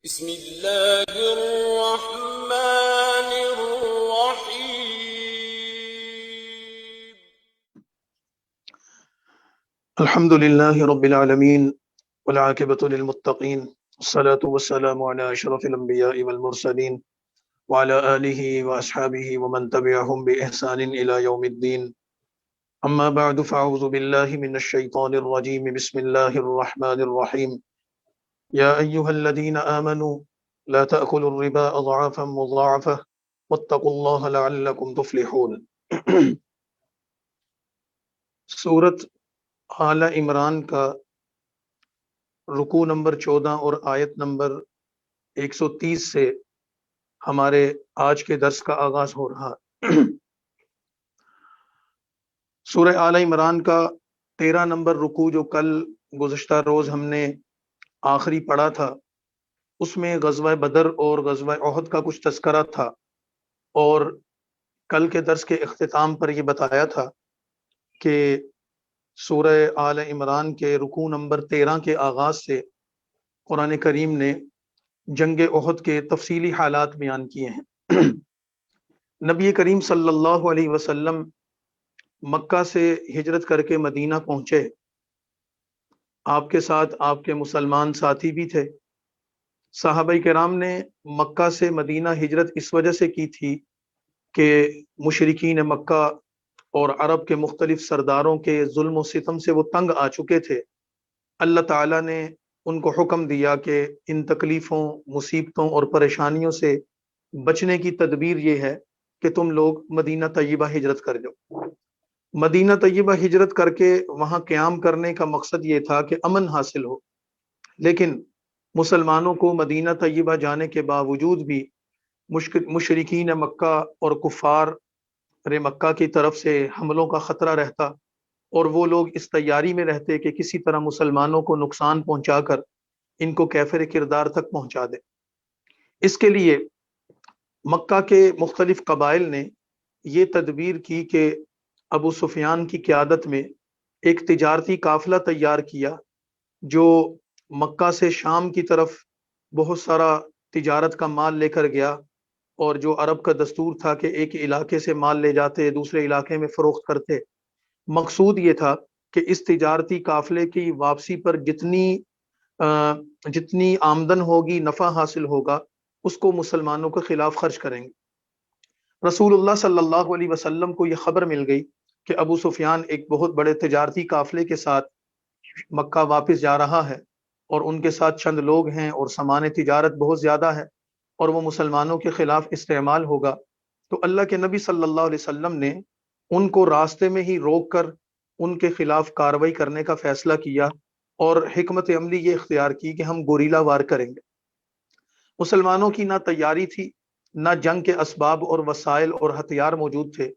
بسم اللہ الرحمن الرحیم الحمد للہ رب العالمین والعاقبۃ للمتقین والصلاة والسلام علی اشرف الانبیاء والمرسلین وعلی آلہ واصحابہ ومن تبعہم بإحسان الی یوم الدین اما بعد فاعوذ باللہ من الشیطان الرجیم بسم اللہ الرحمن الرحیم یا ایہا الذین آمنوا لا تأکلوا الربا اضعافا مضاعفہ واتقوا اللہ لعلکم تفلحون۔ سورت آل عمران کا رکوع نمبر 14 اور آیت نمبر 130 سے ہمارے آج کے درس کا آغاز ہو رہا ہے۔ سورہ آل عمران کا 13 نمبر رکوع جو کل گزشتہ روز ہم نے آخری پڑھا تھا، اس میں غزوہ بدر اور غزوہ احد کا کچھ تذکرہ تھا، اور کل کے درس کے اختتام پر یہ بتایا تھا کہ سورہ آل عمران کے رکوع نمبر 13 کے آغاز سے قرآن کریم نے جنگ احد کے تفصیلی حالات بیان کیے ہیں۔ نبی کریم صلی اللہ علیہ وسلم مکہ سے ہجرت کر کے مدینہ پہنچے، آپ کے ساتھ آپ کے مسلمان ساتھی بھی تھے۔ صحابہ کرام نے مکہ سے مدینہ ہجرت اس وجہ سے کی تھی کہ مشرکین مکہ اور عرب کے مختلف سرداروں کے ظلم و ستم سے وہ تنگ آ چکے تھے۔ اللہ تعالیٰ نے ان کو حکم دیا کہ ان تکلیفوں، مصیبتوں اور پریشانیوں سے بچنے کی تدبیر یہ ہے کہ تم لوگ مدینہ طیبہ ہجرت کر جاؤ۔ مدینہ طیبہ ہجرت کر کے وہاں قیام کرنے کا مقصد یہ تھا کہ امن حاصل ہو، لیکن مسلمانوں کو مدینہ طیبہ جانے کے باوجود بھی مشرکین مکہ اور کفار مکہ کی طرف سے حملوں کا خطرہ رہتا، اور وہ لوگ اس تیاری میں رہتے کہ کسی طرح مسلمانوں کو نقصان پہنچا کر ان کو کافر کردار تک پہنچا دے۔ اس کے لیے مکہ کے مختلف قبائل نے یہ تدبیر کی کہ ابو سفیان کی قیادت میں ایک تجارتی قافلہ تیار کیا جو مکہ سے شام کی طرف بہت سارا تجارت کا مال لے کر گیا، اور جو عرب کا دستور تھا کہ ایک علاقے سے مال لے جاتے دوسرے علاقے میں فروخت کرتے۔ مقصود یہ تھا کہ اس تجارتی قافلے کی واپسی پر جتنی آمدن ہوگی، نفع حاصل ہوگا، اس کو مسلمانوں کے خلاف خرچ کریں گے۔ رسول اللہ صلی اللہ علیہ وسلم کو یہ خبر مل گئی کہ ابو سفیان ایک بہت بڑے تجارتی قافلے کے ساتھ مکہ واپس جا رہا ہے، اور ان کے ساتھ چند لوگ ہیں اور سامان تجارت بہت زیادہ ہے، اور وہ مسلمانوں کے خلاف استعمال ہوگا۔ تو اللہ کے نبی صلی اللہ علیہ وسلم نے ان کو راستے میں ہی روک کر ان کے خلاف کارروائی کرنے کا فیصلہ کیا، اور حکمت عملی یہ اختیار کی کہ ہم گوریلا وار کریں گے۔ مسلمانوں کی نہ تیاری تھی، نہ جنگ کے اسباب اور وسائل اور ہتھیار موجود تھے۔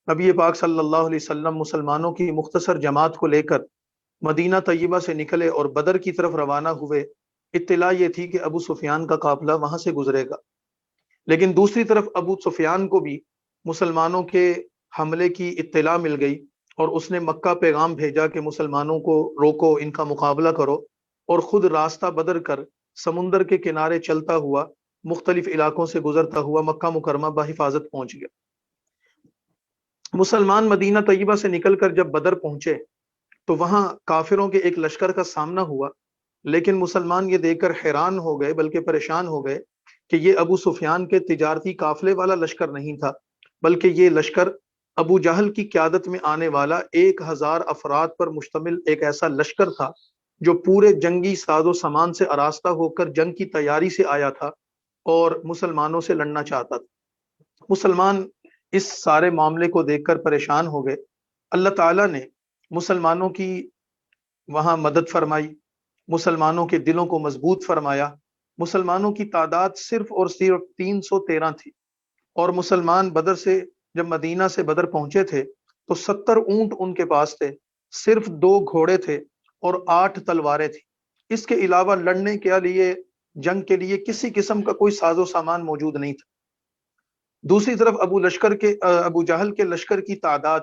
نبی پاک صلی اللہ علیہ وسلم مسلمانوں کی مختصر جماعت کو لے کر مدینہ طیبہ سے نکلے اور بدر کی طرف روانہ ہوئے۔ اطلاع یہ تھی کہ ابو سفیان کا قافلہ وہاں سے گزرے گا، لیکن دوسری طرف ابو سفیان کو بھی مسلمانوں کے حملے کی اطلاع مل گئی، اور اس نے مکہ پیغام بھیجا کہ مسلمانوں کو روکو، ان کا مقابلہ کرو، اور خود راستہ بدر کر سمندر کے کنارے چلتا ہوا مختلف علاقوں سے گزرتا ہوا مکہ مکرمہ بحفاظت پہنچ گیا۔ مسلمان مدینہ طیبہ سے نکل کر جب بدر پہنچے تو وہاں کافروں کے ایک لشکر کا سامنا ہوا، لیکن مسلمان یہ دیکھ کر حیران ہو گئے، بلکہ پریشان ہو گئے کہ یہ ابو سفیان کے تجارتی قافلے والا لشکر نہیں تھا، بلکہ یہ لشکر ابو جہل کی قیادت میں آنے والا 1000 افراد پر مشتمل ایک ایسا لشکر تھا جو پورے جنگی ساز و سامان سے آراستہ ہو کر جنگ کی تیاری سے آیا تھا اور مسلمانوں سے لڑنا چاہتا تھا۔ مسلمان اس سارے معاملے کو دیکھ کر پریشان ہو گئے۔ اللہ تعالیٰ نے مسلمانوں کی وہاں مدد فرمائی، مسلمانوں کے دلوں کو مضبوط فرمایا۔ مسلمانوں کی تعداد صرف اور صرف 313 تھی، اور مسلمان بدر سے جب مدینہ سے بدر پہنچے تھے تو 70 اونٹ ان کے پاس تھے، صرف 2 گھوڑے تھے اور 8 تلواریں تھیں۔ اس کے علاوہ لڑنے کے لیے، جنگ کے لیے کسی قسم کا کوئی ساز و سامان موجود نہیں تھا۔ دوسری طرف ابو جہل کے لشکر کی تعداد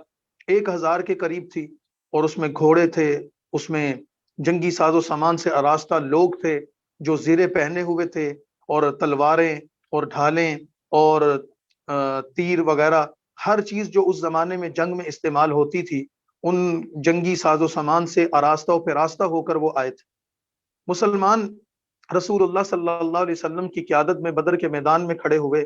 1000 کے قریب تھی، اور اس میں گھوڑے تھے، اس میں جنگی ساز و سامان سے آراستہ لوگ تھے، جو زیرے پہنے ہوئے تھے اور تلواریں اور ڈھالیں اور تیر وغیرہ، ہر چیز جو اس زمانے میں جنگ میں استعمال ہوتی تھی، ان جنگی ساز و سامان سے آراستہ و پیراستہ ہو کر وہ آئے تھے۔ مسلمان رسول اللہ صلی اللہ علیہ وسلم کی قیادت میں بدر کے میدان میں کھڑے ہوئے،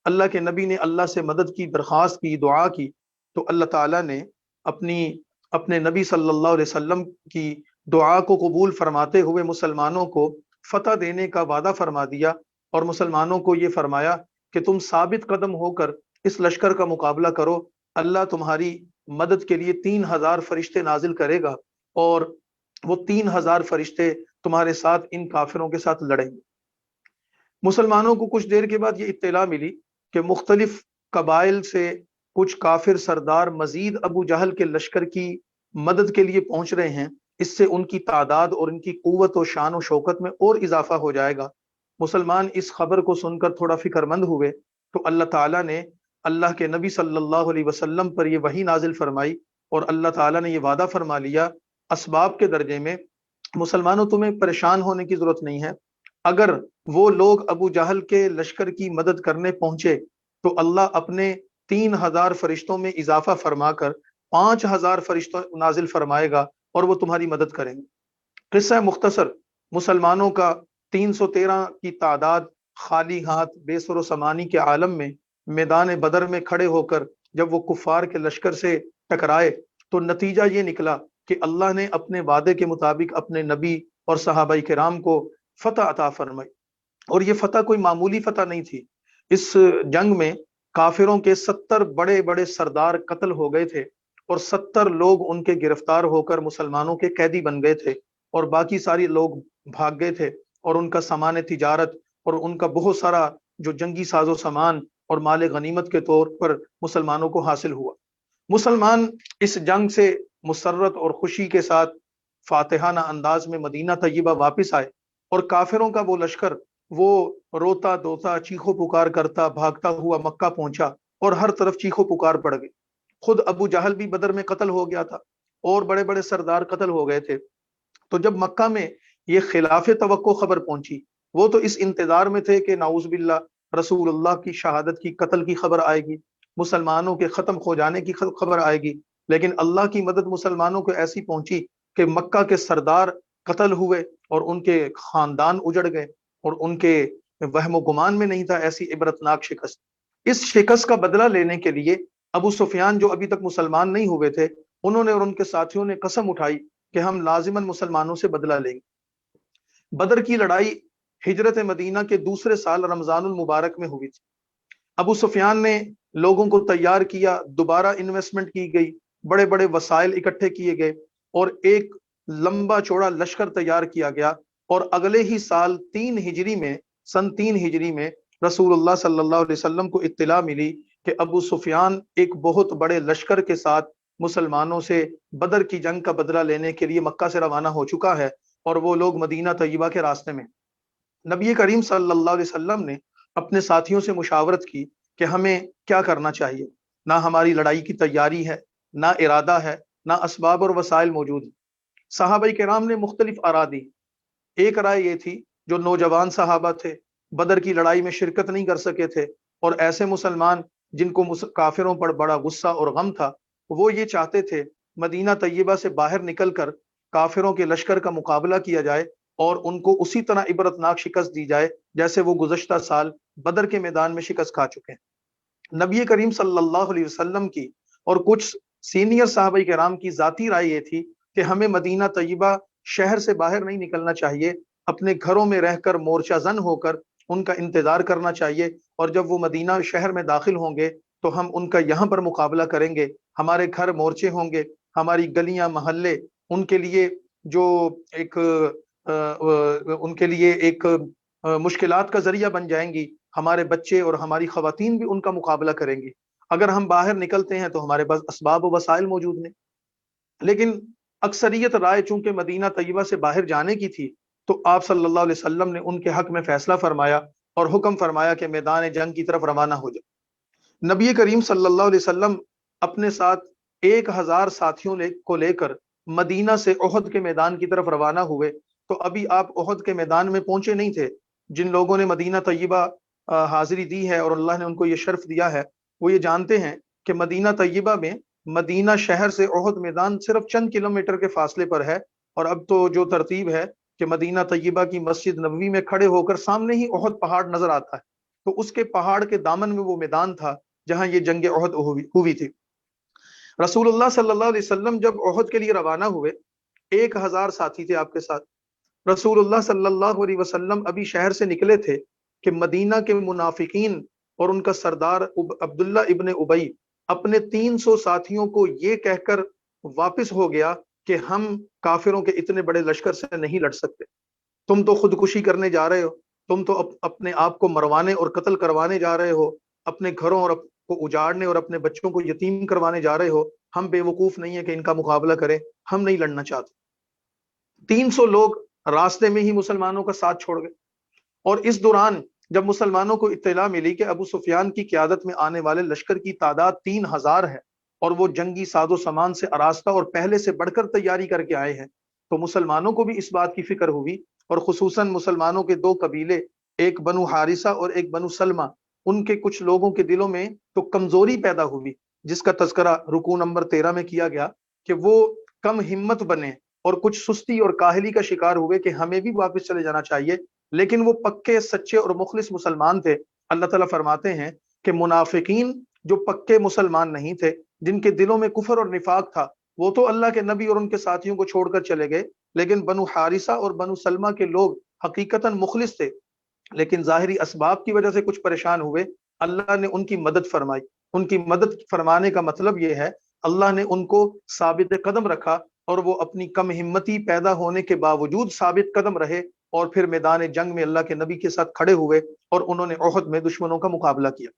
اللہ کے نبی نے اللہ سے مدد کی، درخواست کی، دعا کی، تو اللہ تعالیٰ نے اپنے نبی صلی اللہ علیہ وسلم کی دعا کو قبول فرماتے ہوئے مسلمانوں کو فتح دینے کا وعدہ فرما دیا، اور مسلمانوں کو یہ فرمایا کہ تم ثابت قدم ہو کر اس لشکر کا مقابلہ کرو، اللہ تمہاری مدد کے لیے 3000 فرشتے نازل کرے گا، اور وہ 3000 فرشتے تمہارے ساتھ ان کافروں کے ساتھ لڑیں گے۔ مسلمانوں کو کچھ دیر کے بعد یہ اطلاع ملی کہ مختلف قبائل سے کچھ کافر سردار مزید ابو جہل کے لشکر کی مدد کے لیے پہنچ رہے ہیں، اس سے ان کی تعداد اور ان کی قوت و شان و شوکت میں اور اضافہ ہو جائے گا۔ مسلمان اس خبر کو سن کر تھوڑا فکر مند ہوئے، تو اللہ تعالیٰ نے اللہ کے نبی صلی اللہ علیہ وسلم پر یہ وحی نازل فرمائی، اور اللہ تعالیٰ نے یہ وعدہ فرما لیا اسباب کے درجے میں، مسلمانوں تمہیں پریشان ہونے کی ضرورت نہیں ہے، اگر وہ لوگ ابو جہل کے لشکر کی مدد کرنے پہنچے تو اللہ اپنے 3000 فرشتوں میں اضافہ فرما کر 5000 فرشتوں نازل فرمائے گا، اور وہ تمہاری مدد کریں گے۔ قصہ مختصر، مسلمانوں کا 313 کی تعداد خالی ہاتھ بے سر و سامانی کے عالم میں میدان بدر میں کھڑے ہو کر جب وہ کفار کے لشکر سے ٹکرائے، تو نتیجہ یہ نکلا کہ اللہ نے اپنے وعدے کے مطابق اپنے نبی اور صحابہ کرام کو فتح عطا فرمائی، اور یہ فتح کوئی معمولی فتح نہیں تھی۔ اس جنگ میں کافروں کے 70 بڑے بڑے سردار قتل ہو گئے تھے، اور 70 لوگ ان کے گرفتار ہو کر مسلمانوں کے قیدی بن گئے تھے، اور باقی ساری لوگ بھاگ گئے تھے، اور ان کا سامان تجارت اور ان کا بہت سارا جو جنگی ساز و سامان اور مال غنیمت کے طور پر مسلمانوں کو حاصل ہوا۔ مسلمان اس جنگ سے مسرت اور خوشی کے ساتھ فاتحانہ انداز میں مدینہ طیبہ واپس آئے، اور کافروں کا وہ لشکر وہ روتا دوتا چیخو پکار کرتا بھاگتا ہوا مکہ پہنچا، اور ہر طرف چیخو پکار پڑ گئی۔ خود ابو جہل بھی بدر میں قتل ہو گیا تھا، اور بڑے بڑے سردار قتل ہو گئے تھے۔ تو جب مکہ میں یہ خلاف توقع خبر پہنچی، وہ تو اس انتظار میں تھے کہ نعوذ باللہ رسول اللہ کی شہادت کی، قتل کی خبر آئے گی، مسلمانوں کے ختم ہو جانے کی خبر آئے گی، لیکن اللہ کی مدد مسلمانوں کو ایسی پہنچی کہ مکہ کے سردار قتل ہوئے اور ان کے خاندان اجڑ گئے، اور ان کے وہم و گمان میں نہیں تھا ایسی عبرتناک شکست۔ اس شکست کا بدلہ لینے کے لیے ابو سفیان جو ابھی تک مسلمان نہیں ہوئے تھے، انہوں نے اور ان کے ساتھیوں نے قسم اٹھائی کہ ہم لازماً مسلمانوں سے بدلہ لیں گے۔ بدر کی لڑائی ہجرت مدینہ کے دوسرے سال رمضان المبارک میں ہوئی تھی۔ ابو سفیان نے لوگوں کو تیار کیا، دوبارہ انویسٹمنٹ کی گئی، بڑے بڑے وسائل اکٹھے کیے گئے، اور ایک لمبا چوڑا لشکر تیار کیا گیا، اور اگلے ہی سال سن 3 ہجری میں رسول اللہ صلی اللہ علیہ وسلم کو اطلاع ملی کہ ابو سفیان ایک بہت بڑے لشکر کے ساتھ مسلمانوں سے بدر کی جنگ کا بدلہ لینے کے لیے مکہ سے روانہ ہو چکا ہے، اور وہ لوگ مدینہ طیبہ کے راستے میں۔ نبی کریم صلی اللہ علیہ وسلم نے اپنے ساتھیوں سے مشاورت کی کہ ہمیں کیا کرنا چاہیے، نہ ہماری لڑائی کی تیاری ہے، نہ ارادہ ہے، نہ اسباب اور وسائل موجود ہیں۔ صحابہ کرام نے مختلف آراء دی۔ ایک رائے یہ تھی، جو نوجوان صحابہ تھے، بدر کی لڑائی میں شرکت نہیں کر سکے تھے، اور ایسے مسلمان جن کو کافروں پر بڑا غصہ اور غم تھا، وہ یہ چاہتے تھے مدینہ طیبہ سے باہر نکل کر کافروں کے لشکر کا مقابلہ کیا جائے، اور ان کو اسی طرح عبرتناک شکست دی جائے جیسے وہ گزشتہ سال بدر کے میدان میں شکست کھا چکے ہیں۔ نبی کریم صلی اللہ علیہ وسلم کی اور کچھ سینئر صحابہ کرام کی ذاتی رائے یہ تھی کہ ہمیں مدینہ طیبہ شہر سے باہر نہیں نکلنا چاہیے، اپنے گھروں میں رہ کر مورچہ زن ہو کر ان کا انتظار کرنا چاہیے، اور جب وہ مدینہ شہر میں داخل ہوں گے تو ہم ان کا یہاں پر مقابلہ کریں گے، ہمارے گھر مورچے ہوں گے، ہماری گلیاں محلے ان کے لیے جو ان کے لیے ایک مشکلات کا ذریعہ بن جائیں گی، ہمارے بچے اور ہماری خواتین بھی ان کا مقابلہ کریں گی۔ اگر ہم باہر نکلتے ہیں تو ہمارے پاس اسباب و وسائل موجود ہیں۔ لیکن اکثریت رائے چونکہ مدینہ طیبہ سے باہر جانے کی تھی، تو آپ صلی اللہ علیہ وسلم نے ان کے حق میں فیصلہ فرمایا اور حکم فرمایا کہ میدان جنگ کی طرف روانہ ہو جائے۔ نبی کریم صلی اللہ علیہ وسلم اپنے ساتھ 1000 ساتھیوں کو لے کر مدینہ سے احد کے میدان کی طرف روانہ ہوئے، تو ابھی آپ احد کے میدان میں پہنچے نہیں تھے۔ جن لوگوں نے مدینہ طیبہ حاضری دی ہے اور اللہ نے ان کو یہ شرف دیا ہے، وہ یہ جانتے ہیں کہ مدینہ طیبہ میں مدینہ شہر سے احد میدان صرف چند کلومیٹر کے فاصلے پر ہے، اور اب تو جو ترتیب ہے کہ مدینہ طیبہ کی مسجد نبوی میں کھڑے ہو کر سامنے ہی احد پہاڑ نظر آتا ہے، تو اس کے پہاڑ کے دامن میں وہ میدان تھا جہاں یہ جنگ احد ہوئی تھی۔ رسول اللہ صلی اللہ علیہ وسلم جب احد کے لیے روانہ ہوئے، 1000 ساتھی تھے آپ کے ساتھ۔ رسول اللہ صلی اللہ علیہ وسلم ابھی شہر سے نکلے تھے کہ مدینہ کے منافقین اور ان کا سردار عبداللہ ابن ابی اپنے 300 ساتھیوں کو یہ کہہ کر واپس ہو گیا کہ ہم کافروں کے اتنے بڑے لشکر سے نہیں لڑ سکتے، تم تو خودکشی کرنے جا رہے ہو، تم تو اپنے آپ کو مروانے اور قتل کروانے جا رہے ہو، اپنے گھروں اور کو اجاڑنے اور اپنے بچوں کو یتیم کروانے جا رہے ہو، ہم بے وقوف نہیں ہے کہ ان کا مقابلہ کریں، ہم نہیں لڑنا چاہتے۔ 300 لوگ راستے میں ہی مسلمانوں کا ساتھ چھوڑ گئے، اور اس دوران جب مسلمانوں کو اطلاع ملی کہ ابو سفیان کی قیادت میں آنے والے لشکر کی تعداد 3000 ہے اور وہ جنگی ساز و سامان سے آراستہ اور پہلے سے بڑھ کر تیاری کر کے آئے ہیں، تو مسلمانوں کو بھی اس بات کی فکر ہوئی، اور خصوصاً مسلمانوں کے 2 قبیلے، ایک بنو حارثہ اور ایک بنو سلمہ، ان کے کچھ لوگوں کے دلوں میں تو کمزوری پیدا ہوئی، جس کا تذکرہ رکوع نمبر 13 میں کیا گیا کہ وہ کم ہمت بنے اور کچھ سستی اور کاہلی کا شکار ہوئے کہ ہمیں بھی واپس چلے جانا چاہیے، لیکن وہ پکے سچے اور مخلص مسلمان تھے۔ اللہ تعالیٰ فرماتے ہیں کہ منافقین جو پکے مسلمان نہیں تھے، جن کے دلوں میں کفر اور نفاق تھا، وہ تو اللہ کے نبی اور ان کے ساتھیوں کو چھوڑ کر چلے گئے، لیکن بنو حارثہ اور بنو سلمہ کے لوگ حقیقتاً مخلص تھے، لیکن ظاہری اسباب کی وجہ سے کچھ پریشان ہوئے۔ اللہ نے ان کی مدد فرمائی۔ ان کی مدد فرمانے کا مطلب یہ ہے اللہ نے ان کو ثابت قدم رکھا، اور وہ اپنی کم ہمتی پیدا ہونے کے باوجود ثابت قدم رہے، اور پھر میدان جنگ میں اللہ کے نبی کے ساتھ کھڑے ہوئے اور انہوں نے احد میں دشمنوں کا مقابلہ کیا۔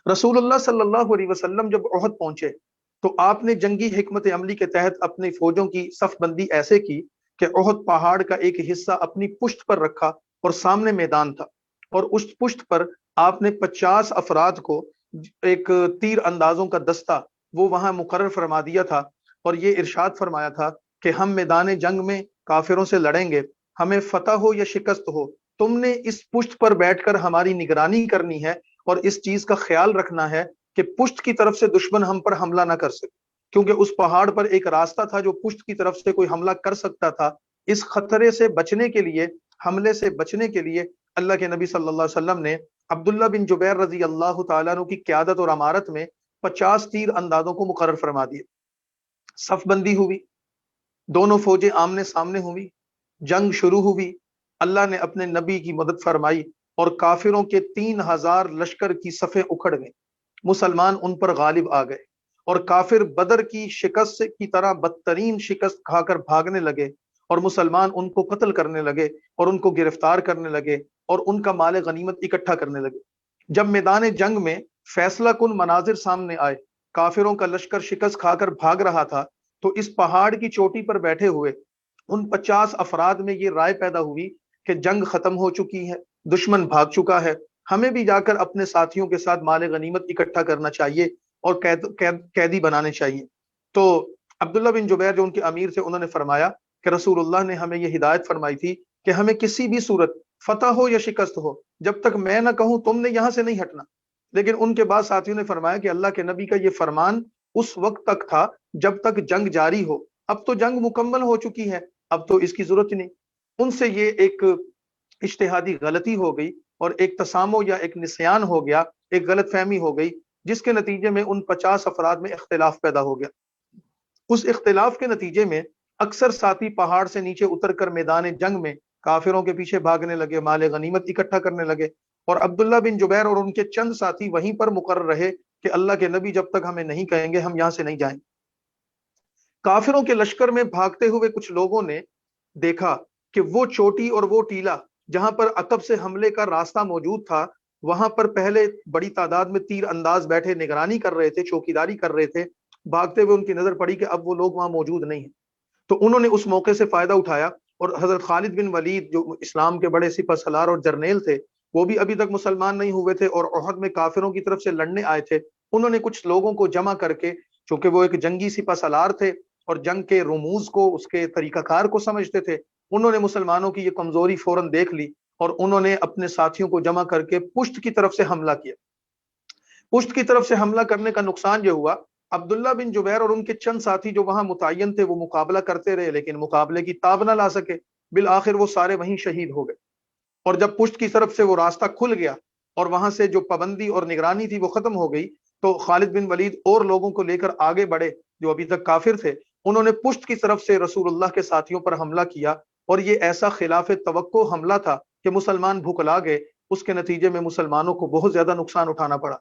رسول اللہ صلی اللہ علیہ وسلم جب احد پہنچے تو آپ نے جنگی حکمت عملی کے تحت اپنی فوجوں کی صف بندی ایسے کی کہ احد پہاڑ کا ایک حصہ اپنی پشت پر رکھا اور سامنے میدان تھا، اور اس پشت پر آپ نے 50 افراد کو ایک تیر اندازوں کا دستہ وہ وہاں مقرر فرما دیا تھا، اور یہ ارشاد فرمایا تھا کہ ہم میدان جنگ میں کافروں سے لڑیں گے، ہمیں فتح ہو یا شکست ہو، تم نے اس پشت پر بیٹھ کر ہماری نگرانی کرنی ہے، اور اس چیز کا خیال رکھنا ہے کہ پشت کی طرف سے دشمن ہم پر حملہ نہ کر سکے، کیونکہ اس پہاڑ پر ایک راستہ تھا جو پشت کی طرف سے کوئی حملہ کر سکتا تھا۔ اس خطرے سے بچنے کے لیے، حملے سے بچنے کے لیے اللہ کے نبی صلی اللہ علیہ وسلم نے عبداللہ بن جبیر رضی اللہ تعالیٰ عنہ کی قیادت اور امارت میں 50 تیر اندازوں کو مقرر فرما دیے۔ صف بندی ہوئی، دونوں فوجیں آمنے سامنے ہوئی، جنگ شروع ہوئی، اللہ نے اپنے نبی کی مدد فرمائی، اور کافروں کے 3000 لشکر کی صفیں اکھڑ گئیں، مسلمان ان پر غالب آ گئے، اور کافر بدر کی شکست کی طرح بدترین شکست کھا کر بھاگنے لگے، اور مسلمان ان کو قتل کرنے لگے اور ان کو گرفتار کرنے لگے اور ان کا مال غنیمت اکٹھا کرنے لگے۔ جب میدان جنگ میں فیصلہ کن مناظر سامنے آئے، کافروں کا لشکر شکست کھا کر بھاگ رہا تھا، تو اس پہاڑ کی چوٹی پر بیٹھے ہوئے ان 50 افراد میں یہ رائے پیدا ہوئی کہ جنگ ختم ہو چکی ہے، دشمن بھاگ چکا ہے، ہمیں بھی جا کر اپنے ساتھیوں کے ساتھ مال غنیمت اکٹھا کرنا چاہیے اور قیدی بنانے چاہیے۔ تو عبداللہ بن جبیر جو ان کے امیر تھے، انہوں نے فرمایا کہ رسول اللہ نے ہمیں یہ ہدایت فرمائی تھی کہ ہمیں کسی بھی صورت فتح ہو یا شکست ہو، جب تک میں نہ کہوں تم نے یہاں سے نہیں ہٹنا۔ لیکن ان کے بعد ساتھیوں نے فرمایا کہ اللہ کے نبی کا یہ فرمان اس وقت تک تھا جب تک جنگ جاری ہو، اب تو جنگ مکمل ہو چکی ہے، اب تو اس کی ضرورت ہی نہیں۔ ان سے یہ ایک اجتہادی غلطی ہو گئی اور ایک تسامو یا ایک نسیان ہو گیا، ایک غلط فہمی ہو گئی، جس کے نتیجے میں ان 50 افراد میں اختلاف پیدا ہو گیا۔ اس اختلاف کے نتیجے میں اکثر ساتھی پہاڑ سے نیچے اتر کر میدان جنگ میں کافروں کے پیچھے بھاگنے لگے، مال غنیمت اکٹھا کرنے لگے، اور عبداللہ بن جبیر اور ان کے چند ساتھی وہیں پر مقرر رہے کہ اللہ کے نبی جب تک ہمیں نہیں کہیں گے ہم یہاں سے نہیں جائیں۔ کافروں کے لشکر میں بھاگتے ہوئے کچھ لوگوں نے دیکھا کہ وہ چوٹی اور وہ ٹیلا جہاں پر عقب سے حملے کا راستہ موجود تھا، وہاں پر پہلے بڑی تعداد میں تیر انداز بیٹھے نگرانی کر رہے تھے، چوکیداری کر رہے تھے۔ بھاگتے ہوئے ان کی نظر پڑی کہ اب وہ لوگ وہاں موجود نہیں ہیں، تو انہوں نے اس موقع سے فائدہ اٹھایا، اور حضرت خالد بن ولید جو اسلام کے بڑے سپہ سالار اور جرنیل تھے، وہ بھی ابھی تک مسلمان نہیں ہوئے تھے اور احد میں کافروں کی طرف سے لڑنے آئے تھے، انہوں نے کچھ لوگوں کو جمع کر کے، چونکہ وہ ایک جنگی سپہ سالار تھے اور جنگ کے رموز کو، اس کے طریقہ کار کو سمجھتے تھے، انہوں نے مسلمانوں کی یہ کمزوری فوراً دیکھ لی اور انہوں نے اپنے ساتھیوں کو جمع کر کے پشت کی طرف سے حملہ کیا۔ پشت کی طرف سے حملہ کرنے کا نقصان یہ ہوا، عبداللہ بن جبیر اور ان کے چند ساتھی جو وہاں متعین تھے وہ مقابلہ کرتے رہے لیکن مقابلے کی تاب نہ لا سکے، بالآخر وہ سارے وہیں شہید ہو گئے۔ اور جب پشت کی طرف سے وہ راستہ کھل گیا اور وہاں سے جو پابندی اور نگرانی تھی وہ ختم ہو گئی، تو خالد بن ولید اور لوگوں کو لے کر آگے بڑھے جو ابھی تک کافر تھے، انہوں نے پشت کی طرف سے رسول اللہ کے ساتھیوں پر حملہ کیا، اور یہ ایسا خلاف توقع حملہ تھا کہ مسلمان بھکلا گئے۔ اس کے نتیجے میں مسلمانوں کو بہت زیادہ نقصان اٹھانا پڑا۔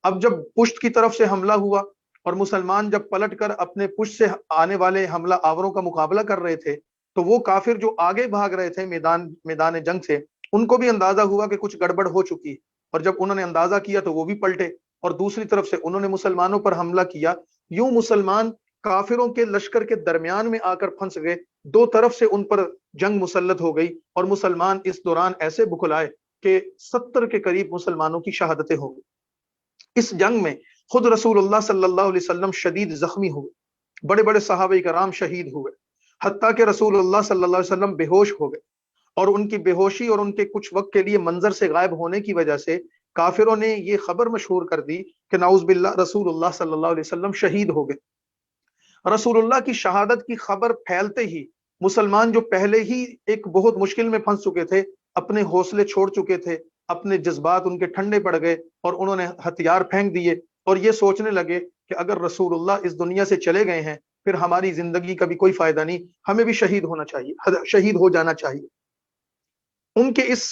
اب جب پشت کی طرف سے حملہ ہوا اور مسلمان جب پلٹ کر اپنے پشت سے آنے والے حملہ آوروں کا مقابلہ کر رہے تھے، تو وہ کافر جو آگے بھاگ رہے تھے میدان جنگ سے، ان کو بھی اندازہ ہوا کہ کچھ گڑبڑ ہو چکی ہے، اور جب انہوں نے اندازہ کیا تو وہ بھی پلٹے اور دوسری طرف سے انہوں نے مسلمانوں پر حملہ کیا۔ یوں مسلمان کافروں کے لشکر کے درمیان میں آ کر پھنس گئے، دو طرف سے ان پر جنگ مسلط ہو گئی، اور مسلمان اس دوران ایسے بکھلائے کہ 70 کے قریب مسلمانوں کی شہادتیں ہو گئی۔ اس جنگ میں خود رسول اللہ صلی اللہ علیہ وسلم شدید زخمی ہوئے، بڑے بڑے صحابہ کرام شہید ہوئے، حتیٰ کہ رسول اللہ صلی اللہ علیہ وسلم بے ہوش ہو گئے، اور ان کی بے ہوشی اور ان کے کچھ وقت کے لیے منظر سے غائب ہونے کی وجہ سے کافروں نے یہ خبر مشہور کر دی کہ نعوذ باللہ رسول اللہ صلی اللہ علیہ وسلم شہید ہو گئے۔ رسول اللہ کی شہادت کی خبر پھیلتے ہی مسلمان جو پہلے ہی ایک بہت مشکل میں پھنس چکے تھے، اپنے حوصلے چھوڑ چکے تھے، اپنے جذبات ان کے ٹھنڈے پڑ گئے اور انہوں نے ہتھیار پھینک دیے اور یہ سوچنے لگے کہ اگر رسول اللہ اس دنیا سے چلے گئے ہیں پھر ہماری زندگی کا بھی کوئی فائدہ نہیں، ہمیں بھی شہید ہونا چاہیے، شہید ہو جانا چاہیے۔ ان کے اس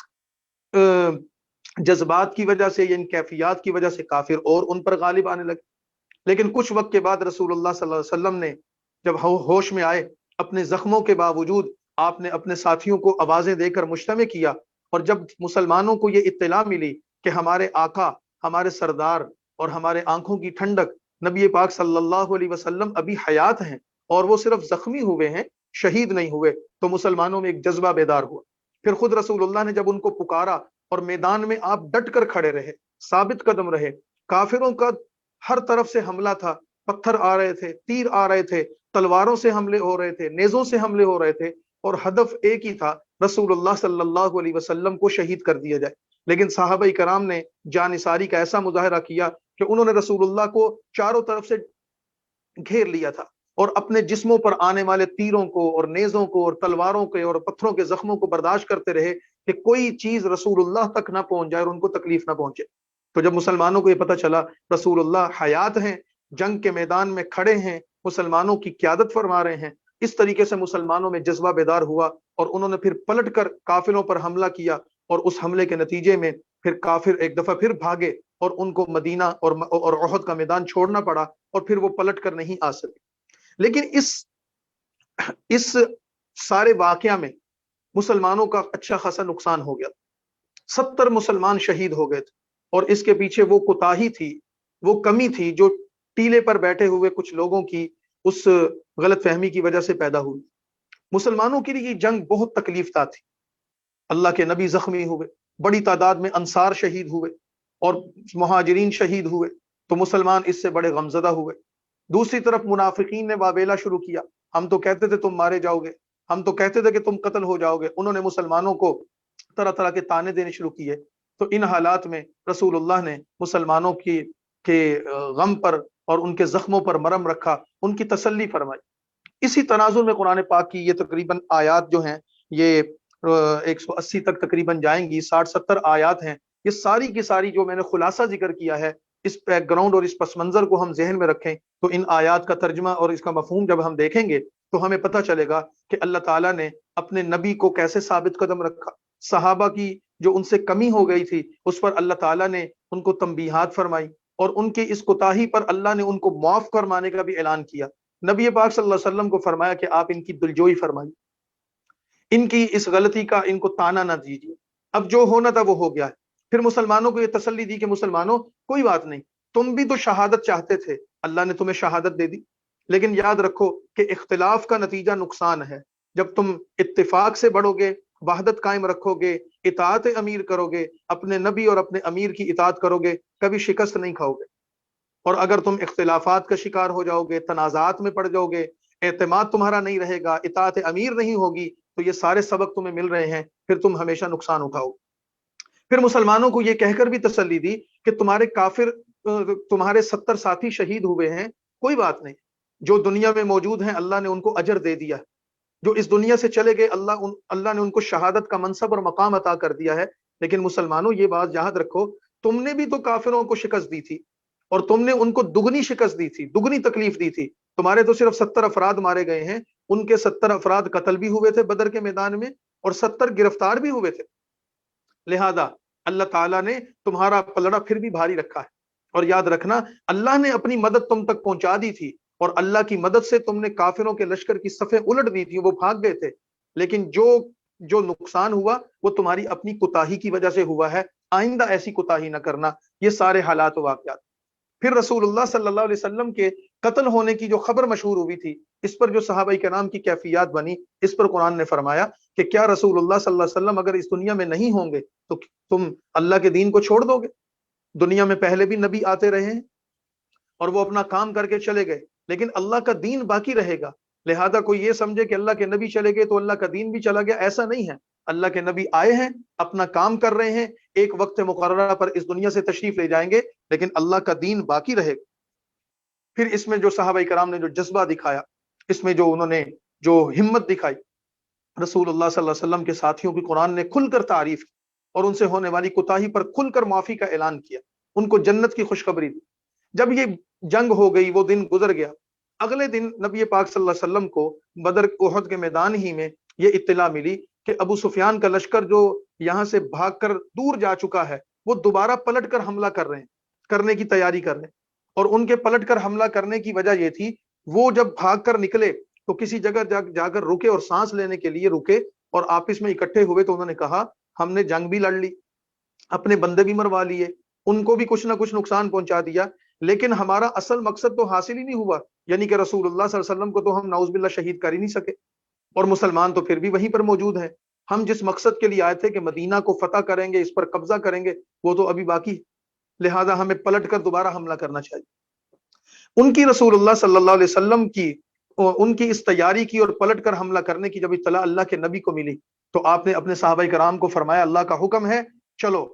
جذبات کی وجہ سے یا ان کیفیات کی وجہ سے کافر اور ان پر غالب آنے لگے۔ لیکن کچھ وقت کے بعد رسول اللہ صلی اللہ علیہ وسلم نے جب ہوش میں آئے، اپنے زخموں کے باوجود آپ نے اپنے ساتھیوں کو آوازیں دے کر مجتمع کیا، اور جب مسلمانوں کو یہ اطلاع ملی کہ ہمارے آقا، ہمارے سردار اور ہمارے آنکھوں کی ٹھنڈک نبی پاک صلی اللہ علیہ وسلم ابھی حیات ہیں اور وہ صرف زخمی ہوئے ہیں، شہید نہیں ہوئے، تو مسلمانوں میں ایک جذبہ بیدار ہوا۔ پھر خود رسول اللہ نے جب ان کو پکارا اور میدان میں آپ ڈٹ کر کھڑے رہے، ثابت قدم رہے، کافروں کا ہر طرف سے حملہ تھا، پتھر آ رہے تھے، تیر آ رہے تھے، تلواروں سے حملے ہو رہے تھے، نیزوں سے حملے ہو رہے تھے، اور ہدف ایک ہی تھا، رسول اللہ صلی اللہ علیہ وسلم کو شہید کر دیا جائے۔ لیکن صحابہ کرام نے جانثاری کا ایسا مظاہرہ کیا کہ انہوں نے رسول اللہ کو چاروں طرف سے گھیر لیا تھا اور اپنے جسموں پر آنے والے تیروں کو اور نیزوں کو اور تلواروں کے اور پتھروں کے زخموں کو برداشت کرتے رہے کہ کوئی چیز رسول اللہ تک نہ پہنچ جائے اور ان کو تکلیف نہ پہنچے۔ تو جب مسلمانوں کو یہ پتہ چلا رسول اللہ حیات ہیں، جنگ کے میدان میں کھڑے ہیں، مسلمانوں کی قیادت فرما رہے ہیں، اس طریقے سے مسلمانوں میں جذبہ بیدار ہوا اور انہوں نے پھر پلٹ کر کافروں پر حملہ کیا، اور اس حملے کے نتیجے میں پھر کافر ایک دفعہ پھر بھاگے اور ان کو مدینہ اور احد کا میدان چھوڑنا پڑا، اور پھر وہ پلٹ کر نہیں آ سکے۔ لیکن اس سارے واقعہ میں مسلمانوں کا اچھا خاصا نقصان ہو گیا، 70 مسلمان شہید ہو گئے تھے، اور اس کے پیچھے وہ کوتاہی تھی، وہ کمی تھی جو ٹیلے پر بیٹھے ہوئے کچھ لوگوں کی اس غلط فہمی کی وجہ سے پیدا ہوئی۔ مسلمانوں کے لیے یہ جنگ بہت تکلیف دہ تھی، اللہ کے نبی زخمی ہوئے، بڑی تعداد میں انصار شہید ہوئے اور مہاجرین شہید ہوئے، تو مسلمان اس سے بڑے غمزدہ ہوئے۔ دوسری طرف منافقین نے واویلا شروع کیا، ہم تو کہتے تھے تم مارے جاؤ گے، ہم تو کہتے تھے کہ تم قتل ہو جاؤ گے، انہوں نے مسلمانوں کو طرح طرح کے تانے دینے شروع کیے۔ تو ان حالات میں رسول اللہ نے مسلمانوں کے غم پر اور ان کے زخموں پر مرہم رکھا، ان کی تسلی فرمائی۔ اسی تناظر میں قرآن پاک کی یہ تقریباً آیات جو ہیں یہ 180 تک تقریباً جائیں گی، 60-70 آیات ہیں، یہ ساری کی ساری جو میں نے خلاصہ ذکر کیا ہے، اس بیک گراؤنڈ اور اس پس منظر کو ہم ذہن میں رکھیں تو ان آیات کا ترجمہ اور اس کا مفہوم جب ہم دیکھیں گے تو ہمیں پتہ چلے گا کہ اللہ تعالیٰ نے اپنے نبی کو کیسے ثابت قدم رکھا، صحابہ کی جو ان سے کمی ہو گئی تھی اس پر اللہ تعالیٰ نے ان کو تنبیہات فرمائی، اور ان کی اس کوتاہی پر اللہ نے ان کو معاف فرمانے کا بھی اعلان کیا۔ نبی پاک صلی اللہ علیہ وسلم کو فرمایا کہ آپ ان کی دلجوئی فرمائیے، ان کی اس غلطی کا ان کو تانا نہ دیجیے، اب جو ہونا تھا وہ ہو گیا ہے۔ پھر مسلمانوں کو یہ تسلی دی کہ مسلمانوں کوئی بات نہیں، تم بھی تو شہادت چاہتے تھے، اللہ نے تمہیں شہادت دے دی، لیکن یاد رکھو کہ اختلاف کا نتیجہ نقصان ہے۔ جب تم اتفاق سے بڑھو گے، وحدت قائم رکھو گے، اطاعت امیر کرو گے، اپنے نبی اور اپنے امیر کی اطاعت کرو گے، کبھی شکست نہیں کھاؤ گے۔ اور اگر تم اختلافات کا شکار ہو جاؤ گے، تنازعات میں پڑ جاؤ گے، اعتماد تمہارا نہیں رہے گا، اطاعت امیر نہیں ہوگی، تو یہ سارے سبق تمہیں مل رہے ہیں، پھر تم ہمیشہ نقصان اٹھاؤ۔ پھر مسلمانوں کو یہ کہہ کر بھی تسلی دی کہ تمہارے کافر تمہارے 70 ساتھی شہید ہوئے ہیں، کوئی بات نہیں، جو دنیا میں موجود ہیں اللہ نے ان کو اجر دے دیا، جو اس دنیا سے چلے گئے اللہ نے ان کو شہادت کا منصب اور مقام عطا کر دیا ہے۔ لیکن مسلمانوں یہ بات یاد رکھو، تم نے بھی تو کافروں کو شکست دی تھی، اور تم نے ان کو دگنی شکست دی تھی، دگنی تکلیف دی تھی۔ تمہارے تو صرف 70 افراد مارے گئے ہیں، ان کے 70 افراد قتل بھی ہوئے تھے بدر کے میدان میں، اور 70 گرفتار بھی ہوئے تھے۔ لہذا اللہ تعالیٰ نے تمہارا پلڑا پھر بھی بھاری رکھا ہے، اور یاد رکھنا اللہ نے اپنی مدد تم تک پہنچا دی تھی، اور اللہ کی مدد سے تم نے کافروں کے لشکر کی صفیں الٹ دی تھی، وہ بھاگ گئے تھے۔ لیکن جو نقصان ہوا وہ تمہاری اپنی کوتاہی کی وجہ سے ہوا ہے، آئندہ ایسی کوتاہی نہ کرنا۔ یہ سارے حالات و واقعات۔ پھر رسول اللہ صلی اللہ علیہ وسلم کے قتل ہونے کی جو خبر مشہور ہوئی تھی، اس پر جو صحابہ کرام کی کیفیات بنی، اس پر قرآن نے فرمایا کہ کیا رسول اللہ صلی اللہ علیہ وسلم اگر اس دنیا میں نہیں ہوں گے تو تم اللہ کے دین کو چھوڑ دو گے؟ دنیا میں پہلے بھی نبی آتے رہے ہیں اور وہ اپنا کام کر کے چلے گئے، لیکن اللہ کا دین باقی رہے گا۔ لہذا کوئی یہ سمجھے کہ اللہ کے نبی چلے گئے تو اللہ کا دین بھی چلا گیا، ایسا نہیں ہے۔ اللہ کے نبی آئے ہیں، اپنا کام کر رہے ہیں، ایک وقت مقررہ پر اس دنیا سے تشریف لے جائیں گے، لیکن اللہ کا دین باقی رہے گا۔ پھر اس میں جو صحابہ کرام نے جو جذبہ دکھایا، اس میں جو انہوں نے جو ہمت دکھائی، رسول اللہ صلی اللہ علیہ وسلم کے ساتھیوں کی قرآن نے کھل کر تعریف کی، اور ان سے ہونے والی کوتاہی پر کھل کر معافی کا اعلان کیا، ان کو جنت کی خوشخبری دی۔ جب یہ جنگ ہو گئی، وہ دن گزر گیا، اگلے دن نبی پاک صلی اللہ علیہ وسلم کو بدر احد کے میدان ہی میں یہ اطلاع ملی کہ ابو سفیان کا لشکر جو یہاں سے بھاگ کر دور جا چکا ہے، وہ دوبارہ پلٹ کر حملہ کرنے کی تیاری کر رہے ہیں۔ اور ان کے پلٹ کر حملہ کرنے کی وجہ یہ تھی، وہ جب بھاگ کر نکلے تو کسی جگہ جا کر رکے اور سانس لینے کے لیے رکے، اور آپس میں اکٹھے ہوئے تو انہوں نے کہا ہم نے جنگ بھی لڑ لی، اپنے بندے بھی مروا لیے، ان کو بھی کچھ نہ کچھ نقصان پہنچا دیا، لیکن ہمارا اصل مقصد تو حاصل ہی نہیں ہوا، یعنی کہ رسول اللہ صلی اللہ علیہ وسلم کو تو ہم نعوذ باللہ شہید کر ہی نہیں سکے، اور مسلمان تو پھر بھی وہیں پر موجود ہیں۔ ہم جس مقصد کے لیے آئے تھے کہ مدینہ کو فتح کریں گے، اس پر قبضہ کریں گے، وہ تو ابھی باقی ہے، لہذا ہمیں پلٹ کر دوبارہ حملہ کرنا چاہیے۔ ان کی رسول اللہ صلی اللہ علیہ وسلم کی ان کی اس تیاری کی اور پلٹ کر حملہ کرنے کی جب اطلاع اللہ کے نبی کو ملی تو آپ نے اپنے صحابہ کرام کو فرمایا اللہ کا حکم ہے، چلو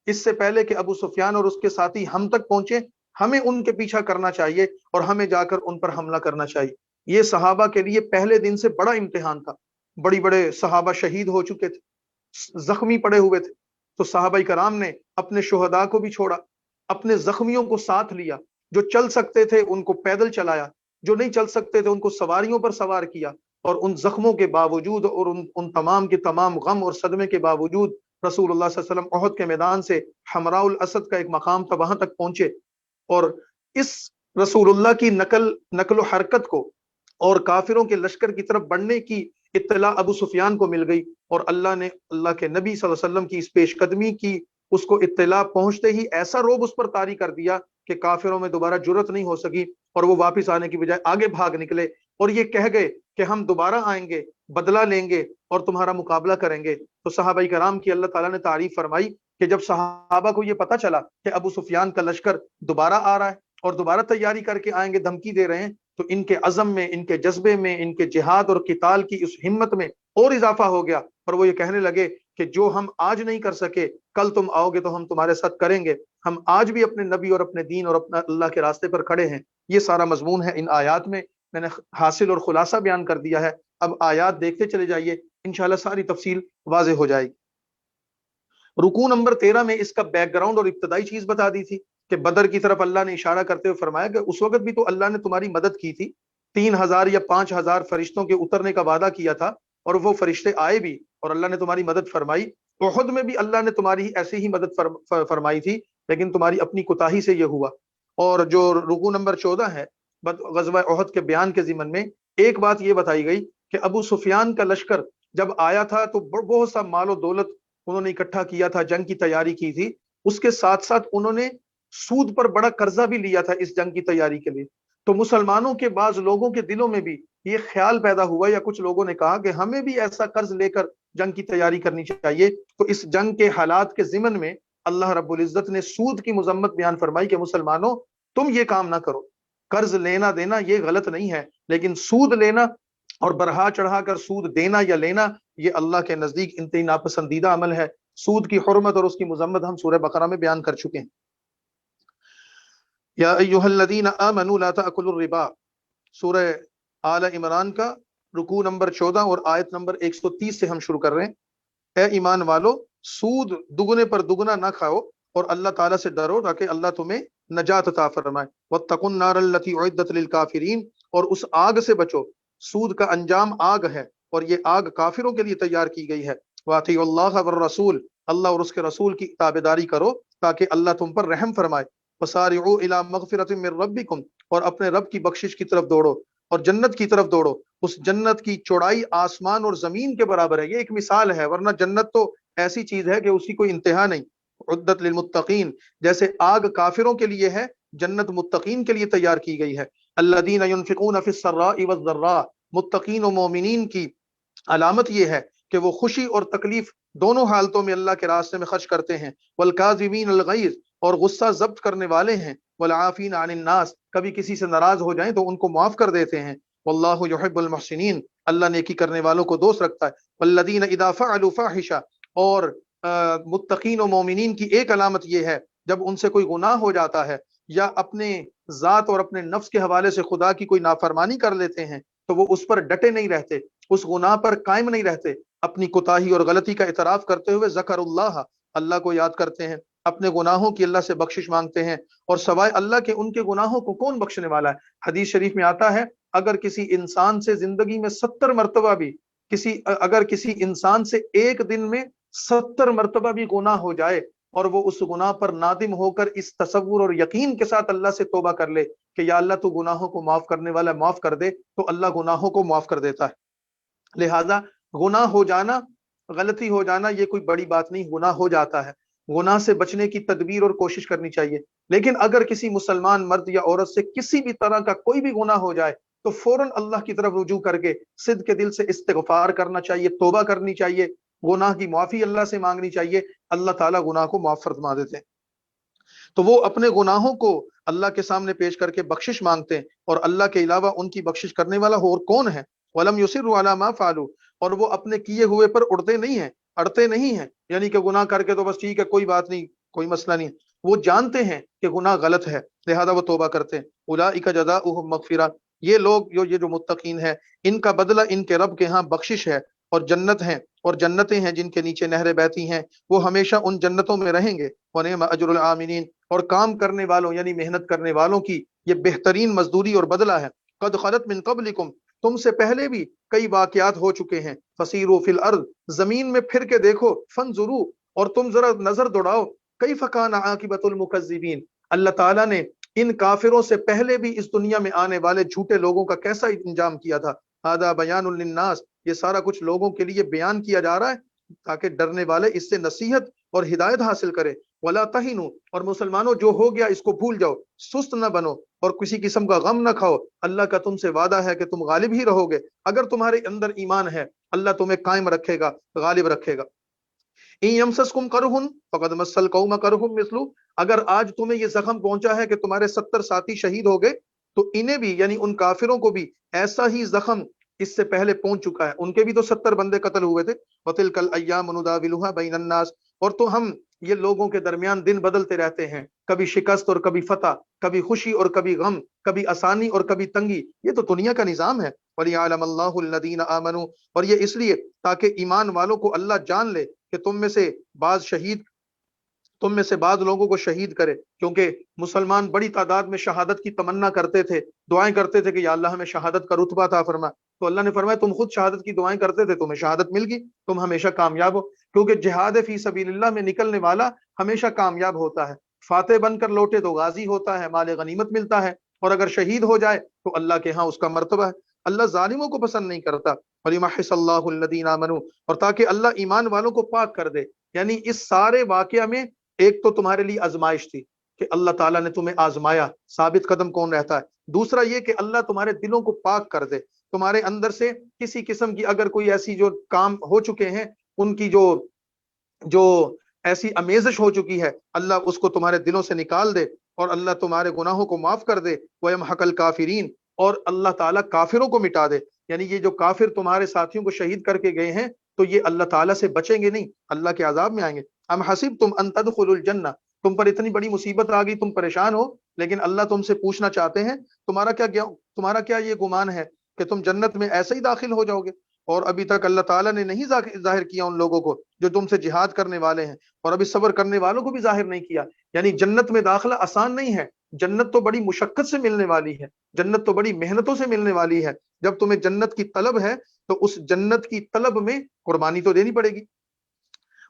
اس سے پہلے کہ ابو سفیان اور اس کے ساتھی ہم تک پہنچے، ہمیں ان کے پیچھا کرنا چاہیے اور ہمیں جا کر ان پر حملہ کرنا چاہیے۔ یہ صحابہ کے لیے پہلے دن سے بڑا امتحان تھا، بڑے صحابہ شہید ہو چکے تھے، زخمی پڑے ہوئے تھے، تو صحابہ کرام نے اپنے شہداء کو بھی چھوڑا، اپنے زخمیوں کو ساتھ لیا، جو چل سکتے تھے ان کو پیدل چلایا، جو نہیں چل سکتے تھے ان کو سواریوں پر سوار کیا، اور ان زخموں کے باوجود اور ان تمام کے تمام غم اور صدمے کے باوجود رسول اللہ صلی اللہ علیہ وسلم احد کے میدان سے حمراء الاسد کا ایک مقام تھا وہاں تک پہنچے، اور اس رسول اللہ کی نقل و حرکت کو اور کافروں کے لشکر کی طرف بڑھنے کی اطلاع ابو سفیان کو مل گئی، اور اللہ نے اللہ کے نبی صلی اللہ علیہ وسلم کی اس پیش قدمی کی اس کو اطلاع پہنچتے ہی ایسا روب اس پر طاری کر دیا کہ کافروں میں دوبارہ جرت نہیں ہو سکی، اور وہ واپس آنے کی بجائے آگے بھاگ نکلے اور یہ کہہ گئے کہ ہم دوبارہ آئیں گے، بدلہ لیں گے اور تمہارا مقابلہ کریں گے۔ تو صحابہ کرام کی اللہ تعالیٰ نے تعریف فرمائی کہ جب صحابہ کو یہ پتا چلا کہ ابو سفیان کا لشکر دوبارہ آ رہا ہے اور دوبارہ تیاری کر کے آئیں گے، دھمکی دے رہے ہیں، تو ان کے عزم میں، ان کے جذبے میں، ان کے جہاد اور قتال کی اس ہمت میں اور اضافہ ہو گیا، اور وہ یہ کہنے لگے کہ جو ہم آج نہیں کر سکے کل تم آؤ گے تو ہم تمہارے ساتھ کریں گے، ہم آج بھی اپنے نبی اور اپنے دین اور اپنا اللہ کے راستے پر کھڑے ہیں۔ یہ سارا مضمون ہے ان آیات میں نے حاصل اور خلاصہ بیان کر دیا ہے۔ اب آیات دیکھتے چلے جائیے، انشاءاللہ ساری تفصیل واضح ہو جائے گی۔ رکوع نمبر 13 میں اس کا بیک گراؤنڈ اور ابتدائی چیز بتا دی تھی کہ بدر کی طرف اللہ نے اشارہ کرتے ہوئے فرمایا کہ اس وقت بھی تو اللہ نے تمہاری مدد کی تھی، 3000 یا 5000 فرشتوں کے اترنے کا وعدہ کیا تھا، اور وہ فرشتے آئے بھی اور اللہ نے تمہاری مدد فرمائی۔ احد میں بھی اللہ نے تمہاری ایسی ہی مدد فرمائی تھی، لیکن تمہاری اپنی کوتاہی سے یہ ہوا۔ اور جو رکوع نمبر 14 ہے غزوہ احد کے بیان کے ضمن میں ایک بات یہ بتائی گئی کہ ابو سفیان کا لشکر جب آیا تھا تو بہت سا مال و دولت انہوں نے اکٹھا کیا تھا، جنگ کی تیاری کی تھی، اس کے ساتھ ساتھ انہوں نے سود پر بڑا قرضہ بھی لیا تھا اس جنگ کی تیاری کے لیے۔ تو مسلمانوں کے بعض لوگوں کے دلوں میں بھی یہ خیال پیدا ہوا، یا کچھ لوگوں نے کہا کہ ہمیں بھی ایسا قرض لے کر جنگ کی تیاری کرنی چاہیے۔ تو اس جنگ کے حالات کے ضمن میں اللہ رب العزت نے سود کی مذمت بیان فرمائی کہ مسلمانوں تم یہ کام نہ کرو، قرض لینا دینا یہ غلط نہیں ہے، لیکن سود لینا اور بڑھا چڑھا کر سود دینا یا لینا یہ اللہ کے نزدیک انتہائی ناپسندیدہ عمل ہے۔ سود کی حرمت اور اس کی مذمت ہم سورہ بقرہ میں بیان کر چکے ہیں۔ یا ایھا الذین آمنوا لا تأکلوا الربا، سورہ آل عمران کا رکوع نمبر 14 اور آیت نمبر 130 سے ہم شروع کر رہے ہیں۔ اے ایمان والو، سود دگنے پر دگنا نہ کھاؤ اور اللہ تعالیٰ سے ڈرو تاکہ اللہ تمہیں نجات عطا فرمائے۔ واتقوا النار التي اعدت للکافرین، اور اس آگ سے بچو، سود کا انجام آگ ہے اور یہ آگ کافروں کے لیے تیار کی گئی ہے۔ واطیعوا اللہ والرسول، اللہ اور اس کے رسول کی تابعداری کرو تاکہ اللہ تم پر رحم فرمائے۔ وسارعوا الی مغفرۃ من ربکم، اور اپنے رب کی بخشش کی طرف دوڑو اور جنت کی طرف دوڑو، اس جنت کی چوڑائی آسمان اور زمین کے برابر ہے۔ یہ ایک مثال ہے، ورنہ جنت تو ایسی چیز ہے کہ اس کی کوئی انتہا نہیں۔ عدت للمتقین، جیسے آگ کافروں کے لیے ہے، جنت متقین کے لیے تیار کی گئی ہے۔ الذین ينفقون فی السراء والضراء، متقین و مومنین کی علامت یہ ہے کہ وہ خوشی اور تکلیف دونوں حالتوں میں اللہ کے راستے میں خرچ کرتے ہیں۔ والکاظمین الغیظ، اور غصہ ضبط کرنے والے ہیں۔ والعافین عن الناس، کبھی کسی سے ناراض ہو جائیں تو ان کو معاف کر دیتے ہیں۔ واللہ یحب المحسنین، اللہ نیکی کرنے والوں کو دوست رکھتا ہے۔ والذین اذا فعلوا فاحشہ، اور متقین و مومنین کی ایک علامت یہ ہے جب ان سے کوئی گناہ ہو جاتا ہے یا اپنے ذات اور اپنے نفس کے حوالے سے خدا کی کوئی نافرمانی کر لیتے ہیں تو وہ اس پر ڈٹے نہیں رہتے، اس گناہ پر قائم نہیں رہتے، اپنی کوتاہی اور غلطی کا اعتراف کرتے ہوئے ذکر اللہ، اللہ کو یاد کرتے ہیں، اپنے گناہوں کی اللہ سے بخشش مانگتے ہیں، اور سوائے اللہ کے ان کے گناہوں کو کون بخشنے والا ہے۔ حدیث شریف میں آتا ہے اگر کسی انسان سے زندگی میں 70 مرتبہ بھی اگر کسی انسان سے ایک دن میں 70 مرتبہ بھی گناہ ہو جائے اور وہ اس گناہ پر نادم ہو کر اس تصور اور یقین کے ساتھ اللہ سے توبہ کر لے کہ یا اللہ تو گناہوں کو معاف کرنے والا، معاف کر دے، تو اللہ گناہوں کو معاف کر دیتا ہے۔ لہذا گناہ ہو جانا، غلطی ہو جانا، یہ کوئی بڑی بات نہیں، گناہ ہو جاتا ہے، گناہ سے بچنے کی تدبیر اور کوشش کرنی چاہیے۔ لیکن اگر کسی مسلمان مرد یا عورت سے کسی بھی طرح کا کوئی بھی گناہ ہو جائے تو فوراً اللہ کی طرف رجوع کر کے صدق کے دل سے استغفار کرنا چاہیے، توبہ کرنی چاہیے، گناہ کی معافی اللہ سے مانگنی چاہیے، اللہ تعالیٰ گناہ کو معاف فرما دیتے ہیں۔ تو وہ اپنے گناہوں کو اللہ کے سامنے پیش کر کے بخشش مانگتے ہیں، اور اللہ کے علاوہ ان کی بخشش کرنے والا اور کون ہے؟ وَلَمْ يُصِرُّوا عَلَىٰ مَا فَعَلُوا، اور وہ اپنے کیے ہوئے پر اڑتے نہیں ہیں، یعنی کہ گناہ کر کے تو بس ٹھیک ہے، کوئی بات نہیں، کوئی مسئلہ نہیں، وہ جانتے ہیں کہ گناہ غلط ہے لہذا وہ توبہ کرتے ہیں۔ اولئک جزاؤہم مغفرہ، یہ لوگ جو متقین ہیں ان کا بدلہ ان کے رب کے ہاں بخشش ہے اور جنت ہیں، اور جنتیں ہیں جن کے نیچے نہریں بہتی ہیں، وہ ہمیشہ ان جنتوں میں رہیں گے۔ وَنِعْمَ أَجْرُ الْعَامِلِينَ، اور کام کرنے والوں یعنی محنت کرنے والوں کی یہ بہترین مزدوری اور بدلہ ہے۔ قد خلت من قبلکم، تم سے پہلے بھی کئی واقعات ہو چکے ہیں۔ فسیروا فی الارض، زمین میں پھر کے دیکھو، فانظروا، اور تم ذرا نظر دوڑاؤ، کیف کان عاقبۃ المکذبین، اللہ تعالیٰ نے ان کافروں سے پہلے بھی اس دنیا میں آنے والے جھوٹے لوگوں کا کیسا انجام کیا تھا۔ ھذا بیان للناس، یہ سارا کچھ لوگوں کے لیے بیان کیا جا رہا ہے تاکہ ڈرنے والے اس سے نصیحت اور ہدایت حاصل کرے۔ ولا تہنوا، اور مسلمانوں جو ہو گیا اس کو بھول جاؤ، سست نہ بنو اور کسی قسم کا غم نہ کھاؤ، اللہ کا تم سے وعدہ ہے کہ تم غالب ہی رہو گے۔ اگر تمہارے اندر ایمان ہے اللہ تمہیں قائم رکھے گا، غالب رکھے گا۔ ان یمسسکم کرہ فقد مس القوم کرہ مثلہ، اگر آج تمہیں یہ زخم پہنچا ہے کہ تمہارے 70 ساتھی شہید ہو گئے تو انہیں بھی یعنی ان کافروں کو بھی ایسا ہی زخم اس سے پہلے پہنچ چکا ہے، ان کے بھی تو 70 بندے قتل ہوئے تھے۔ وتلک الایام نداولها بین الناس، اور تو ہم یہ لوگوں کے درمیان دن بدلتے رہتے ہیں، کبھی شکست اور کبھی فتح، کبھی خوشی اور کبھی غم، کبھی آسانی اور کبھی تنگی، یہ تو دنیا کا نظام ہے۔ وَلِيَعْلَمَ اللَّهُ الَّذِينَ آمَنُوا، اور یہ اس لیے تاکہ ایمان والوں کو اللہ جان لے کہ تم میں سے بعض لوگوں کو شہید کرے، کیونکہ مسلمان بڑی تعداد میں شہادت کی تمنا کرتے تھے، دعائیں کرتے تھے کہ یا اللہ ہمیں شہادت کا رتبہ عطا فرما، تو اللہ نے فرمایا تم خود شہادت کی دعائیں کرتے تھے، تمہیں شہادت مل گئی، تم ہمیشہ کامیاب ہو، کیونکہ جہاد فی سبیل اللہ میں نکلنے والا ہمیشہ کامیاب ہوتا ہے، فاتح بن کر لوٹے تو غازی ہوتا ہے، مال غنیمت ملتا ہے، اور اگر شہید ہو جائے تو اللہ کے ہاں اس کا مرتبہ ہے۔ اللہ ظالموں کو پسند نہیں کرتا۔ وَلِيُمَحِّصَ اللَّهُ الَّذِينَ آمَنُوا، اور تاکہ اللہ ایمان والوں کو پاک کر دے، یعنی اس سارے واقعہ میں ایک تو تمہارے لیے آزمائش تھی کہ اللہ تعالیٰ نے تمہیں آزمایا، ثابت قدم کون رہتا ہے، دوسرا یہ کہ اللہ تمہارے دلوں کو پاک کر دے، تمہارے اندر سے کسی قسم کی اگر کوئی ایسی جو کام ہو چکے ہیں ان کی جو ایسی امیزش ہو چکی ہے، اللہ اس کو تمہارے دلوں سے نکال دے، اور اللہ تمہارے گناہوں کو معاف کر دے۔ وَيَمْحَقَ الْكَافِرِينَ، اور اللہ تعالیٰ کافروں کو مٹا دے، یعنی یہ جو کافر تمہارے ساتھیوں کو شہید کر کے گئے ہیں تو یہ اللہ تعالیٰ سے بچیں گے نہیں، اللہ کے عذاب میں آئیں گے۔ ام حسبتم ان تدخلوا الجنہ، تم پر اتنی بڑی مصیبت آ گئی، تم پریشان ہو، لیکن اللہ تم سے پوچھنا چاہتے ہیں تمہارا کیا یہ گمان ہے کہ تم جنت میں ایسے ہی داخل ہو جاؤ گے؟ اور ابھی تک اللہ تعالیٰ نے نہیں ظاہر کیا ان لوگوں کو جو تم سے جہاد کرنے والے ہیں، اور ابھی صبر کرنے والوں کو بھی ظاہر نہیں کیا۔ یعنی جنت میں داخلہ آسان نہیں ہے، جنت تو بڑی مشقت سے ملنے والی ہے، جنت تو بڑی محنتوں سے ملنے والی ہے۔ جب تمہیں جنت کی طلب ہے تو اس جنت کی طلب میں قربانی تو دینی پڑے گی۔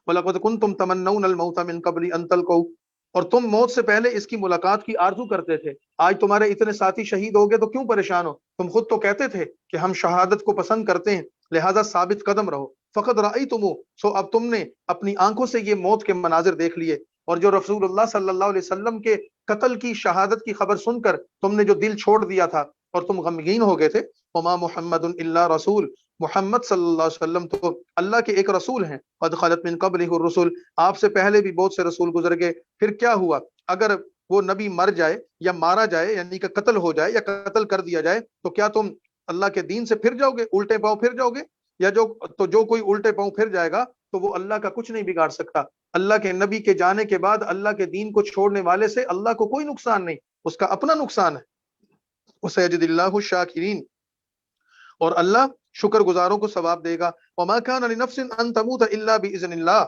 وَلَقَدْ كُنْتُمْ تَمَنَّوْنَ الْمَوْتَ مِنْ قَبْلِ أَنْ تَلْقَوْهُ، اور تم موت سے پہلے اس کی ملاقات کی آرزو کرتے تھے۔ آج تمہارے اتنے ساتھی شہید ہو گئے تو کیوں پریشان ہو؟ تم خود تو کہتے تھے کہ ہم شہادت کو پسند کرتے ہیں، لہذا ثابت قدم رہو۔ فقد رأیتموہ، سو اب تم نے اپنی آنکھوں سے یہ موت کے مناظر دیکھ لیے، اور جو رسول اللہ صلی اللہ علیہ وسلم کے قتل کی شہادت کی خبر سن کر تم نے جو دل چھوڑ دیا تھا اور تم غمگین ہو گئے تھے۔ وما محمد الا رسول، محمد صلی اللہ علیہ وسلم تو اللہ کے ایک رسول ہیں۔ قد خلت من قبلہ الرسل، آپ سے پہلے بھی بہت سے رسول گزر گئے۔ پھر کیا ہوا؟ اگر وہ نبی مر جائے یا مارا جائے، یعنی کہ قتل ہو جائے یا قتل کر دیا جائے، تو کیا تم اللہ کے دین سے پھر جاؤ گے، الٹے پاؤں پھر جاؤ گے؟ یا جو کوئی الٹے پاؤں پھر جائے گا تو وہ اللہ کا کچھ نہیں بگاڑ سکتا۔ اللہ کے نبی کے جانے کے بعد اللہ کے دین کو چھوڑنے والے سے اللہ کو کوئی نقصان نہیں، اس کا اپنا نقصان ہے۔ وَسَيَجْزِي اللَّهُ الشَّاكِرِينَ، اور اللہ شکر گزاروں کو ثواب دے گا۔ وَمَا كَانَ لِنَفْسٍ أَن تَمُوتَ إِلَّا بِإِذْنِ اللَّهِ،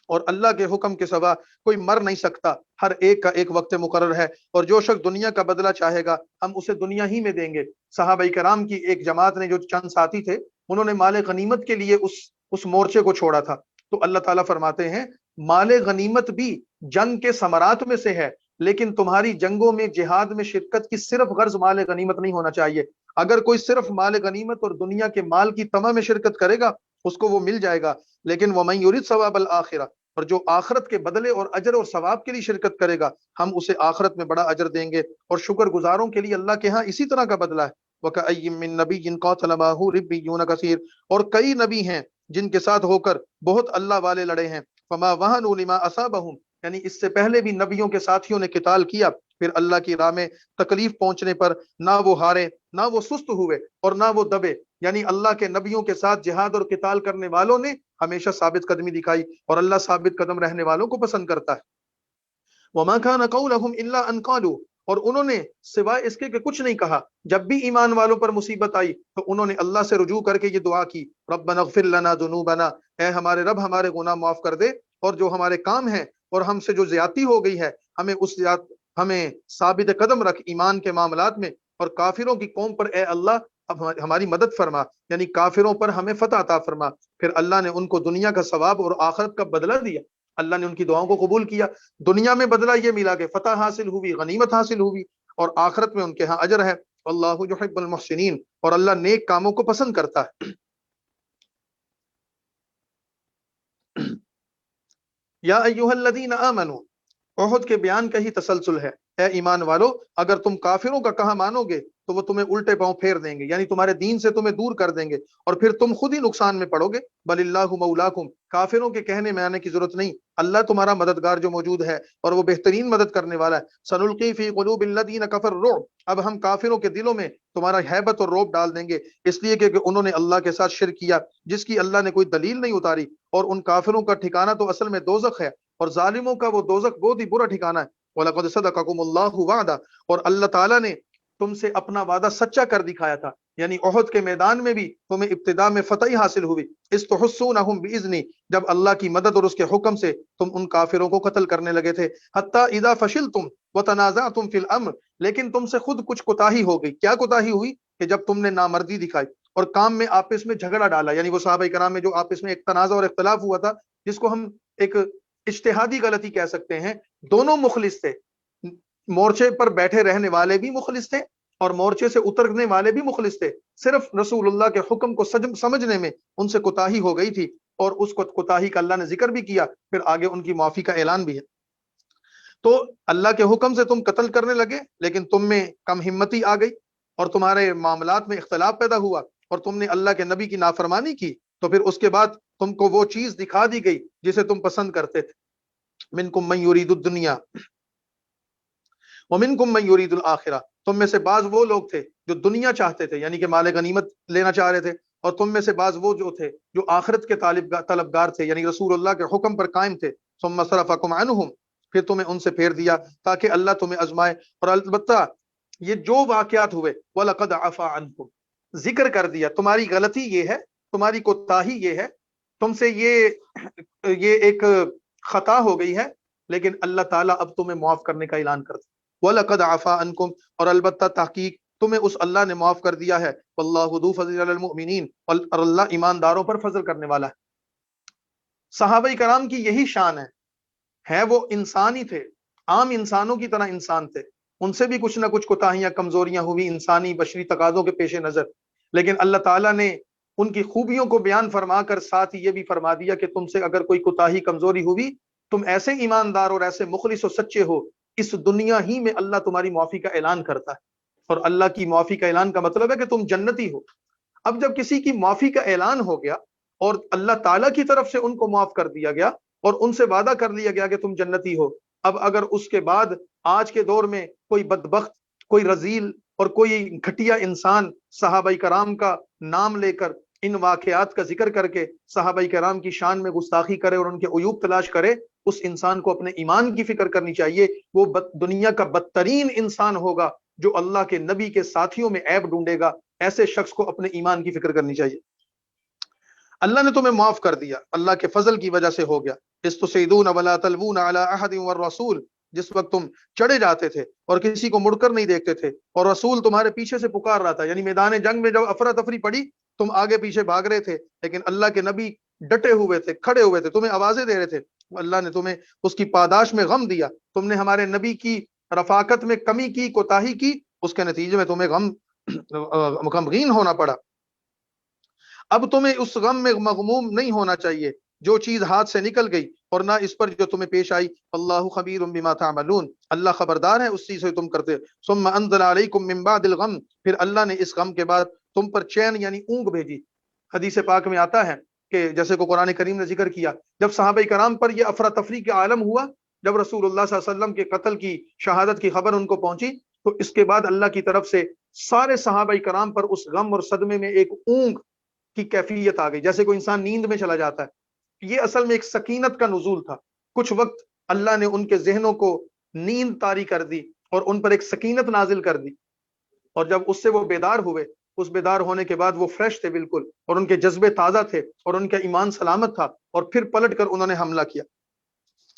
اور اللہ کے حکم کے سوا کوئی مر نہیں سکتا، ہر ایک کا ایک وقت مقرر ہے، اور جو شخص دنیا کا بدلہ چاہے گا ہم اسے دنیا ہی میں دیں گے۔ صحابہ کرام کی ایک جماعت نے، جو چند ساتھی تھے، انہوں نے مال غنیمت کے لیے اس مورچے کو چھوڑا تھا، تو اللہ تعالیٰ فرماتے ہیں مال غنیمت بھی جنگ کے ثمرات میں سے ہے، لیکن تمہاری جنگوں میں، جہاد میں شرکت کی صرف غرض مال غنیمت نہیں ہونا چاہیے۔ اگر کوئی صرف مال غنیمت اور دنیا کے مال کی طمع میں شرکت کرے گا اس کو وہ مل جائے گا، لیکن وَمَن يُرِدْ ثَوَابَ الْآخِرَةِ، اور جو آخرت کے بدلے اور اجر اور ثواب کے لیے شرکت کرے گا ہم اسے آخرت میں بڑا اجر دیں گے، اور شکر گزاروں کے لیے اللہ کے ہاں اسی طرح کا بدلہ ہے۔ وَكَأَيٍّ مِّن نَبِيٍّ قَاتَلَ مَعَهُ رِبِّيُّونَ كَثِيرٌ، اور کئی نبی ہیں جن کے ساتھ ہو کر بہت اللہ والے لڑے ہیں۔ فَمَا وَهَنُوا لِمَا أَصَابَهُمْ، یعنی اس سے پہلے بھی نبیوں کے ساتھیوں نے قتال کیا، پھر اللہ کی راہ میں تکلیف پہنچنے پر نہ وہ ہارے، نہ وہ سست ہوئے، اور نہ وہ دبے۔ یعنی اللہ کے نبیوں کے ساتھ جہاد اور قتال کرنے والوں نے ہمیشہ ثابت قدمی دکھائی، اور اللہ ثابت قدم رہنے والوں کو پسند کرتا ہے۔ وَمَا كَانَ قَوْلَهُمْ إِلَّا أَن قَالُوا، اور انہوں نے سوائے اس کے کہ کچھ نہیں کہا، جب بھی ایمان والوں پر مصیبت آئی تو انہوں نے اللہ سے رجوع کر کے یہ دعا کی، رَبَّنَا اغْفِرْ لَنَا ذُنُوبَنَا، اے ہمارے رب ہمارے گناہ معاف کر دے، اور جو ہمارے کام ہیں اور ہم سے جو زیادتی ہو گئی ہے ہمیں ثابت قدم رکھ ایمان کے معاملات میں، اور کافروں کی قوم پر اے اللہ اب ہماری مدد فرما، یعنی کافروں پر ہمیں فتح عطا فرما۔ پھر اللہ نے ان کو دنیا کا ثواب اور آخرت کا بدلہ دیا، اللہ نے ان کی دعاؤں کو قبول کیا۔ دنیا میں بدلہ یہ ملا کہ فتح حاصل ہوئی، غنیمت حاصل ہوئی، اور آخرت میں ان کے ہاں اجر ہے۔ اللہ یحب المحسنین، اور اللہ نیک کاموں کو پسند کرتا ہے۔ یا ایھا الذین آمنوا، عہد کے بیان کا ہی تسلسل ہے۔ اے ایمان والو، اگر تم کافروں کا کہا مانو گے تو وہ تمہیں الٹے پاؤں پھیر دیں گے، یعنی تمہارے دین سے تمہیں دور کر دیں گے، اور پھر تم خود ہی نقصان میں پڑو گے۔ بل اللہ مولاکم، کافروں کے کہنے میں آنے کی ضرورت نہیں، اللہ تمہارا مددگار جو موجود ہے، اور وہ بہترین مدد کرنے والا ہے۔ سنلقی فی قلوب الذین کفروا الرعب، اب ہم کافروں کے دلوں میں تمہارا ہیبت اور رعب ڈال دیں گے، اس لیے کہ انہوں نے اللہ کے ساتھ شرک کیا جس کی اللہ نے کوئی دلیل نہیں اتاری، اور ان کافروں کا ٹھکانہ تو اصل میں دوزخ ہے، اور ظالموں کا وہ دوزخ بہت ہی برا ٹھکانہ ہے۔ وَلَقَدْ صَدَقَكُمُ اللَّهُ وَعْدَهُ، اور اللہ تعالیٰ نے تم سے اپنا وعدہ سچا کر دکھایا تھا، یعنی احد کے میدان میں بھی تمہیں ابتدا میں فتح حاصل ہوئی، استحسونہم بإذنی، جب اللہ کی مدد اور اس کے حکم سے تم ان کافروں کو قتل کرنے لگے تھے۔ حتی اذا فشلتم وتنازعتم فی الامر، لیکن تم سے خود کچھ کوتاہی ہو گئی۔ کیا کوتاہی ہوئی؟ کہ جب تم نے نامردی دکھائی اور کام میں آپس میں جھگڑا ڈالا، یعنی وہ صحابہ کرام میں جو آپس میں ایک تنازع اور اختلاف ہوا تھا، جس کو ہم ایک اجتہادی غلطی کہہ سکتے ہیں۔ دونوں مخلص تھے، مورچے پر بیٹھے رہنے والے بھی مخلص تھے اور مورچے سے اترنے والے بھی مخلص تھے، صرف رسول اللہ کے حکم کو سمجھنے میں ان سے کوتاہی ہو گئی تھی، اور اس کوتاہی کا اللہ نے ذکر بھی کیا، پھر آگے ان کی معافی کا اعلان بھی ہے۔ تو اللہ کے حکم سے تم قتل کرنے لگے، لیکن تم میں کم ہمتی آ گئی اور تمہارے معاملات میں اختلاف پیدا ہوا، اور تم نے اللہ کے نبی کی نافرمانی کی، تو پھر اس کے بعد تم کو وہ چیز دکھا دی گئی جسے تم پسند کرتے تھے۔ منکم من یرید الدنیا ومنکم من یرید الآخرہ، تم میں سے بعض وہ لوگ تھے جو دنیا چاہتے تھے، یعنی کہ مال غنیمت لینا چاہ رہے تھے، اور تم میں سے بعض وہ جو تھے جو آخرت کے طلبگار تھے، یعنی رسول اللہ کے حکم پر قائم تھے، ثم صرفکم عنہم، پھر تمہیں ان سے پھیر دیا تاکہ اللہ تمہیں آزمائے۔ اور البتہ یہ جو واقعات ہوئے وَلَقَدْ عَفَا عَنْكُمْ، ذکر کر دیا تمہاری غلطی یہ ہے، تمہاری کوتاہی یہ ہے، تم سے یہ ایک خطا ہو گئی ہے، لیکن اللہ تعالیٰ اب تمہیں معاف کرنے کا اعلان کرتا ہے۔ وَلَقَدْ عَفَا عَنْكُمْ، اور البتہ تحقیق تمہیں اس اللہ نے معاف کر دیا ہے، وَاللَّهُ ذُو فَضْلٍ عَلَى الْمُؤْمِنِينَ، اور اللہ ایمانداروں پر فضل کرنے والا ہے۔ صحابہ کرام کی یہی شان ہے وہ انسان ہی تھے، عام انسانوں کی طرح انسان تھے، ان سے بھی کچھ نہ کچھ کوتاہیاں کمزوریاں ہوئی انسانی بشری تقاضوں کے پیش نظر، لیکن اللہ تعالیٰ نے ان کی خوبیوں کو بیان فرما کر ساتھ ہی یہ بھی فرما دیا کہ تم سے اگر کوئی کوتاہی کمزوری ہوئی، تم ایسے ایماندار اور ایسے مخلص و سچے ہو، اس دنیا ہی میں اللہ تمہاری معافی کا اعلان کرتا ہے۔ اور اللہ کی معافی کا اعلان کا مطلب ہے کہ تم جنتی ہو۔ اب جب کسی کی معافی کا اعلان ہو گیا اور اللہ تعالیٰ کی طرف سے ان کو معاف کر دیا گیا اور ان سے وعدہ کر لیا گیا کہ تم جنتی ہو، اب اگر اس کے بعد آج کے دور میں کوئی بدبخت، کوئی رذیل اور کوئی گھٹیا انسان صحابہ کرام کا نام لے کر ان واقعات کا ذکر کر کے صحابہ کرام کی شان میں گستاخی کرے اور ان کے عیوب تلاش کرے، اس انسان کو اپنے ایمان کی فکر کرنی چاہیے۔ وہ دنیا کا بدترین انسان ہوگا جو اللہ کے نبی کے ساتھیوں میں عیب ڈھونڈے گا، ایسے شخص کو اپنے ایمان کی فکر کرنی چاہیے۔ اللہ نے تمہیں معاف کر دیا، اللہ کے فضل کی وجہ سے ہو گیا۔ استسیدون ولا تلوون علی احد والرسول، جس وقت تم چڑھے جاتے تھے اور کسی کو مڑ کر نہیں دیکھتے تھے اور رسول تمہارے پیچھے سے پکار رہا تھا، یعنی میدان جنگ میں جب افراتفری پڑی تم آگے پیچھے بھاگ رہے تھے، لیکن اللہ کے نبی ڈٹے ہوئے تھے، کھڑے ہوئے تھے، تمہیں آوازیں دے رہے تھے، اللہ نے تمہیں اس کی پاداش میں غم دیا۔ تم نے ہمارے نبی کی رفاقت میں کمی کی، کوتاہی کی، اس کے نتیجے میں تمہیں غمگین ہونا پڑا۔ اب تمہیں اس غم میں مغموم نہیں ہونا چاہیے جو چیز ہاتھ سے نکل گئی، اور نہ اس پر جو تمہیں پیش آئی۔ اللہ خبیر بما تعملون، اللہ خبردار ہے اس چیز سے تم کرتے۔ ثم انزل علیکم من بعد الغم، پھر اللہ نے اس غم کے بعد تم پر چین یعنی اونگ بھیجی۔ حدیث پاک میں آتا ہے کہ جیسے کو قرآن کریم نے ذکر کیا، جب صحابہ کرام پر یہ افراتفری کا عالم ہوا، جب رسول اللہ صلی اللہ علیہ وسلم کے قتل کی شہادت کی خبر ان کو پہنچی، تو اس کے بعد اللہ کی طرف سے سارے صحابہ کرام پر اس غم اور صدمے میں ایک اونگ کی کیفیت آ گئی، جیسے کوئی انسان نیند میں چلا جاتا ہے۔ یہ اصل میں ایک سکینت کا نزول تھا، کچھ وقت اللہ نے ان کے ذہنوں کو نیند طاری کر دی اور ان پر ایک سکینت نازل کر دی، اور جب اس سے وہ بیدار ہوئے، اس بیدار ہونے کے بعد وہ فریش تھے بالکل، اور ان کے جذبے تازہ تھے اور ان کا ایمان سلامت تھا، اور پھر پلٹ کر انہوں نے حملہ کیا۔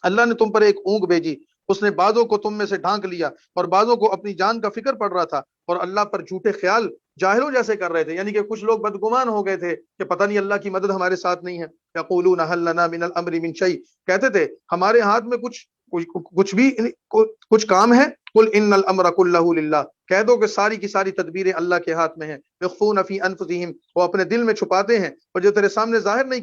اللہ نے تم پر ایک اونگ بھیجی، اس نے بعضوں کو تم میں سے ڈھانک لیا اور بعضوں کو اپنی جان کا فکر پڑ رہا تھا، اور اللہ پر جھوٹے خیال جاہلوں جیسے کر رہے تھے، یعنی کہ کچھ لوگ بدگمان ہو گئے تھے کہ پتہ نہیں اللہ کی مدد ہمارے ساتھ نہیں ہے۔ یقولون هل لنا من الامر من شیء، کہتے تھے ہمارے ہاتھ میں کچھ کام ہے۔ قل ان الامر كله للہ، کہہ دو کہ ساری کی ساری تدبیریں اللہ کے ہاتھ میں ہیں۔ یخفون فی انفسهم، وہ اپنے دل میں چھپاتے ہیں اور جو تیرے سامنے ظاہر نہیں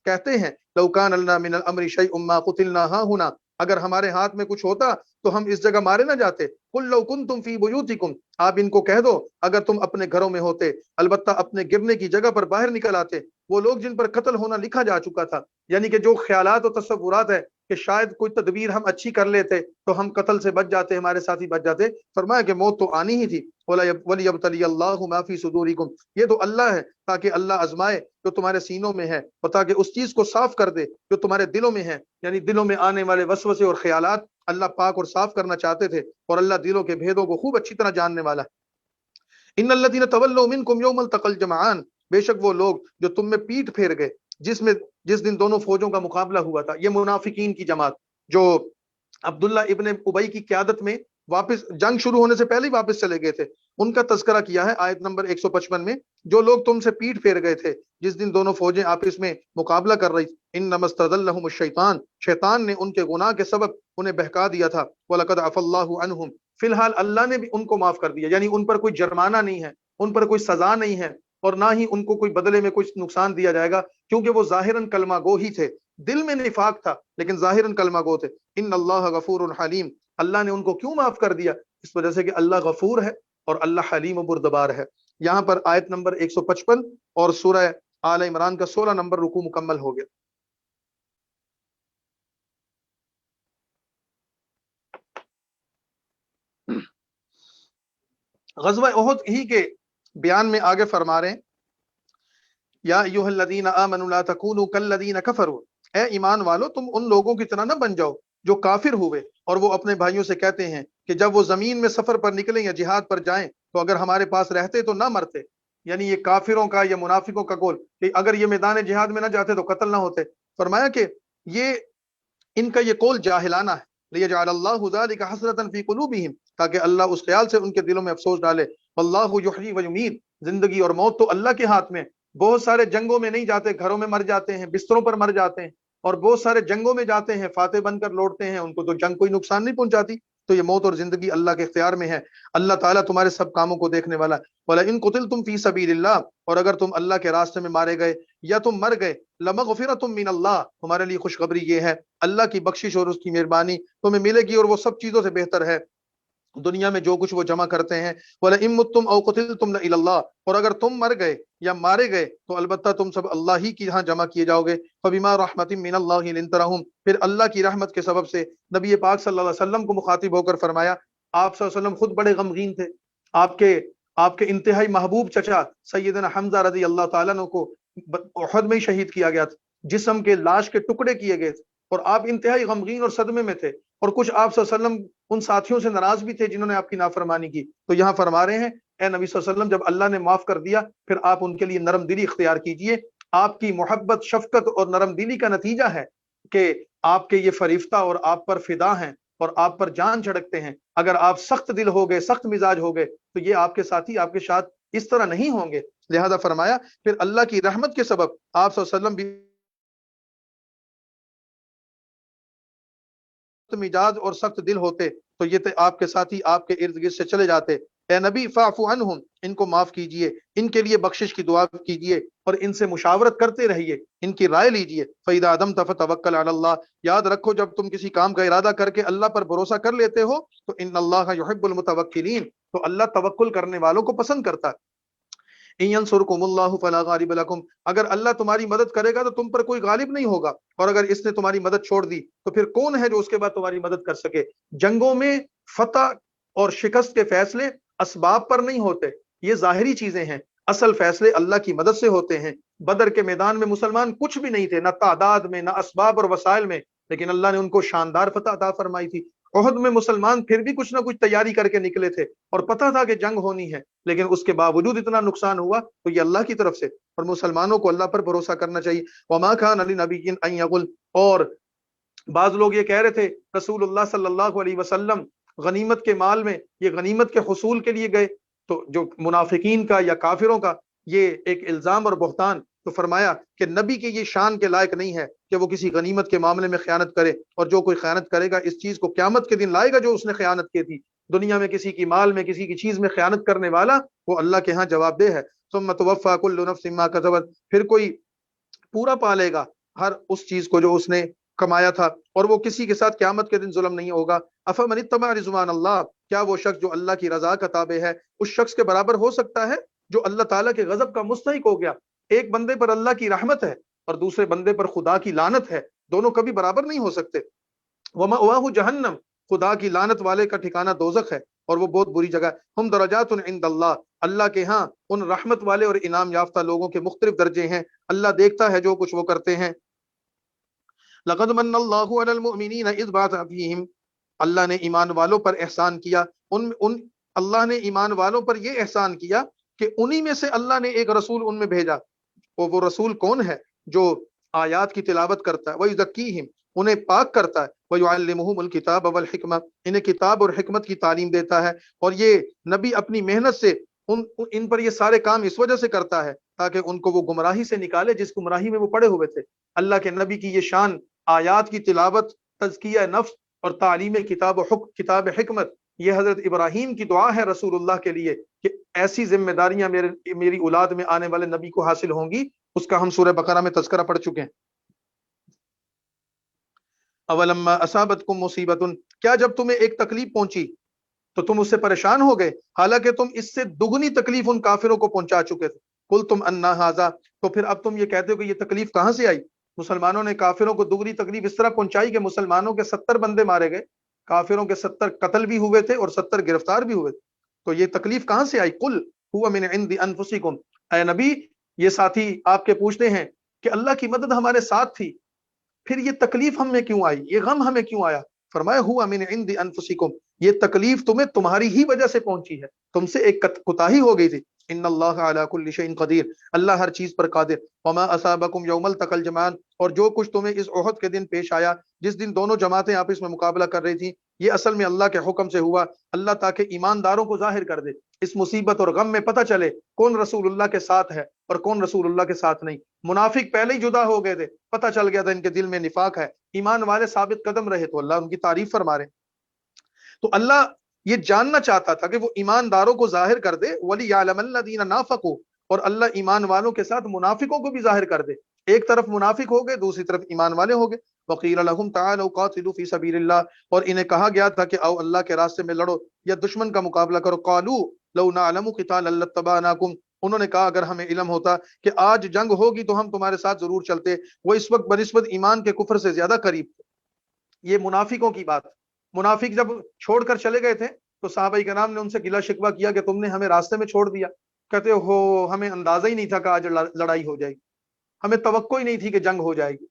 کہتے ہیں لو کان لنا من الامر شیء ما قتلنا ها هنا، اگر ہمارے ہاتھ میں کچھ ہوتا تو ہم اس جگہ مارے نہ جاتے۔ قل لو کنتم فی بیوتکم، آپ ان کو کہہ دو اگر تم اپنے گھروں میں ہوتے، البتہ اپنے گرنے کی جگہ پر باہر نکل آتے۔ وہ لوگ جن پر قتل ہونا لکھا جا چکا تھا، یعنی کہ جو خیالات و تصورات ہے کہ شاید کوئی تدبیر ہم اچھی کر لیتے تو ہم قتل سے بچ جاتے، ہمارے ساتھی بچ جاتے، فرمایا کہ موت تو آنی ہی تھی۔ وَلِيَبْتَلِيَ اللَّهُ مَا فِي صُدُورِكُمْ، یہ تو اللہ ہے تاکہ اللہ آزمائے جو تمہارے سینوں میں ہے، اور تاکہ اس چیز کو صاف کر دے جو تمہارے دلوں میں ہے، یعنی دلوں میں آنے والے وسوسے اور خیالات اللہ پاک اور صاف کرنا چاہتے تھے، اور اللہ دلوں کے بھیدوں کو خوب اچھی طرح جاننے والا ہے۔ ان الذين تولوا منكم يوم التقى الجمعان، بے شک وہ لوگ جو تم میں پیٹ پھیر گئے جس دن دونوں فوجوں کا مقابلہ ہوا تھا، یہ منافقین کی جماعت جو عبداللہ ابن ابئی کی قیادت میں واپس جنگ شروع ہونے سے پہلے ہی واپس چلے گئے تھے، ان کا تذکرہ کیا ہے آیت نمبر 155 میں۔ جو لوگ تم سے پیٹ پھیر گئے تھے جس دن دونوں فوجیں آپس میں مقابلہ کر رہی، انما استزلهم الشیطان، شیطان نے ان کے گناہ کے سبب انہیں بہکا دیا تھا۔ وَلَقَدْ عَفَا اللَّهُ عَنْهُمْ، فی الحال اللہ نے بھی ان کو معاف کر دیا، یعنی ان پر کوئی جرمانہ نہیں ہے، ان پر کوئی سزا نہیں ہے، اور نہ ہی ان کو کوئی بدلے میں کچھ نقصان دیا جائے گا، کیونکہ وہ ظاہراً کلمہ گو ہی تھے، دل میں نفاق تھا لیکن ظاہراً کلمہ گو تھے۔ ان اللہ غفور حلیم، اللہ نے ان کو کیوں معاف کر دیا؟ اس وجہ سے کہ اللہ غفور ہے اور اللہ حلیم و بردبار ہے۔ یہاں پر آیت نمبر 155 اور سورہ آل عمران کا 16 نمبر رکوع مکمل ہو گیا۔ غزوہ احد ہی کے بیان میں آگے فرما رہے ہیں یا ایھا الذین آمنوا لا تکونوا کالذین کفروا، اے ایمان والو تم ان لوگوں کی طرح نہ بن جاؤ جو کافر ہوئے اور وہ اپنے بھائیوں سے کہتے ہیں کہ جب وہ زمین میں سفر پر نکلیں یا جہاد پر جائیں تو اگر ہمارے پاس رہتے تو نہ مرتے. یعنی یہ کافروں کا یا منافقوں کا قول کہ اگر یہ میدان جہاد میں نہ جاتے تو قتل نہ ہوتے. فرمایا کہ یہ ان کا یہ قول جاہلانہ ہے. لیجعل اللہ ذلک حسرۃ فی قلوبہم، تاکہ اللہ اس خیال سے ان کے دلوں میں افسوس ڈالے. واللہ یحیی و یمیت، زندگی اور موت تو اللہ کے ہاتھ میں. بہت سارے جنگوں میں نہیں جاتے، گھروں میں مر جاتے ہیں، بستروں پر مر جاتے ہیں، اور بہت سارے جنگوں میں جاتے ہیں، فاتح بن کر لوٹتے ہیں، ان کو تو جنگ کوئی نقصان نہیں پہنچاتی. تو یہ موت اور زندگی اللہ کے اختیار میں ہے. اللہ تعالیٰ تمہارے سب کاموں کو دیکھنے والا ہے. وَلَئِن قُتِلْتُمْ فِي سَبِيلِ اللَّهِ، اور اگر تم اللہ کے راستے میں مارے گئے یا تم مر گئے، لَمَغْفِرَةٌ مِّنَ اللَّهِ، تمہارے لیے خوشخبری یہ ہے اللہ کی بخشش اور اس کی مہربانی تمہیں ملے گی، اور وہ سب چیزوں سے بہتر ہے دنیا میں جو کچھ وہ جمع کرتے ہیں. وَلَئِن مُتُّمْ أَوْ قُتِلْتُمْ لَإِلَى اللَّهِ، اور اگر تم مر گئے یا مارے گئے تو البتہ تم سب اللہ ہی کی ہاں جمع کیے جاؤ گے. فَبِمَا رَحْمَةٍ مِّنَ اللَّهِ لِنتَ لَهُمْ، پھر اللہ کی رحمت کے سبب سے نبی پاک صلی اللہ علیہ وسلم کو مخاطب ہو کر فرمایا، آپ صلی اللہ علیہ وسلم خود بڑے غمگین تھے. آپ کے انتہائی محبوب چچا سیدنا حمزہ رضی اللہ تعالیٰ عنہ کو احد میں ہی شہید کیا گیا تھا، جسم کے لاش کے ٹکڑے کیے گئے تھے، اور آپ انتہائی غمگین اور صدمے میں تھے، اور کچھ آپ صلی اللہ علیہ وسلم ان ساتھیوں سے ناراض بھی تھے جنہوں نے آپ کی نافرمانی کی. تو یہاں فرما رہے ہیں اے نبی صلی اللہ علیہ وسلم، جب اللہ نے معاف کر دیا پھر آپ ان کے لیے نرم دلی اختیار کیجئے. آپ کی محبت، شفقت اور نرم دلی کا نتیجہ ہے کہ آپ کے یہ فریفتہ اور آپ پر فدا ہیں اور آپ پر جان جھڑکتے ہیں. اگر آپ سخت دل ہو گئے، سخت مزاج ہو گئے، تو یہ آپ کے ساتھی آپ کے ساتھ اس طرح نہیں ہوں گے. لہذا فرمایا پھر اللہ کی رحمت کے سبب آپ صلی اللہ علیہ وسلم بھی مزاج اور سخت دل ہوتے تو یہ آپ کے ساتھی آپ کے ارد گرد سے چلے جاتے. اے نبی فاعف عنہم، ان کو معاف کیجئے، ان کے لیے بخشش کی دعا کیجئے، اور ان سے مشاورت کرتے رہیے، ان کی رائے لیجئے. فَإِذَا عَزَمْتَ فَتَوَكَّلْ عَلَى اللَّهِ، یاد رکھو جب تم کسی کام کا ارادہ کر کے اللہ پر بھروسہ کر لیتے ہو تو ان اللہ یحب المتوکلین، تو اللہ توکل کرنے والوں کو پسند کرتا ہے. ان ینصرکم اللہ فلا غالب لکم، اگر اللہ تمہاری مدد کرے گا تو تم پر کوئی غالب نہیں ہوگا، اور اگر اس نے تمہاری مدد چھوڑ دی تو پھر کون ہے جو اس کے بعد تمہاری مدد کر سکے. جنگوں میں فتح اور شکست کے فیصلے اسباب پر نہیں ہوتے، یہ ظاہری چیزیں ہیں، اصل فیصلے اللہ کی مدد سے ہوتے ہیں. بدر کے میدان میں مسلمان کچھ بھی نہیں تھے، نہ تعداد میں، نہ اسباب اور وسائل میں، لیکن اللہ نے ان کو شاندار فتح عطا فرمائی تھی. عہد میں مسلمان پھر بھی کچھ نہ کچھ تیاری کر کے نکلے تھے اور پتہ تھا کہ جنگ ہونی ہے، لیکن اس کے باوجود اتنا نقصان ہوا تو یہ اللہ کی طرف سے. اور مسلمانوں کو اللہ پر بھروسہ کرنا چاہیے. وما كان لنبي ان يغل، اور بعض لوگ یہ کہہ رہے تھے رسول اللہ صلی اللہ علیہ وسلم غنیمت کے مال میں یہ غنیمت کے حصول کے لیے گئے، تو جو منافقین کا یا کافروں کا یہ ایک الزام اور بہتان. تو فرمایا کہ نبی کی یہ شان کے لائق نہیں ہے کہ وہ کسی غنیمت کے معاملے میں خیانت کرے، اور جو کوئی خیانت کرے گا اس چیز کو قیامت کے دن لائے گا جو اس نے خیانت کی تھی. دنیا میں کسی کی مال میں، کسی کی چیز میں خیانت کرنے والا وہ اللہ کے ہاں جواب دہ ہے. ثم توفى كل نفس ما كسبت، پھر کوئی پورا پالے گا ہر اس چیز کو جو اس نے کمایا تھا، اور وہ کسی کے ساتھ قیامت کے دن ظلم نہیں ہوگا. افمن اتبع رضوان اللہ، کیا وہ شخص جو اللہ کی رضا کا تابع ہے اس شخص کے برابر ہو سکتا ہے جو اللہ تعالیٰ کے غضب کا مستحق ہو گیا؟ ایک بندے پر اللہ کی رحمت ہے اور دوسرے بندے پر خدا کی لعنت ہے، دونوں کبھی برابر نہیں ہو سکتے. ومأواہ جہنم، خدا کی لعنت والے کا ٹھکانہ دوزخ ہے اور وہ بہت بری جگہ. ہم درجات عند اللہ، اللہ کے ہاں ان رحمت والے اور انعام یافتہ لوگوں کے مختلف درجے ہیں، اللہ دیکھتا ہے جو کچھ وہ کرتے ہیں. لقد من اللہ علی المؤمنین اذ بعث فیہم، اللہ نے ایمان والوں پر احسان کیا، اللہ نے ایمان والوں پر یہ احسان کیا کہ انہی میں سے اللہ نے ایک رسول ان میں بھیجا. اور وہ رسول کون ہے؟ جو آیات کی تلاوت کرتا ہے، وَيُزَكِّيهِمْ، انہیں پاک کرتا ہے، وَيُعَلِّمُهُمُ الْكِتَابَ وَالْحِكْمَةَ، انہیں کتاب اور حکمت کی تعلیم دیتا ہے. اور یہ نبی اپنی محنت سے ان پر یہ سارے کام اس وجہ سے کرتا ہے تاکہ ان کو وہ گمراہی سے نکالے جس گمراہی میں وہ پڑے ہوئے تھے. اللہ کے نبی کی یہ شان، آیات کی تلاوت، تزکیہ نفس اور تعلیم کتاب حکمت، یہ حضرت ابراہیم کی دعا ہے رسول اللہ کے لیے کہ ایسی ذمہ داریاں میری اولاد میں آنے والے نبی کو حاصل ہوں گی. اس کا ہم سورہ بقرہ میں تذکرہ پڑھ چکے ہیں. اولما اصابتکم مصیبت، کیا جب تمہیں ایک تکلیف پہنچی تو تم اس سے پریشان ہو گئے حالانکہ تم اس سے دگنی تکلیف ان کافروں کو پہنچا چکے تھے. قلتم انا ھذا، تو پھر اب تم یہ کہتے ہو کہ یہ تکلیف کہاں سے آئی؟ مسلمانوں نے کافروں کو دگنی تکلیف اس طرح پہنچائی کہ مسلمانوں کے 70 بندے مارے گئے، کافروں کے 70 قتل بھی ہوئے تھے اور 70 گرفتار بھی ہوئے تھے. تو یہ تکلیف کہاں سے آئی؟ قل هو من عند انفسکم، اے نبی یہ ساتھی آپ کے پوچھتے ہیں کہ اللہ کی مدد ہمارے ساتھ تھی، پھر یہ تکلیف ہم میں کیوں آئی، یہ غم ہمیں کیوں آیا؟ فرمایا ہوا من عند انفسکم، یہ تکلیف تمہیں تمہاری ہی وجہ سے پہنچی ہے، تم سے ایک کوتاہی ہو گئی تھی۔ ان اللہ علی کل شیء قدیر، اللہ ہر چیز پر قادر۔ وما اصابکم یوم التقى الجمعان، اور جو کچھ تمہیں اس احد کے دن پیش آیا، جس دن دونوں جماعتیں آپس میں مقابلہ کر رہی تھیں، یہ اصل میں اللہ کے حکم سے ہوا، اللہ تاکہ ایمانداروں کو ظاہر کر دے، اس مصیبت اور غم میں پتہ چلے کون رسول اللہ کے ساتھ ہے اور کون رسول اللہ کے ساتھ نہیں۔ منافق پہلے ہی جدا ہو گئے تھے، پتہ چل گیا تھا ان کے دل میں نفاق ہے، ایمان والے ثابت قدم رہے تو اللہ ان کی تعریف فرما رہے ہیں۔ تو اللہ یہ جاننا چاہتا تھا کہ وہ ایمانداروں کو ظاہر کر دے، وَلِيَعْلَمَ الَّذِينَ نَافَقُوا، اور اللہ ایمان والوں کے ساتھ منافقوں کو بھی ظاہر کر دے، ایک طرف منافق ہو گئے، دوسری طرف ایمان والے ہو گئے۔ وَقِيلَ لَهُمْ تَعَالَوْا قَاتِلُوا فِي سَبِيلِ اللَّهِ، اور انہیں کہا گیا تھا کہ آؤ اللہ کے راستے میں لڑو یا دشمن کا مقابلہ کرو۔ قَالُوا لَوْ نَعْلَمُ قِتَالًا لَاتَّبَعْنَاكُمْ، انہوں نے اگر ہمیں علم ہوتا کہ آج جنگ ہوگی تو ہم تمہارے ساتھ ضرور چلتے۔ وہ اس وقت بنسبت ایمان کے کفر سے زیادہ قریب تھے۔ یہ منافقوں کی بات، منافق جب چھوڑ کر چلے گئے تھے تو صحابہ کرام نے ان سے گلا شکوہ کیا کہ تم نے ہمیں راستے میں چھوڑ دیا، کہتے ہو ہمیں اندازہ ہی نہیں تھا کہ آج لڑائی ہو جائے گی، ہمیں توقع ہی نہیں تھی کہ جنگ ہو جائے گی۔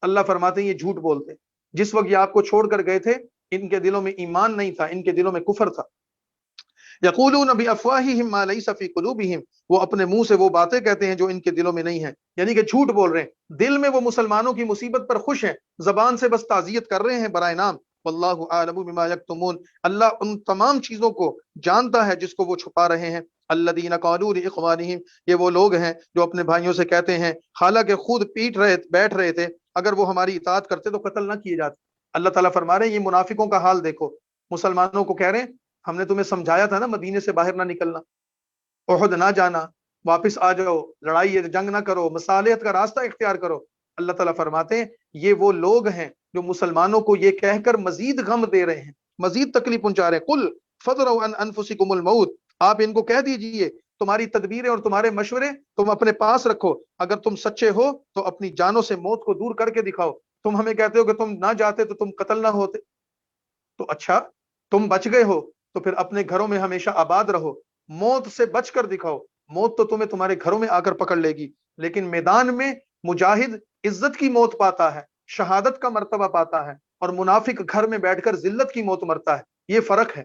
اللہ فرماتے ہیں یہ جھوٹ بولتے، جس وقت یہ آپ کو چھوڑ کر گئے تھے ان کے دلوں میں ایمان نہیں تھا، ان کے دلوں میں کفر تھا۔ یقولون بافواہہم ما لیس فی قلوبہم، وہ اپنے منہ سے وہ باتیں کہتے ہیں جو ان کے دلوں میں نہیں ہیں، یعنی کہ جھوٹ بول رہے ہیں، دل میں وہ مسلمانوں کی مصیبت پر خوش ہیں، زبان سے بس تعزیت کر رہے ہیں برائے نام۔ واللہ اعلم بما یکتمون، اللہ ان تمام چیزوں کو جانتا ہے جس کو وہ چھپا رہے ہیں۔ الذین قالوا لاخوانہم، یہ وہ لوگ ہیں جو اپنے بھائیوں سے کہتے ہیں، حالانکہ خود بیٹھ رہے تھے، اگر وہ ہماری اطاعت کرتے تو قتل نہ کیے جاتے۔ اللہ تعالیٰ فرما رہے ہیں یہ منافقوں کا حال دیکھو، مسلمانوں کو کہہ رہے ہیں ہم نے تمہیں سمجھایا تھا نا مدینے سے باہر نہ نکلنا، احد نہ جانا، واپس آ جاؤ، لڑائی جنگ نہ کرو، مصالحت کا راستہ اختیار کرو۔ اللہ تعالیٰ فرماتے ہیں یہ وہ لوگ ہیں جو مسلمانوں کو یہ کہہ کر مزید غم دے رہے ہیں، مزید تکلیف پہنچا رہے ہیں۔ قل فَاضْرَوْا عَنْ أَنفُسِكُمُ الْمَوْتَ، آپ ان کو کہہ دیجئے تمہاری تدبیریں اور تمہارے مشورے تم اپنے پاس رکھو، اگر تم سچے ہو تو اپنی جانوں سے موت کو دور کر کے دکھاؤ۔ تم ہمیں کہتے ہو کہ تم نہ جاتے تو تم قتل نہ ہوتے، تو اچھا تم بچ گئے ہو تو پھر اپنے گھروں میں ہمیشہ آباد رہو، موت سے بچ کر دکھاؤ۔ موت تو تمہیں تمہارے گھروں میں آ کر پکڑ لے گی، لیکن میدان میں مجاہد عزت کی موت پاتا ہے، شہادت کا مرتبہ پاتا ہے، اور منافق گھر میں بیٹھ کر ذلت کی موت مرتا ہے، یہ فرق ہے۔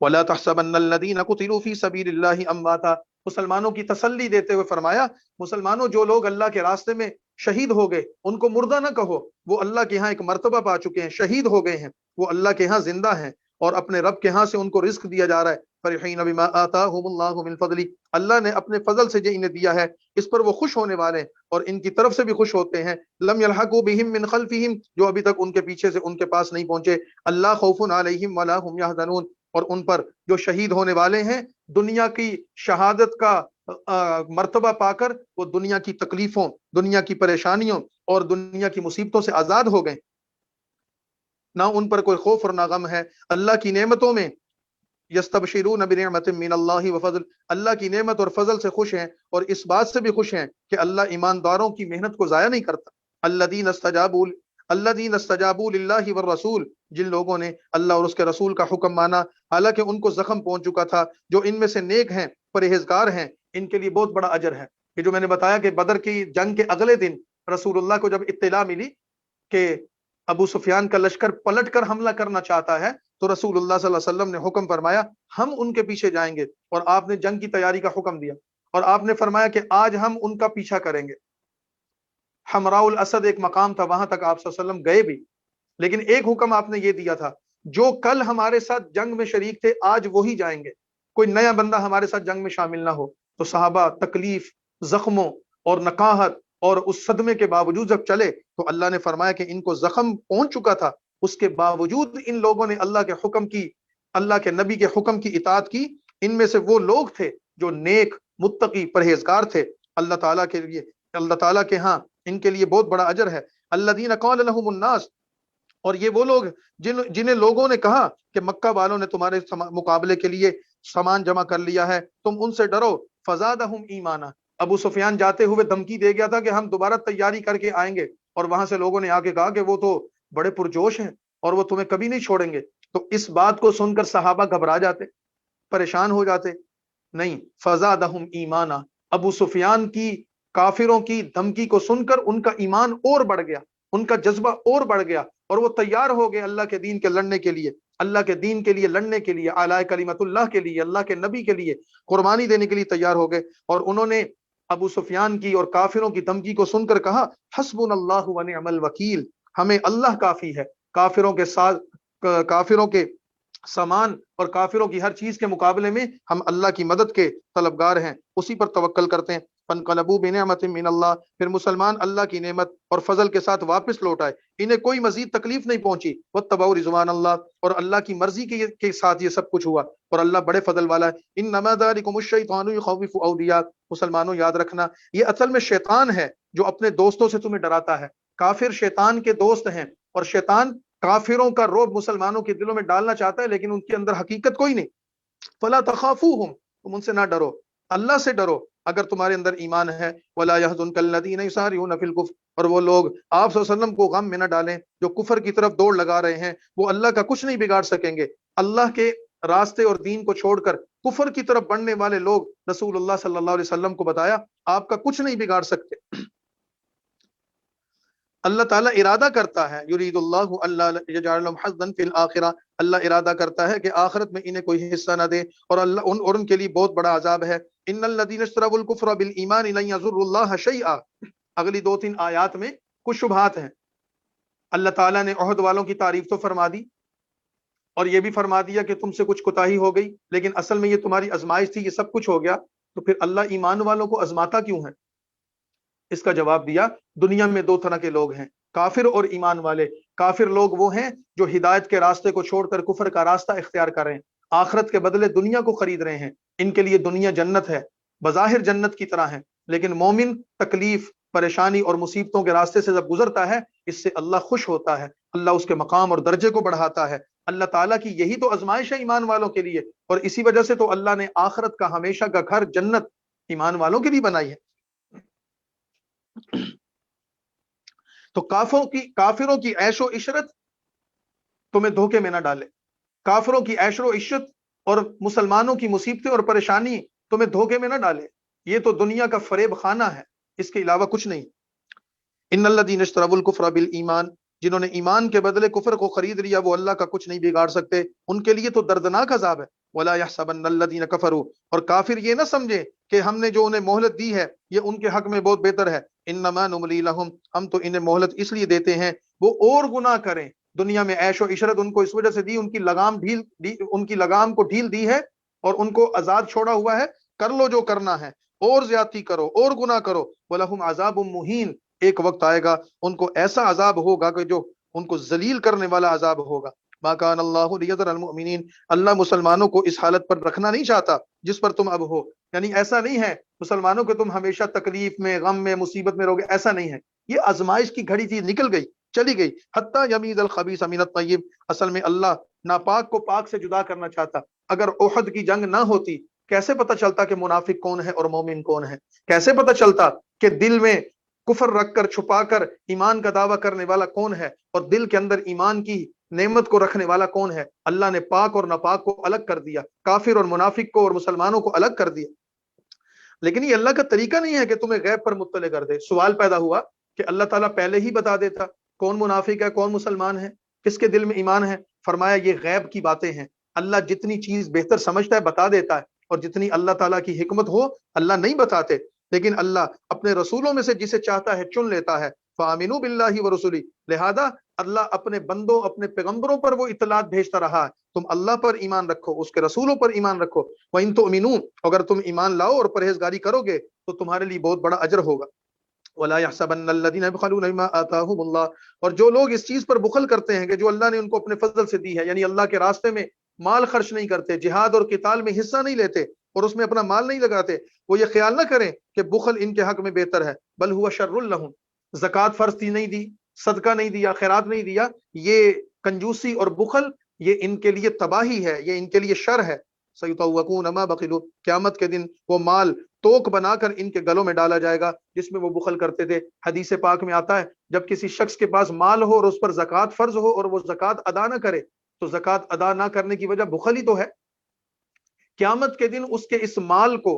وَلَا تَحْسَبَنَّ الَّذِينَ قُتِلُوا فِي سَبِيلِ اللَّهِ أَمْوَاتًا، مسلمانوں کی تسلی دیتے ہوئے فرمایا مسلمانوں جو لوگ اللہ کے راستے میں شہید ہو گئے ان کو مردہ نہ کہو، وہ اللہ کے ہاں ایک مرتبہ پا چکے ہیں، شہید ہو گئے ہیں، وہ اللہ کے ہاں زندہ ہیں اور اپنے رب کے ہاں سے ان کو رزق دیا جا رہا ہے۔ فرحین بما آتاہم اللہ من فضلی، اللہ نے اپنے فضل سے جو انہیں دیا ہے اس پر وہ خوش ہونے والے ہیں اور ان کی طرف سے بھی خوش ہوتے ہیں۔ لم یلحقوا بہم من خلفہم، جو ابھی تک ان کے پیچھے سے ان کے پاس نہیں پہنچے۔ اللہ خوف علیہم ولا ہم یحزنون، اور ان پر جو شہید ہونے والے ہیں دنیا کی شہادت کا مرتبہ پا کر وہ دنیا کی تکلیفوں، دنیا کی پریشانیوں اور دنیا کی مصیبتوں سے آزاد ہو گئے، نہ ان پر کوئی خوف اور نہ غم ہے۔ اللہ کی نعمتوں میں یستبشرون بنعمت من اللہ وفضل، اللہ کی نعمت اور فضل سے خوش ہیں اور اس بات سے بھی خوش ہیں کہ اللہ ایمانداروں کی محنت کو ضائع نہیں کرتا۔ الذین استجابوا للہ والرسول، جن لوگوں نے اللہ اور اس کے رسول کا حکم مانا حالانکہ ان کو زخم پہنچ چکا تھا، جو ان میں سے نیک ہیں پرہیزگار ہیں، ان کے لیے بہت بڑا اجر ہے۔ یہ جو میں نے بتایا کہ بدر کی جنگ کے اگلے دن رسول اللہ کو جب اطلاع ملی کہ ابو سفیان کا لشکر پلٹ کر حملہ کرنا چاہتا ہے تو رسول اللہ صلی اللہ علیہ وسلم نے حکم فرمایا ہم ان کے پیچھے جائیں گے، اور آپ نے جنگ کی تیاری کا حکم دیا اور آپ نے فرمایا کہ آج ہم ان کا پیچھا کریں گے۔ حمراء الاسد ایک مقام تھا، وہاں تک آپ صلی اللہ علیہ وسلم گئے بھی، لیکن ایک حکم آپ نے یہ دیا تھا جو کل ہمارے ساتھ جنگ میں شریک تھے آج وہی جائیں گے، کوئی نیا بندہ ہمارے ساتھ جنگ میں شامل نہ ہو۔ تو صحابہ تکلیف، زخموں اور نقاہت اور اس صدمے کے باوجود جب چلے تو اللہ نے فرمایا کہ ان کو زخم پہنچ چکا تھا، اس کے باوجود ان لوگوں نے اللہ کے حکم کی، اللہ کے نبی کے حکم کی اطاعت کی۔ ان میں سے وہ لوگ تھے جو نیک، متقی، پرہیزگار تھے۔ اللہ تعالیٰ کے لیے، اللہ تعالیٰ کے ہاں ان کے لیے بہت بڑا اجر ہے۔ الذین قال لهم الناس، اور یہ وہ لوگ جنہیں لوگوں نے کہا کہ مکہ والوں نے تمہارے مقابلے کے لیے سامان جمع کر لیا ہے، تم ان سے ڈرو۔ فزادہم ایمانا، ابو سفیان جاتے ہوئے دھمکی دے گیا تھا کہ ہم دوبارہ تیاری کر کے آئیں گے، اور وہاں سے لوگوں نے آ کے کہا کہ وہ تو بڑے پرجوش ہیں اور وہ تمہیں کبھی نہیں چھوڑیں گے۔ تو اس بات کو سن کر صحابہ گھبرا جاتے، پریشان ہو جاتے، نہیں، فزادہم ایمانا، ابو سفیان کی کافروں کی دھمکی کو سن کر ان کا ایمان اور بڑھ گیا، ان کا جذبہ اور بڑھ گیا، اور وہ تیار ہو گئے اللہ کے دین کے لڑنے کے لیے، اللہ کے دین کے لیے لڑنے کے لیے، اعلی کلمت اللہ کے لیے، اللہ کے نبی کے لیے قربانی دینے کے لیے تیار ہو گئے۔ اور انہوں نے ابو سفیان کی اور کافروں کی دھمکی کو سن کر کہا حسبنا اللہ و نعم الوکیل، ہمیں اللہ کافی ہے، کافروں کے ساتھ، کافروں کے سامان اور کافروں کی ہر چیز کے مقابلے میں ہم اللہ کی مدد کے طلبگار ہیں، اسی پر توکل کرتے ہیں۔ فانقلبوا بنعمت من اللہ، پھر مسلمان اللہ کی نعمت اور فضل کے ساتھ واپس لوٹ آئے، انہیں کوئی مزید تکلیف نہیں پہنچی۔ واتبعوا رضوان اللہ، اور اللہ کی مرضی کے ساتھ یہ سب کچھ ہوا، اور اللہ بڑے فضل والا ہے۔ انما ذالکم الشیطان یخوف اولیاء، مسلمانوں یاد رکھنا یہ اصل میں شیطان ہے جو اپنے دوستوں سے تمہیں ڈراتا ہے۔ کافر شیطان کے دوست ہیں، اور شیطان کافروں کا رعب مسلمانوں کے دلوں میں ڈالنا چاہتا ہے، لیکن ان کے اندر حقیقت کوئی نہیں۔ فلا تخافوہم، تم ان سے نہ ڈرو، اللہ سے ڈرو اگر تمہارے اندر ایمان ہے۔ ولا يحزنك الذين يسارعون في الكفر، اور وہ لوگ آپ صلی اللہ علیہ وسلم کو غم میں نہ ڈالیں جو کفر کی طرف دوڑ لگا رہے ہیں، وہ اللہ کا کچھ نہیں بگاڑ سکیں گے۔ اللہ کے راستے اور دین کو چھوڑ کر کفر کی طرف بڑھنے والے لوگ رسول اللہ صلی اللہ علیہ وسلم کو بتایا آپ کا کچھ نہیں بگاڑ سکتے۔ اللہ تعالیٰ ارادہ کرتا ہے، یرید اللہ اللہ یجعل لهم حظا فی الآخرہ، اللہ ارادہ کرتا ہے کہ آخرت میں انہیں کوئی حصہ نہ دے، اور اللہ ان کے لیے بہت بڑا عذاب ہے۔ ان الذین اشتروا الکفر بالایمان لن یضروا اللہ شیئا، اگلی 2-3 آیات میں کچھ شبہات ہیں۔ اللہ تعالیٰ نے عہد والوں کی تعریف تو فرما دی، اور یہ بھی فرما دیا کہ تم سے کچھ کوتاہی ہو گئی، لیکن اصل میں یہ تمہاری آزمائش تھی، یہ سب کچھ ہو گیا، تو پھر اللہ ایمان والوں کو آزماتا کیوں ہے؟ اس کا جواب دیا دنیا میں 2 طرح کے لوگ ہیں، کافر اور ایمان والے۔ کافر لوگ وہ ہیں جو ہدایت کے راستے کو چھوڑ کر کفر کا راستہ اختیار کر رہے ہیں، آخرت کے بدلے دنیا کو خرید رہے ہیں، ان کے لیے دنیا جنت ہے، بظاہر جنت کی طرح ہے، لیکن مومن تکلیف، پریشانی اور مصیبتوں کے راستے سے جب گزرتا ہے، اس سے اللہ خوش ہوتا ہے، اللہ اس کے مقام اور درجے کو بڑھاتا ہے۔ اللہ تعالیٰ کی یہی تو آزمائش ہے ایمان والوں کے لیے، اور اسی وجہ سے تو اللہ نے آخرت کا ہمیشہ کا گھر جنت ایمان والوں کے لیے بنائی ہے۔ تو کافروں کی عیش و عشرت تمہیں دھوکے میں نہ ڈالے، کافروں کی عیش و عشرت اور مسلمانوں کی مصیبتیں اور پریشانی تمہیں دھوکے میں نہ ڈالے، یہ تو دنیا کا فریب خانہ ہے، اس کے علاوہ کچھ نہیں۔ ان الذین اشتروا الکفر بالایمان، جنہوں نے ایمان کے بدلے کفر کو خرید لیا، وہ اللہ کا کچھ نہیں بگاڑ سکتے، ان کے لیے تو دردناک عذاب ہے۔ ولا يحسبن الذین کفروا، اور کافر یہ نہ سمجھے کہ ہم نے جو انہیں مہلت دی ہے یہ ان کے حق میں بہت بہتر ہے۔ انما نملی لہم، ہم تو انہیں مہلت اس لیے دیتے ہیں وہ اور گناہ کریں۔ دنیا میں عیش و عشرت ان کو اس وجہ سے دی، ان کی لگام کو ڈھیل دی ہے، اور ان کو آزاد چھوڑا ہوا ہے، کر لو جو کرنا ہے، اور زیادتی کرو اور گناہ کرو۔ وَلَهُمْ عَذَابٌ مُهِينٌ، ایک وقت آئے گا ان کو ایسا عذاب ہوگا کہ جو ان کو ذلیل کرنے والا عذاب ہوگا۔ ما کان اللہ لیذر المؤمنین، اللہ مسلمانوں کو اس حالت پر رکھنا نہیں چاہتا جس پر تم اب ہو، یعنی ایسا نہیں ہے مسلمانوں کہ تم ہمیشہ تکلیف میں، غم میں، مصیبت میں رہو گے، ایسا نہیں ہے۔ یہ آزمائش کی گھڑی تھی، نکل گئی، چلی گئی۔ حتی یمیز الخبیث من الطیب، اصل میں اللہ ناپاک کو پاک سے جدا کرنا چاہتا۔ اگر احد کی جنگ نہ ہوتی کیسے پتہ چلتا کہ منافق کون ہے اور مومن کون ہے؟ کیسے پتہ چلتا کہ دل میں کفر رکھ کر چھپا کر ایمان کا دعویٰ کرنے والا کون ہے اور دل کے اندر ایمان کی نعمت کو رکھنے والا کون ہے؟ اللہ نے پاک اور ناپاک کو الگ کر دیا، کافر اور منافق کو اور مسلمانوں کو الگ کر دیا۔ لیکن یہ اللہ کا طریقہ نہیں ہے کہ تمہیں غیب پر مطلع کر دے۔ سوال پیدا ہوا کہ اللہ تعالیٰ پہلے ہی بتا دیتا کون منافق ہے، کون مسلمان ہے، کس کے دل میں ایمان ہے۔ فرمایا یہ غیب کی باتیں ہیں، اللہ جتنی چیز بہتر سمجھتا ہے بتا دیتا ہے، اور جتنی اللہ تعالیٰ کی حکمت ہو اللہ نہیں بتاتے، لیکن اللہ اپنے رسولوں میں سے جسے چاہتا ہے چن لیتا ہے۔ فَآمِنُوا بِاللَّهِ وَرُسُلِهِ، لہذا اللہ اپنے بندوں، اپنے پیغمبروں پر وہ اطلاعات بھیجتا رہا ہے، تم اللہ پر ایمان رکھو، اس کے رسولوں پر ایمان رکھو۔ وَإِن تُؤْمِنُوا، اگر تم ایمان لاؤ اور پرہیزگاری کرو گے تو تمہارے لیے بہت بڑا اجر ہوگا۔ وَلَا يَحْسَبَنَّ الَّذِينَ يَبْخَلُونَ بِمَا آتَاهُمُ اللَّهُ، اور جو لوگ اس چیز پر بخل کرتے ہیں کہ جو اللہ نے ان کو اپنے فضل سے دی ہے، یعنی اللہ کے راستے میں مال خرچ نہیں کرتے، جہاد اور قتال میں حصہ نہیں لیتے اور اس میں اپنا مال نہیں لگاتے، وہ یہ خیال نہ کریں کہ بخل ان کے حق میں بہتر ہے، بل هو شر لهم، زکوٰۃ فرض تھی نہیں دی، صدقہ نہیں دیا، خیرات نہیں دیا، یہ کنجوسی اور بخل یہ ان کے لیے تباہی ہے، یہ ان کے لیے شر ہے۔ سَيُطَوَّقُونَ مَا بَخِلُوا، قیامت کے دن وہ مال توک بنا کر ان کے گلوں میں ڈالا جائے گا جس میں وہ بخل کرتے تھے۔ حدیث پاک میں آتا ہے جب کسی شخص کے پاس مال ہو اور اس پر زکوٰۃ فرض ہو اور وہ زکوٰۃ ادا نہ کرے تو زکوٰۃ ادا نہ کرنے کی وجہ بخل ہی تو ہے۔ قیامت کے دن اس کے اس مال کو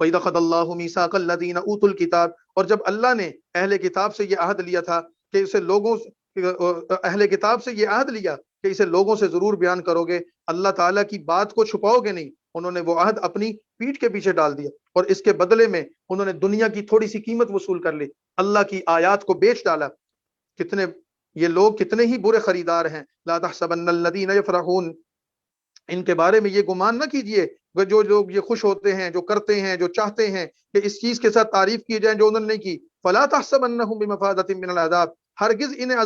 وَإِذَا أَخَذَ اللَّهُ مِيثَاقَ الَّذِينَ أُوتُوا الْكِتَابَ، اور جب اللہ نے اہل کتاب سے یہ عہد لیا تھا کہ اسے لوگوں اہل کتاب سے یہ عہد لیا کہ اسے لوگوں سے ضرور بیان کرو گے، اللہ تعالیٰ کی بات کو چھپاؤ گے نہیں، انہوں نے وہ عہد اپنی پیٹھ کے پیچھے ڈال دیا، اور اس کے بدلے میں انہوں نے دنیا کی تھوڑی سی قیمت وصول کر لی، اللہ کی آیات کو بیچ ڈالا۔ کتنے یہ لوگ کتنے ہی برے خریدار ہیں۔ لا تحسبن الذین یفرحون، ان کے بارے میں یہ گمان نہ کیجئے جو لوگ یہ خوش ہوتے ہیں، جو کرتے ہیں، جو چاہتے ہیں کہ اس چیز کے ساتھ تعریف کی جائے جو انہوں نے نہیں کی، فلا تحسبنہم بمفازۃ من العذاب، ہرگز انہیں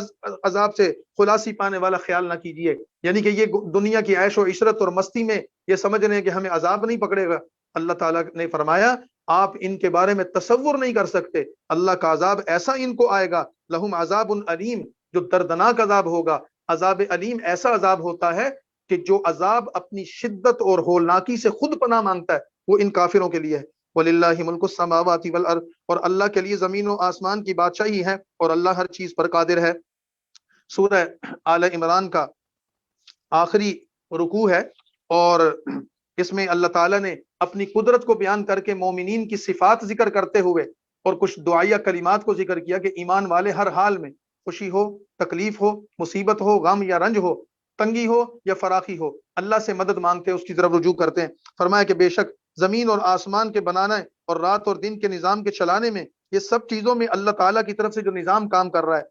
عذاب سے خلاصی پانے والا خیال نہ کیجئے، یعنی کہ یہ دنیا کی عیش و عشرت اور مستی میں یہ سمجھ رہے ہیں کہ ہمیں عذاب نہیں پکڑے گا۔ اللہ تعالیٰ نے فرمایا آپ ان کے بارے میں تصور نہیں کر سکتے، اللہ کا عذاب ایسا ان کو آئے گا، لہم عذاب علیم، جو دردناک عذاب ہوگا۔ عذاب علیم ایسا عذاب ہوتا ہے کہ جو عذاب اپنی شدت اور ہولناکی سے خود پناہ مانگتا ہے، وہ ان کافروں کے لیے ہے۔ وَلِلَّهِ مُلْكُ السَّمَاوَاتِ وَالْأَرْضِ، اور اللہ کے لیے زمین و آسمان کی بادشاہی ہے، اور اللہ ہر چیز پر قادر ہے۔ سورہ آل عمران کا آخری رکوع ہے، اور اس میں اللہ تعالیٰ نے اپنی قدرت کو بیان کر کے مومنین کی صفات ذکر کرتے ہوئے اور کچھ دعائیہ کلمات کو ذکر کیا کہ ایمان والے ہر حال میں، خوشی ہو، تکلیف ہو، مصیبت ہو، غم یا رنج ہو، تنگی ہو یا فراخی ہو، اللہ سے مدد مانگتے ہیں، اس کی طرف رجوع کرتے ہیں۔ فرمایا کہ بے شک زمین اور آسمان کے بنانا اور رات اور دن کے نظام کے چلانے میں، یہ سب چیزوں میں اللہ تعالیٰ کی طرف سے جو نظام کام کر رہا ہے،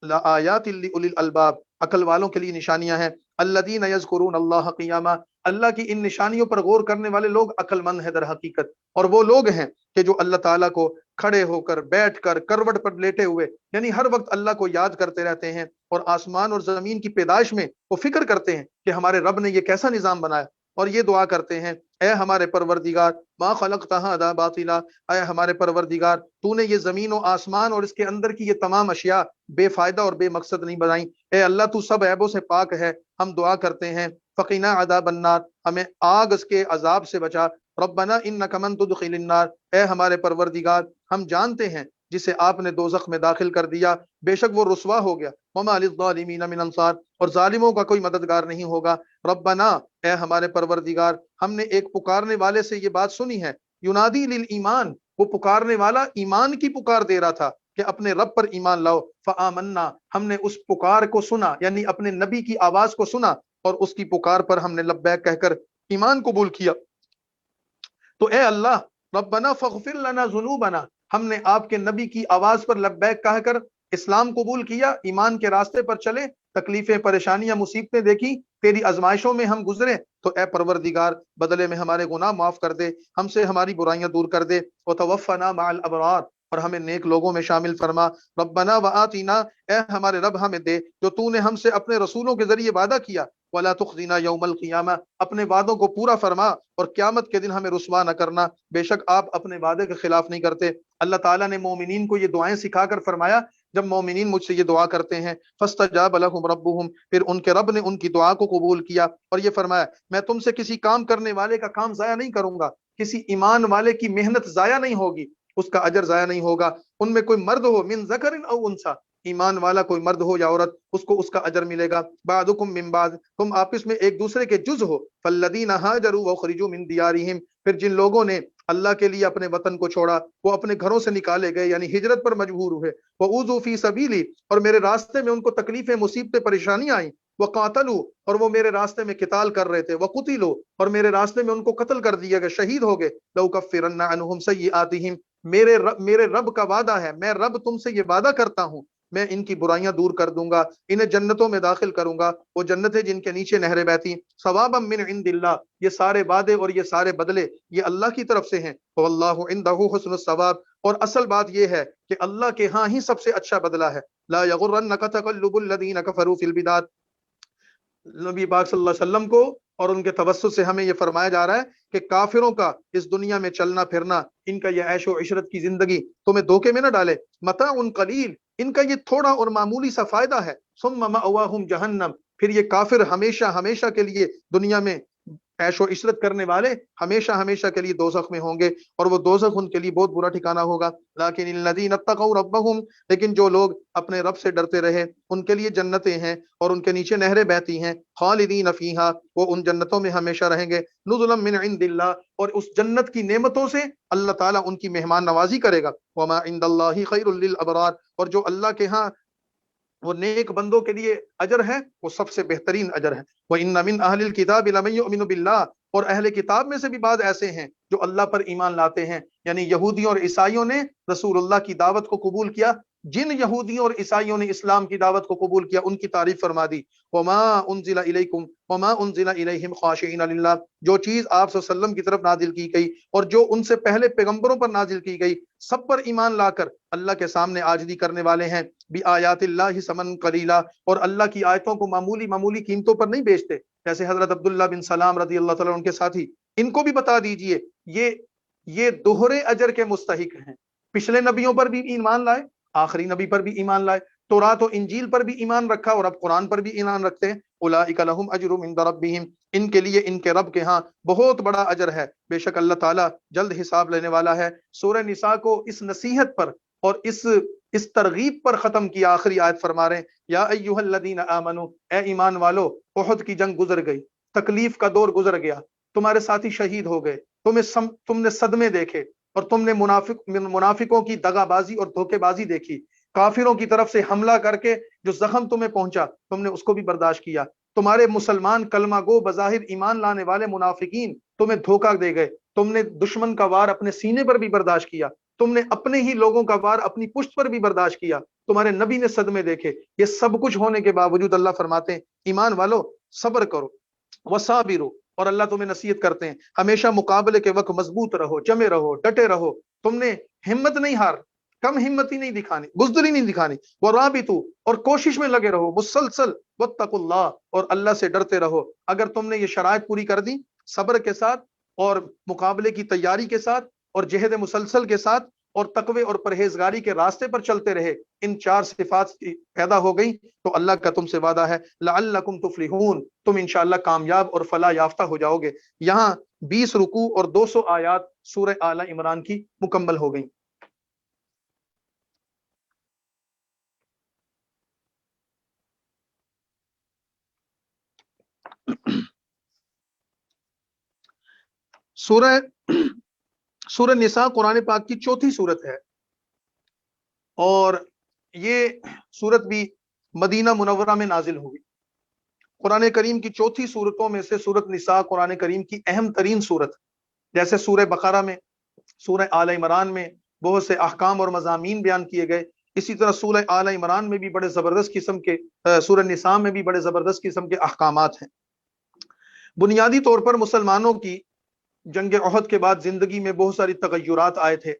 لآیات لأولی الالباب، عقل والوں کے لیے نشانیاں ہیں۔ الذین یذکرون اللہ قیاما، اللہ کی ان نشانیوں پر غور کرنے والے لوگ عقل مند ہیں در حقیقت، اور وہ لوگ ہیں کہ جو اللہ تعالیٰ کو کھڑے ہو کر، بیٹھ کر، کروٹ پر لیٹے ہوئے، یعنی ہر وقت اللہ کو یاد کرتے رہتے ہیں، اور آسمان اور زمین کی پیدائش میں وہ فکر کرتے ہیں کہ ہمارے رب نے یہ کیسا نظام بنایا، اور یہ دعا کرتے ہیں اے ہمارے پروردگار ما خلقت ھذا باطلا، اے ہمارے پروردگار تو نے یہ زمین و آسمان اور اس کے اندر کی یہ تمام اشیاء بے فائدہ اور بے مقصد نہیں بنائیں، اے اللہ تو سب عیبوں سے پاک ہے۔ ہم دعا کرتے ہیں فقنا عذاب النار، ہمیں آگ اس کے عذاب سے بچا۔ ربنا انک من تدخل النار، اے ہمارے پروردگار ہم جانتے ہیں جسے آپ نے دوزخ میں داخل کر دیا بے شک وہ رسوا ہو گیا، وما للظالمین من انصار، اور ظالموں کا کوئی مددگار نہیں ہوگا۔ ربنا، اے ہمارے پروردگار ہم نے ایک پکارنے والے سے یہ بات سنی ہے، ینادی للایمان، وہ پکارنے والا ایمان کی پکار دے رہا تھا کہ اپنے رب پر ایمان لاؤ، فآمنا، ہم نے اس پکار کو سنا، یعنی اپنے نبی کی آواز کو سنا، اور اس کی پکار پر ہم نے لبیک کہہ کر ایمان قبول کیا۔ تو اے اللہ، ربنا فاغفر لنا ذنوبنا، ہم نے آپ کے نبی کی آواز پر لبیک کہہ کر اسلام قبول کیا، ایمان کے راستے پر چلے، تکلیفیں، پریشانیاں، مصیبتیں دیکھی، تیری آزمائشوں میں ہم گزرے، تو اے پروردگار بدلے میں ہمارے گناہ معاف کر دے، ہم سے ہماری برائیاں دور کر دے، وتوفنا مع الابرار، اور ہمیں نیک لوگوں میں شامل فرما۔ ربنا وآتنا، اے ہمارے رب ہمیں دے جو تو نے ہم سے اپنے رسولوں کے ذریعے وعدہ کیا، ولا تخزنا یوم القیامہ، اپنے وعدوں کو پورا فرما اور قیامت کے دن ہمیں رسوا نہ کرنا، بے شک آپ اپنے وعدے کے خلاف نہیں کرتے۔ اللہ تعالیٰ نے مومنین کو یہ دعائیں سکھا کر فرمایا جب مومنین مجھ سے یہ دعا کرتے ہیں فاستجاب لهم ربهم، پھر ان کے رب نے ان کی دعا کو قبول کیا اور یہ فرمایا میں تم سے کسی کام کرنے والے کا کام ضائع نہیں کروں گا، کسی ایمان والے کی محنت ضائع نہیں ہوگی، اس کا اجر ضائع نہیں ہوگا، ان میں کوئی مرد ہو من ذکر او انثی، ایمان والا کوئی مرد ہو یا عورت، اس کو اس کا اجر ملے گا، بعضکم من بعض، تم آپس میں ایک دوسرے کے جز ہو، فالذین ھاجروا واخرجوا من دیارہم، پھر جن لوگوں نے اللہ کے لیے اپنے وطن کو چھوڑا، وہ اپنے گھروں سے نکالے گئے یعنی ہجرت پر مجبور ہوئے، وَأُوذُوا فِي سَبِيلِي، اور میرے راستے میں ان کو تکلیفیں، مصیبتیں، پریشانیاں آئیں، وَقَاتَلُوا، اور وہ میرے راستے میں قتال کر رہے تھے، وَقُتِلُوا، اور میرے راستے میں ان کو قتل کر دیا گیا، شہید ہو گئے، لَأُكَفِّرَنَّ عَنْهُمْ سَيِّئَاتِهِمْ، میرے رب کا وعدہ ہے، میں رب تم سے یہ وعدہ کرتا ہوں میں ان کی برائیاں دور کر دوں گا، انہیں جنتوں میں داخل کروں گا، وہ جنتیں جن کے نیچے نہریں بہتی، ثوابا من عند اللہ، یہ سارے وعدے اور یہ سارے بدلے یہ اللہ کی طرف سے ہیں، واللہ عندہ حسن الثواب، اور اصل بات یہ ہے کہ اللہ کے ہاں ہی سب سے اچھا بدلہ ہے، لا یغرنک تقلب الذین کفروا فی البلاد، نبی پاک صلی اللہ علیہ وسلم کو اور ان کے توسط سے ہمیں یہ فرمایا جا رہا ہے کہ کافروں کا اس دنیا میں چلنا پھرنا، ان کا یہ عیش و عشرت کی زندگی تمہیں دھوکے میں نہ ڈالے، متاع قلیل، ان کا یہ تھوڑا اور معمولی سا فائدہ ہے، ثم مأواہم جہنم، پھر یہ کافر ہمیشہ ہمیشہ کے لیے دنیا میں عیش و عشرت کرنے والے ہمیشہ ہمیشہ کے لیے دوزخ میں ہوں گے، اور وہ دوزخ ان کے لیے بہت برا ٹھکانہ ہوگا۔ لیکن الذین اتقوا ربہم، لیکن جو لوگ اپنے رب سے ڈرتے رہے ان کے لیے جنتیں ہیں اور ان کے نیچے نہریں بہتی ہیں، خالدین فیہا، وہ ان جنتوں میں ہمیشہ رہیں گے، نزلا من عند اللہ، اور اس جنت کی نعمتوں سے اللہ تعالیٰ ان کی مہمان نوازی کرے گا۔ وما عند اللہ خیر للابرار، اور جو اللہ کے ہاں وہ نیک بندوں کے لیے اجر ہے وہ سب سے بہترین اجر ہے۔ وَإِنَّ مِنْ أَهْلِ الْكِتَابِ لَمَن يُؤْمِنُ بِاللَّهِ، اور اہل کتاب میں سے بھی بعض ایسے ہیں جو اللہ پر ایمان لاتے ہیں، یعنی یہودیوں اور عیسائیوں نے رسول اللہ کی دعوت کو قبول کیا۔ جن یہودیوں اور عیسائیوں نے اسلام کی دعوت کو قبول کیا ان کی تعریف فرما دی، وَمَا أُنزِلَ إِلَيْكُمْ وَمَا أُنزِلَ إِلَيْهِمْ خَاشِعِينَ لِلَّهِ، جو چیز آپ صلی اللہ علیہ وسلم کی طرف نازل کی گئی اور جو ان سے پہلے پیغمبروں پر نازل کی گئی، سب پر ایمان لا کر اللہ کے سامنے عاجزی کرنے والے ہیں۔ بِآیاتِ اللہ ثمن قلیلا، اور اللہ کی آیتوں کو معمولی معمولی قیمتوں پر نہیں بیچتے، جیسے حضرت عبداللہ بن سلام رضی اللہ تعالیٰ ان کے ساتھی، ان کو بھی بتا دیجئے یہ دوہرے اجر کے مستحق ہیں۔ پچھلے نبیوں پر بھی ایمان لائے، آخری نبی پر بھی ایمان لائے، تورات و انجیل پر بھی ایمان رکھا اور اب قرآن پر بھی ایمان رکھتے ہیں۔ اولئک لہم اجر عند ربہم، ان کے لیے ان کے رب کے ہاں بہت بڑا اجر ہے، بے شک اللہ تعالیٰ جلد حساب لینے والا ہے۔ سورہ نساء کو اس نصیحت پر اور اس ترغیب پر ختم کیا، آخری آیت فرما رہے ہیں یا ایھا الذین آمنو، اے ایمان والو، احد کی جنگ گزر گئی، تکلیف کا دور گزر گیا، تمہارے ساتھی شہید ہو گئے، تم نے صدمے دیکھے اور تم نے منافقوں کی دغا بازی اور دھوکے بازی دیکھی، کافروں کی طرف سے حملہ کر کے جو زخم تمہیں پہنچا تم نے اس کو بھی برداشت کیا، تمہارے مسلمان کلمہ گو بظاہر ایمان لانے والے منافقین تمہیں دھوکہ دے گئے، تم نے دشمن کا وار اپنے سینے پر بھی برداشت کیا، تم نے اپنے ہی لوگوں کا وار اپنی پشت پر بھی برداشت کیا، تمہارے نبی نے صدمے دیکھے، یہ سب کچھ ہونے کے باوجود اللہ فرماتے ہیں ایمان والو صبر کرو، وصابرو، اور اللہ تمہیں نصیحت کرتے ہیں ہمیشہ مقابلے کے وقت مضبوط رہو، جمے رہو، ڈٹے رہو، تم نے ہمت نہیں ہار، کم ہمتی نہیں دکھانی، بزدلی نہیں دکھانی، ورابطو، اور کوشش میں لگے رہو مسلسل، واتقوا اللہ، اور اللہ سے ڈرتے رہو۔ اگر تم نے یہ شرائط پوری کر دی، صبر کے ساتھ اور مقابلے کی تیاری کے ساتھ اور جہد مسلسل کے ساتھ اور تقوی اور پرہیزگاری کے راستے پر چلتے رہے، ان چار صفات پیدا ہو گئی تو اللہ کا تم سے وعدہ ہے لعلکم تفلحون، تم انشاءاللہ کامیاب اور فلاح یافتہ ہو جاؤ گے۔ یہاں 20 رکوع اور 200 آیات سورہ آل عمران کی مکمل ہو گئیں۔ سورہ نساء قرآن پاک کی چوتھی سورت ہے، اور یہ سورت بھی مدینہ منورہ میں نازل ہوئی۔ قرآن کریم کی چوتھی سورتوں میں سے سورت نساء قرآن کریم کی اہم ترین سورت، جیسے سورہ بقرہ میں، سورہ آل عمران میں بہت سے احکام اور مضامین بیان کیے گئے، اسی طرح سورہ آل عمران میں بھی بڑے زبردست قسم کے، سورہ نساء میں بھی بڑے زبردست قسم کے احکامات ہیں۔ بنیادی طور پر مسلمانوں کی جنگ احد کے بعد زندگی میں بہت ساری تغیرات آئے تھے،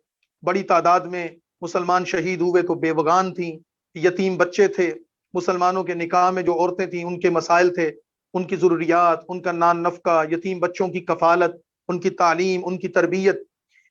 بڑی تعداد میں مسلمان شہید ہوئے تو بیوگان تھیں، یتیم بچے تھے، مسلمانوں کے نکاح میں جو عورتیں تھیں ان کے مسائل تھے، ان کی ضروریات، ان کا نان نفقہ، یتیم بچوں کی کفالت، ان کی تعلیم، ان کی تربیت۔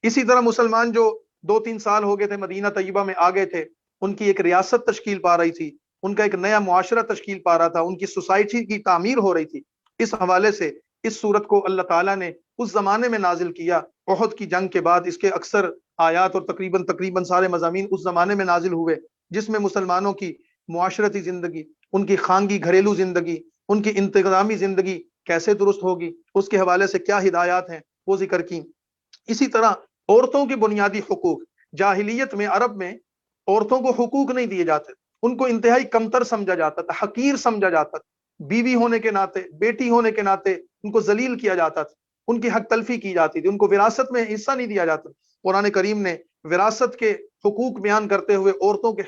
اسی طرح مسلمان جو 2-3 سال ہو گئے تھے مدینہ طیبہ میں آ گئے تھے، ان کی ایک ریاست تشکیل پا رہی تھی، ان کا ایک نیا معاشرہ تشکیل پا رہا تھا، ان کی سوسائٹی کی تعمیر ہو رہی تھی۔ اس حوالے سے اس صورت کو اللہ تعالیٰ نے اس زمانے میں نازل کیا، احد کی جنگ کے بعد اس کے اکثر آیات اور تقریباً سارے مضامین اس زمانے میں نازل ہوئے، جس میں مسلمانوں کی معاشرتی زندگی، ان کی خانگی گھریلو زندگی، ان کی انتظامی زندگی کیسے درست ہوگی، اس کے حوالے سے کیا ہدایات ہیں وہ ذکر کی۔ اسی طرح عورتوں کے بنیادی حقوق، جاہلیت میں عرب میں عورتوں کو حقوق نہیں دیے جاتے، ان کو انتہائی کمتر سمجھا جاتا تھا، حقیر سمجھا جاتا تھا، بیوی ہونے کے ناطے، بیٹی ہونے کے ناطے ان کو ذلیل کیا جاتا تھا، ان کی حق تلفی کی جاتی تھی، ان کو وراثت میں حصہ نہیں دیا جاتا۔ قرآن کریم نے وراثت کے حقوق بیان کرتے ہوئے عورتوں کے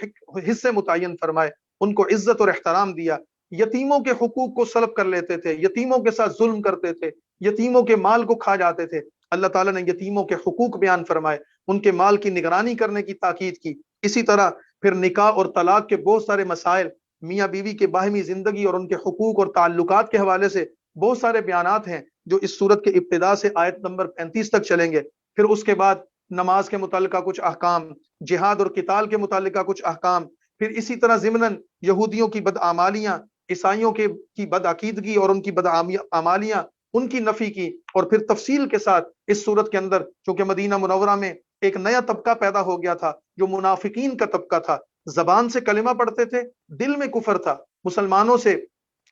حصے متعین فرمائے، ان کو عزت اور احترام دیا۔ یتیموں کے حقوق کو سلب کر لیتے تھے، یتیموں کے ساتھ ظلم کرتے تھے، یتیموں کے مال کو کھا جاتے تھے، اللہ تعالیٰ نے یتیموں کے حقوق بیان فرمائے، ان کے مال کی نگرانی کرنے کی تاکید کی۔ اسی طرح پھر نکاح اور طلاق کے بہت سارے مسائل، میاں بیوی کے باہمی زندگی اور ان کے حقوق اور تعلقات کے حوالے سے بہت سارے بیانات ہیں جو اس صورت کے ابتدا سے آیت نمبر 35 تک چلیں گے۔ پھر اس کے بعد نماز کے متعلقہ کچھ احکام، جہاد اور قتال کے متعلقہ کچھ احکام، پھر اسی طرح ضمناً یہودیوں کی بدعمالیاں، عیسائیوں کی بدعقیدگی اور ان کی بدعمالیاں، ان کی نفی کی، اور پھر تفصیل کے ساتھ اس صورت کے اندر چونکہ مدینہ منورہ میں ایک نیا طبقہ پیدا ہو گیا تھا جو منافقین کا طبقہ تھا، زبان سے کلمہ پڑھتے تھے، دل میں کفر تھا، مسلمانوں سے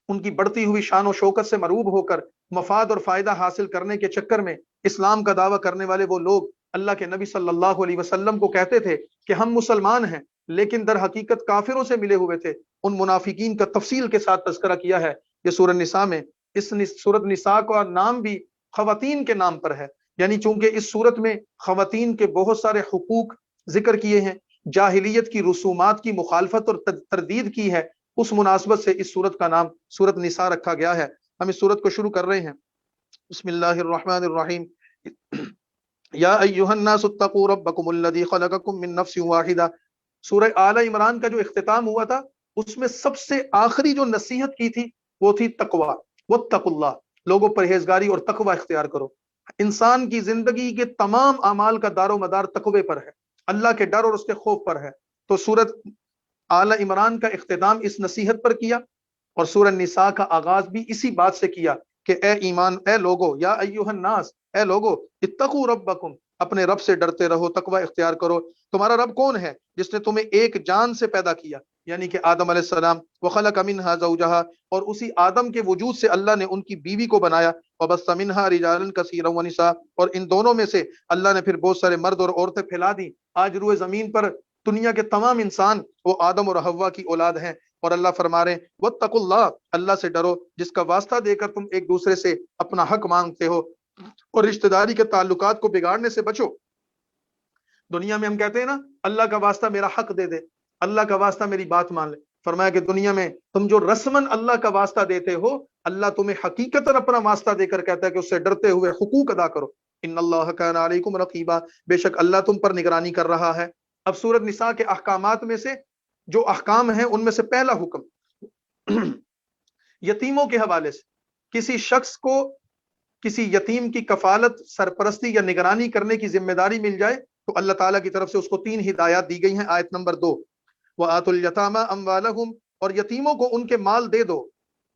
ان کی بڑھتی ہوئی شان و شوکت سے مروب ہو کر مفاد اور فائدہ حاصل کرنے کے چکر میں اسلام کا دعویٰ کرنے والے وہ لوگ اللہ کے نبی صلی اللہ علیہ وسلم کو کہتے تھے کہ ہم مسلمان ہیں، لیکن در حقیقت کافروں سے ملے ہوئے تھے۔ ان منافقین کا تفصیل کے ساتھ تذکرہ کیا ہے یہ سورہ نساء میں۔ اس سورۃ نساء کا نام بھی خواتین کے نام پر ہے، یعنی چونکہ اس سورت میں خواتین کے بہت سارے حقوق ذکر کیے ہیں، جاہلیت کی رسومات کی مخالفت اور تردید کی ہے، اس مناسبت سے اس سورت کا نام سورۃ نساء رکھا گیا ہے۔ ہم اس سورت کو شروع کر رہے ہیں۔ بسم اللہ الرحمن الرحیم۔ یا ایھا الناس اتقوا ربکم الذی خلقکم من نفس واحدہ۔ سورہ آل عمران کا جو اختتام ہوا تھا اس میں سب سے آخری جو نصیحت کی تھی وہ تھی تقوی، واتقوا اللہ، لوگوں پرہیزگاری اور تقوی اختیار کرو۔ انسان کی زندگی کے تمام اعمال کا دار و مدار تقوی پر ہے، اللہ کے ڈر اور اس کے خوف پر ہے۔ تو سورۃ آل عمران کا اختتام اس نصیحت پر کیا، اور سورہ نساء کا آغاز بھی اسی بات سے کیا کہ اے ایمان، اے لوگو، یا ایھا الناس، اے لوگو، اتقوا ربکم، اپنے رب سے ڈرتے رہو، تقوی اختیار کرو۔ تمہارا رب کون ہے؟ جس نے تمہیں ایک جان سے پیدا کیا، یعنی کہ آدم علیہ السلام، وخلق منہا زوجہا، اور اسی آدم کے وجود سے اللہ نے ان کی بیوی کو بنایا، وبث منہا رجالا کثیرا ونساء، اور ان دونوں میں سے اللہ نے پھر بہت سارے مرد اور عورتیں پھیلا دی۔ آج روئے زمین پر دنیا کے تمام انسان وہ آدم اور حوا کی اولاد ہیں، اور اللہ فرما رہے ہیں واتقوا اللہ، اللہ سے ڈرو جس کا واسطہ دے کر تم ایک دوسرے سے اپنا حق مانگتے ہو، اور رشتہ داری کے تعلقات کو بگاڑنے سے بچو۔ دنیا میں ہم کہتے ہیں نا اللہ کا واسطہ میرا حق دے دے، اللہ کا واسطہ میری بات مان لے، فرمایا کہ دنیا میں تم جو رسمن اللہ کا واسطہ دیتے ہو، اللہ تمہیں حقیقتاً اپنا واسطہ دے کر کہتا ہے کہ اس سے ڈرتے ہوئے حقوق ادا کرو۔ ان اللہ کان علیکم رقیبا، بے شک اللہ تم پر نگرانی کر رہا ہے۔ اب سورۃ نساء کے احکامات میں سے جو احکام ہیں ان میں سے پہلا حکم یتیموں کے حوالے سے، کسی شخص کو کسی یتیم کی کفالت، سرپرستی یا نگرانی کرنے کی ذمہ داری مل جائے تو اللہ تعالیٰ کی طرف سے اس کو 3 ہدایات دی گئی ہیں۔ آیت نمبر 2، وَآتُوا الْيَتَامَىٰ أَمْوَالَهُمْ، اور یتیموں کو ان کے مال دے دو،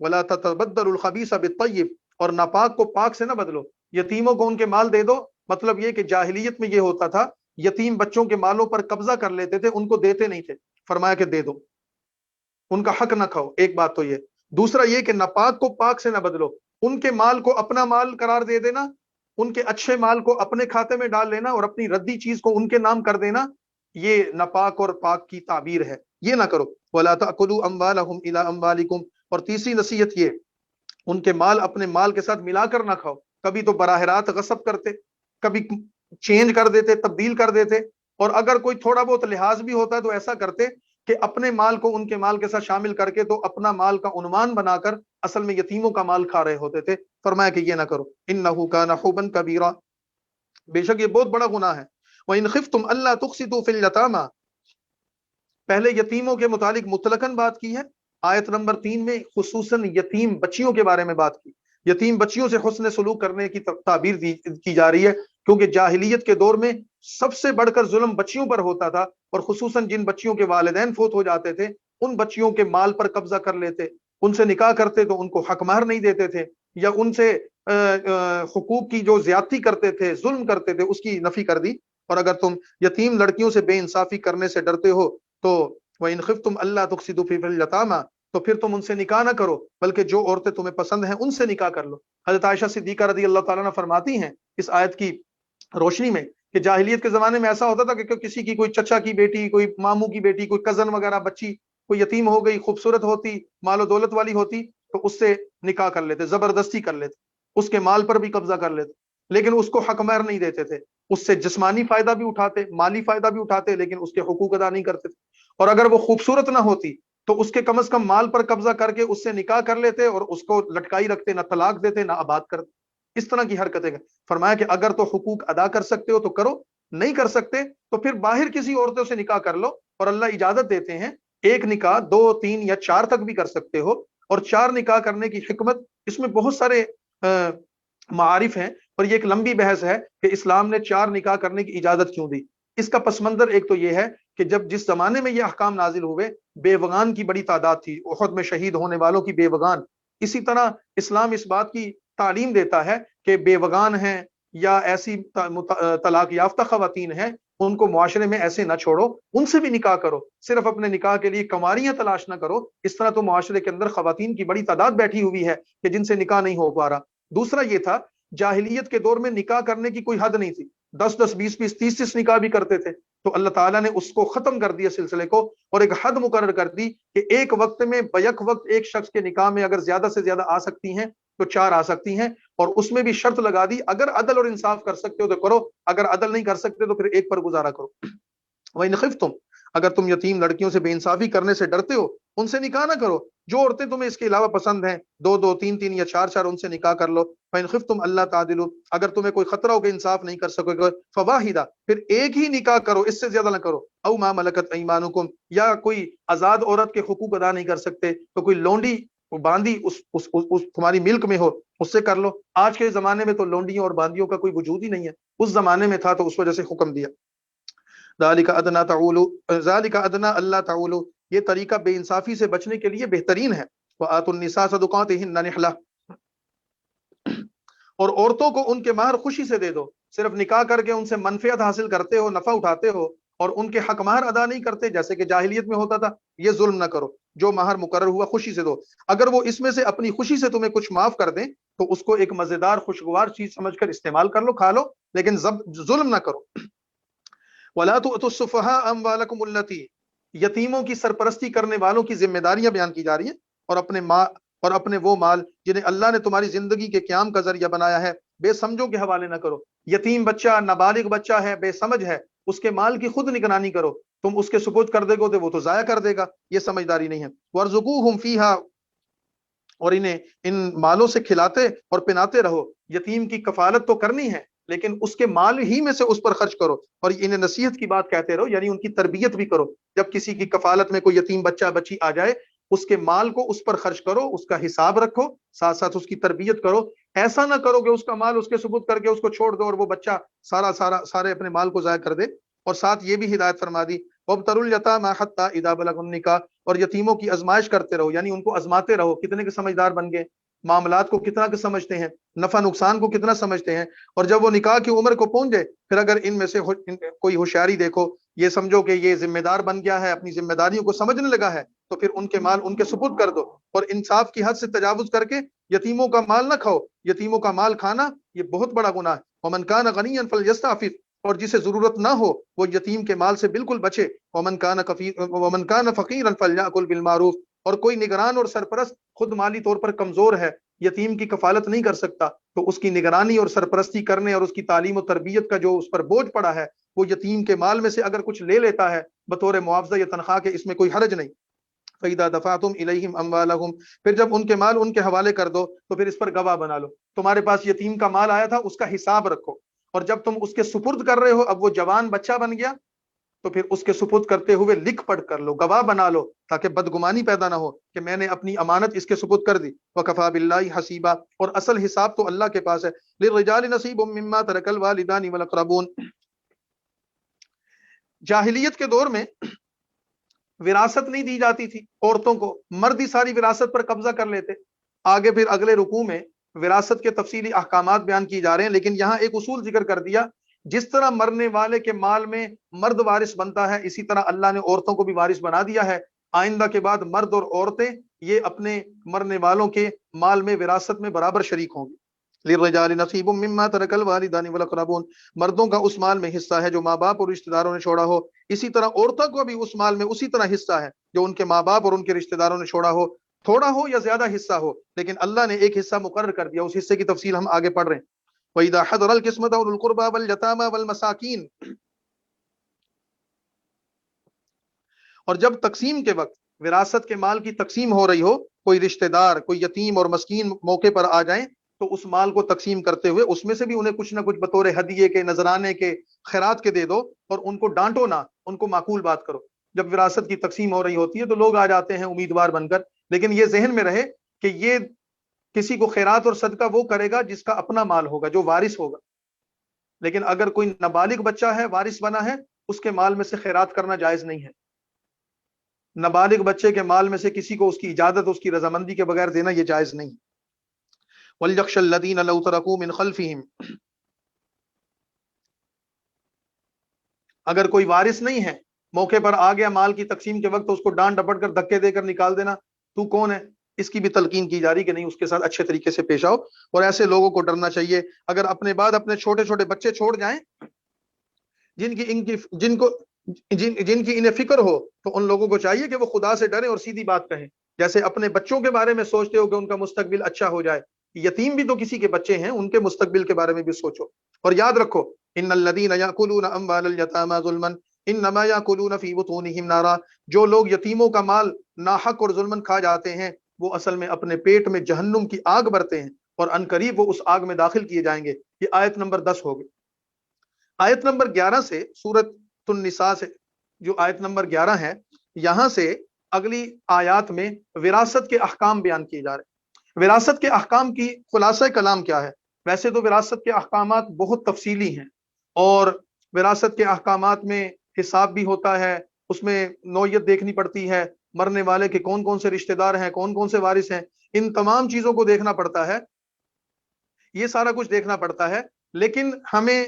وَلَا تَتَبَدَّلُوا الْخَبِيثَ بِالطَّيِّبِ، اور ناپاک کو پاک سے نہ بدلو۔ یتیموں کو ان کے مال دے دو، مطلب یہ کہ جاہلیت میں یہ ہوتا تھا یتیم بچوں کے مالوں پر قبضہ کر لیتے تھے، ان کو دیتے نہیں تھے، فرمایا کہ دے دو، ان کا حق نہ کھاؤ۔ ایک بات تو یہ، دوسرا یہ کہ ناپاک کو پاک سے نہ بدلو، ان کے مال کو اپنا مال قرار دے دینا، ان کے اچھے مال کو اپنے کھاتے میں ڈال لینا اور اپنی ردی چیز کو ان کے نام کر دینا، یہ ناپاک اور پاک کی تعبیر ہے، یہ نہ کرو۔ وَلَا تَأْكُلُوا أَمْوَالَهُمْ إِلَىٰ أَمْوَالِكُمْ، اور تیسری نصیحت یہ، ان کے مال اپنے مال کے ساتھ ملا کر نہ کھاؤ۔ کبھی تو براہ راست غصب کرتے، کبھی چینج کر دیتے، تبدیل کر دیتے، اور اگر کوئی تھوڑا بہت لحاظ بھی ہوتا ہے تو ایسا کرتے کہ اپنے مال کو ان کے مال کے ساتھ شامل کر کے تو اپنا مال کا عنوان بنا کر اصل میں یتیموں کا مال کھا رہے ہوتے تھے۔ فرمایا کہ یہ نہ کرو، انہ کان حوبا کبیرا، بے شک یہ بہت بڑا گناہ ہے۔ وَإِنْ خِفْتُمْ أَلَّا تُقْسِطُوا فِي الْيَتَامَىٰ، پہلے یتیموں کے متعلق مطلقاً بات کی ہے، آیت نمبر 3 میں خصوصاً یتیم بچیوں کے بارے میں بات کی۔ یتیم بچیوں سے حسن سلوک کرنے کی تعبیر کی جا رہی ہے، کیونکہ جاہلیت کے دور میں سب سے بڑھ کر ظلم بچیوں پر ہوتا تھا، اور خصوصاً جن بچیوں کے والدین فوت ہو جاتے تھے ان بچیوں کے مال پر قبضہ کر لیتے، ان سے نکاح کرتے تو ان کو حق مہر نہیں دیتے تھے، یا ان سے حقوق کی جو زیادتی کرتے تھے، ظلم کرتے تھے، اس کی نفی کر دی۔ اور اگر تم یتیم لڑکیوں سے بے انصافی کرنے سے ڈرتے ہو تو وَإِنْ خِفْتُمْ أَلَّا تُقْسِطُوا فِي الْيَتَامَىٰ، تو پھر تم ان سے نکاح نہ کرو، بلکہ جو عورتیں تمہیں پسند ہیں ان سے نکاح کر لو۔ حضرت عائشہ صدیقہ رضی اللہ تعالیٰ عنہ فرماتی ہیں اس آیت کی روشنی میں کہ جاہلیت کے زمانے میں ایسا ہوتا تھا کہ کسی کی کوئی چچا کی بیٹی، کوئی ماموں کی بیٹی، کوئی کزن وغیرہ بچی کوئی یتیم ہو گئی، خوبصورت ہوتی، مال و دولت والی ہوتی، تو اس سے نکاح کر لیتے، زبردستی کر لیتے، اس کے مال پر بھی قبضہ کر لیتے، لیکن اس کو حق مہر نہیں دیتے تھے، اس سے جسمانی فائدہ بھی اٹھاتے، مالی فائدہ بھی اٹھاتے، لیکن اس کے حقوق ادا نہیں کرتے تھے۔ اور اگر وہ خوبصورت نہ ہوتی تو اس کے کم از کم مال پر قبضہ کر کے اس سے نکاح کر لیتے اور اس کو لٹکائی رکھتے، نہ طلاق دیتے نہ آباد کرتے، اس طرح کی حرکتیں۔ فرمایا کہ اگر تو حقوق ادا کر سکتے ہو تو کرو، نہیں کر سکتے تو پھر باہر کسی عورتوں سے نکاح کر لو، اور اللہ اجازت دیتے ہیں ایک نکاح 2 3 یا 4 تک بھی کر سکتے ہو، اور 4 نکاح کرنے کی حکمت اس میں بہت سارے معارف ہیں، اور یہ ایک لمبی بحث ہے کہ اسلام نے 4 نکاح کرنے کی اجازت کیوں دی۔ اس کا پس منظر ایک تو یہ ہے کہ جس زمانے میں یہ احکام نازل ہوئے بیوگان کی بڑی تعداد تھی، احد میں شہید ہونے والوں کی بیوگان، اسی طرح اسلام اس بات کی تعلیم دیتا ہے کہ بیوگان ہیں یا ایسی طلاق یافتہ خواتین ہیں، ان کو معاشرے میں ایسے نہ چھوڑو، ان سے بھی نکاح کرو، صرف اپنے نکاح کے لیے کنواریاں تلاش نہ کرو۔ اس طرح تو معاشرے کے اندر خواتین کی بڑی تعداد بیٹھی ہوئی ہے کہ جن سے نکاح نہیں ہو پا رہا۔ دوسرا یہ تھا، جاہلیت کے دور میں نکاح کرنے کی کوئی حد نہیں تھی، 10 20 20 30 نکاح بھی کرتے تھے، تو اللہ تعالیٰ نے اس کو ختم کر دیا سلسلے کو، اور ایک حد مقرر کر دی کہ ایک وقت میں بیک وقت ایک شخص کے نکاح میں اگر زیادہ سے زیادہ آ سکتی ہیں تو 4 آ سکتی ہیں، اور اس میں بھی شرط لگا دی، اگر عدل اور انصاف کر سکتے ہو تو کرو، اگر عدل نہیں کر سکتے تو پھر ایک پر گزارا کرو۔ وَإِنْ خِفْتُمْ، اگر تم یتیم لڑکیوں سے بے انصافی کرنے سے ڈرتے ہو، ان سے نکاح نہ کرو، جو عورتیں تمہیں اس کے علاوہ پسند ہیں، 2 2 3 3 یا 4 4 ان سے نکاح کر لو۔ فَإِنْ خِفْتُمْ أَلَّا تَعْدِلُوا، اگر تمہیں کوئی خطرہ ہو کہ انصاف نہیں کر سکو گے، فَوَاحِدَةً، پھر ایک ہی نکاح کرو، اس سے زیادہ نہ کرو، او ما ملکت ایمانکم، یا کوئی آزاد عورت کے حقوق ادا نہیں کر سکتے تو کوئی لونڈی باندی اس تمہاری ملک میں ہو، اس سے کر لو۔ آج کے زمانے میں تو لونڈیوں اور باندیوں کا کوئی وجود ہی نہیں ہے، اس زمانے میں تھا تو اس وجہ سے حکم دیا۔ ذالک ادنا تعولوا، ذالک ادنا اللہ تعولوا، یہ طریقہ بے انصافی سے بچنے کے لیے بہترین ہے۔ وآتوا النساء صدقاتهن نحلہ، اور عورتوں کو ان کے مہر خوشی سے دے دو، صرف نکاح کر کے ان سے منفعت حاصل کرتے ہو، نفع اٹھاتے ہو اور ان کے حق مہر ادا نہیں کرتے جیسے کہ جاہلیت میں ہوتا تھا، یہ ظلم نہ کرو، جو مہر مقرر ہوا خوشی سے دو۔ اگر وہ اس میں سے اپنی خوشی سے تمہیں کچھ معاف کر دیں تو اس کو ایک مزیدار خوشگوار چیز سمجھ کر استعمال کر لو، کھا لو، لیکن ظلم نہ کرو۔ وَلَا تُؤْتُوا السُّفَهَاءَ أَمْوَالَكُمُ الَّتِي، یتیموں کی سرپرستی کرنے والوں کی ذمہ داریاں بیان کی جا رہی ہیں، اور اپنے وہ مال جنہیں اللہ نے تمہاری زندگی کے قیام کا ذریعہ بنایا ہے بے سمجھوں کے حوالے نہ کرو۔ یتیم بچہ، نابالغ بچہ ہے، بے سمجھ ہے، اس کے مال کی خود نگرانی کرو، تم اس کے سپرد کر دے گو تو وہ تو ضائع کر دے گا، یہ سمجھداری نہیں ہے۔ وَارْزُقُوهُمْ فِيهَا، اور انہیں ان مالوں سے کھلاتے اور پناتے رہو۔ یتیم کی کفالت تو کرنی ہے لیکن اس کے مال ہی میں سے اس پر خرچ کرو، اور انہیں نصیحت کی بات کہتے رہو، یعنی ان کی تربیت بھی کرو۔ جب کسی کی کفالت میں کوئی یتیم بچہ بچی آ جائے، اس کے مال کو اس پر خرچ کرو، اس کا حساب رکھو، ساتھ ساتھ اس کی تربیت کرو۔ ایسا نہ کرو کہ اس کا مال اس کے سپرد کر کے اس کو چھوڑ دو اور وہ بچہ سارے اپنے مال کو ضائع کر دے۔ اور ساتھ یہ بھی ہدایت فرما دی، وَابْتَلُوا الْيَتَامَىٰ حَتَّىٰ إِذَا بَلَغُوا النِّكَاحَ، اور یتیموں کی آزمائش کرتے رہو، یعنی ان کو آزماتے رہو، کتنے کے سمجھدار بن گئے، معاملات کو کتنا کے سمجھتے ہیں، نفع نقصان کو کتنا سمجھتے ہیں۔ اور جب وہ نکاح کی عمر کو پہنچ جائے، پھر اگر ان میں سے کوئی ہوشیاری دیکھو، یہ سمجھو کہ یہ ذمہ دار بن گیا ہے، اپنی ذمہ داریوں کو سمجھنے لگا ہے، تو پھر ان کے مال ان کے سپرد کر دو، اور انصاف کی حد سے تجاوز کر کے یتیموں کا مال نہ کھاؤ۔ یتیموں کا مال کھانا یہ بہت بڑا گناہ ہے۔ وَمَنْ كَانَ غَنِيًّا فَلْيَسْتَعْفِفْ، اور جسے ضرورت نہ ہو وہ یتیم کے مال سے بالکل بچے۔ وَمَنْ كَانَ فَقِيرًا فَلْيَأْكُلْ بِالْمَعْرُوفِ، اور کوئی نگران اور سرپرست خود مالی طور پر کمزور ہے، یتیم کی کفالت نہیں کر سکتا، تو اس کی نگرانی اور سرپرستی کرنے اور اس کی تعلیم و تربیت کا جو اس پر بوجھ پڑا ہے، وہ یتیم کے مال میں سے اگر کچھ لے لیتا ہے بطور معاوضہ یا تنخواہ کے، اس میں کوئی حرج نہیں۔ فَإِذَا دَفَعْتُمْ إِلَيْهِمْ أَمْوَالَهُمْ، پھر جب ان کے مال ان کے حوالے کر دو تو پھر اس پر گواہ بنا لو، تمہارے پاس یتیم کا مال آیا تھا، اس کا حساب رکھو، اور جب تم اس کے سپرد کر رہے ہو، اب وہ جوان بچہ بن گیا، تو پھر اس کے سپرد کرتے ہوئے لکھ پڑھ کر لو، گواہ بنا لو، تاکہ بدگمانی پیدا نہ ہو کہ میں نے اپنی امانت اس کے سپرد کر دی۔ وَكَفَىٰ بِاللَّهِ حَسِيبًا، اور اصل حساب تو اللہ کے پاس ہے۔ لِلرِّجَالِ نَصِيبٌ مِّمَّا تَرَكَ الْوَالِدَانِ وَالْأَقْرَبُونَ، جاہلیت کے دور میں وراثت نہیں دی جاتی تھی عورتوں کو، مرد ہی ساری وراثت پر قبضہ کر لیتے۔ آگے پھر اگلے رکوع میں وراثت کے تفصیلی احکامات بیان کی جا رہے ہیں، لیکن یہاں ایک اصول ذکر کر دیا، جس طرح مرنے والے کے مال میں مرد وارث بنتا ہے، اسی طرح اللہ نے عورتوں کو بھی وارث بنا دیا ہے۔ آئندہ کے بعد مرد اور عورتیں یہ اپنے مرنے والوں کے مال میں وراثت میں برابر شریک ہوں گے۔ لِلرِّجَالِ نَصِيبٌ مِّمَّا تَرَكَ الْوَالِدَانِ وَالْأَقْرَبُونَ، مردوں کا اس مال میں حصہ ہے جو ماں باپ اور رشتہ داروں نے چھوڑا ہو، اسی طرح عورتوں کو بھی اس مال میں اسی طرح حصہ ہے جو ان کے ماں باپ اور ان کے رشتہ داروں نے چھوڑا ہو، تھوڑا ہو یا زیادہ حصہ ہو، لیکن اللہ نے ایک حصہ مقرر کر دیا، اس حصے کی تفصیل ہم آگے پڑھ رہے ہیں۔ وَإِذَا حَضَرَ الْقِسْمَةَ أُولُو الْقُرْبَىٰ وَالْيَتَامَىٰ وَالْمَسَاكِينَ، اور جب تقسیم کے وقت وراثت کے مال کی تقسیم ہو رہی ہو، کوئی رشتہ دار، کوئی یتیم اور مسکین موقع پر آ جائیں، تو اس مال کو تقسیم کرتے ہوئے اس میں سے بھی انہیں کچھ نہ کچھ بطور ہدیے کے، نذرانے کے، خیرات کے دے دو، اور ان کو ڈانٹو نہ، ان کو معقول بات کرو۔ جب وراثت کی تقسیم ہو رہی ہوتی ہے تو لوگ آ جاتے ہیں امیدوار بن کر، لیکن یہ ذہن میں رہے کہ یہ کسی کو خیرات اور صدقہ وہ کرے گا جس کا اپنا مال ہوگا، جو وارث ہوگا، لیکن اگر کوئی نابالغ بچہ ہے، وارث بنا ہے، اس کے مال میں سے خیرات کرنا جائز نہیں ہے۔ نابالغ بچے کے مال میں سے کسی کو اس کی اجازت، اس کی رضامندی کے بغیر دینا یہ جائز نہیں۔ وَلْيَخْشَ الَّذِينَ لَوْ تَرَكُوا مِنْ خَلْفِهِمْ، اگر کوئی وارث نہیں ہے، موقع پر آ گیا مال کی تقسیم کے وقت، تو اس کو ڈانٹ ڈپٹ کر دھکے دے کر نکال دینا، تو کون ہے، اس کی بھی تلقین کی جا رہی کہ نہیں، اس کے ساتھ اچھے طریقے سے پیش آؤ، اور ایسے لوگوں کو ڈرنا چاہیے۔ اگر اپنے بعد اپنے چھوٹے چھوٹے بچے چھوڑ جائیں جن کی ان کی جن کو جن کی انہیں فکر ہو، تو ان لوگوں کو چاہیے کہ وہ خدا سے ڈریں اور سیدھی بات کہیں، جیسے اپنے بچوں کے بارے میں سوچتے ہو کہ ان کا مستقبل اچھا ہو جائے، یتیم بھی تو کسی کے بچے ہیں، ان کے مستقبل کے بارے میں بھی سوچو، اور یاد رکھو ان الذین یاکلون اموال الیتامی ظلما انما یاکلون فی بطونہم نارا، جو لوگ یتیموں کا مال ناحق اور ظلمن کھا جاتے ہیں، وہ اصل میں اپنے پیٹ میں جہنم کی آگ بھرتے ہیں، اور عنقریب وہ اس آگ میں داخل کیے جائیں گے۔ یہ آیت نمبر 10 ہوگی۔ آیت نمبر 11 سے سورۃ النساء سے، جو آیت نمبر 11 ہے، یہاں سے اگلی آیات میں وراثت کے احکام بیان کیے جا رہے ہیں۔ وراثت کے احکام کی خلاصہ کلام کیا ہے؟ ویسے تو وراثت کے احکامات بہت تفصیلی ہیں، اور وراثت کے احکامات میں حساب بھی ہوتا ہے، اس میں نوعیت دیکھنی پڑتی ہے، مرنے والے کے کون کون سے رشتہ دار ہیں، کون کون سے وارث ہیں، ان تمام چیزوں کو دیکھنا پڑتا ہے، یہ سارا کچھ دیکھنا پڑتا ہے۔ لیکن ہمیں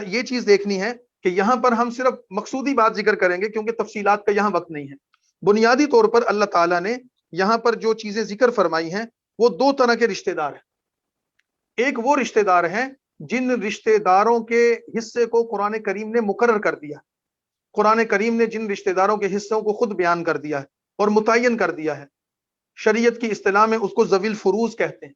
یہ چیز دیکھنی ہے کہ یہاں پر ہم صرف مقصودی بات ذکر کریں گے، کیونکہ تفصیلات کا یہاں وقت نہیں ہے۔ بنیادی طور پر اللہ تعالیٰ نے یہاں پر جو چیزیں ذکر فرمائی ہیں، وہ دو طرح کے رشتہ دار ہیں۔ ایک وہ رشتہ دار ہیں جن رشتہ داروں کے حصے کو قرآن کریم نے مقرر کر دیا، قرآن کریم نے جن رشتہ داروں کے حصوں کو خود بیان کر دیا ہے اور متعین کر دیا ہے، شریعت کی اصطلاح میں اس کو ذوی الفروض کہتے ہیں۔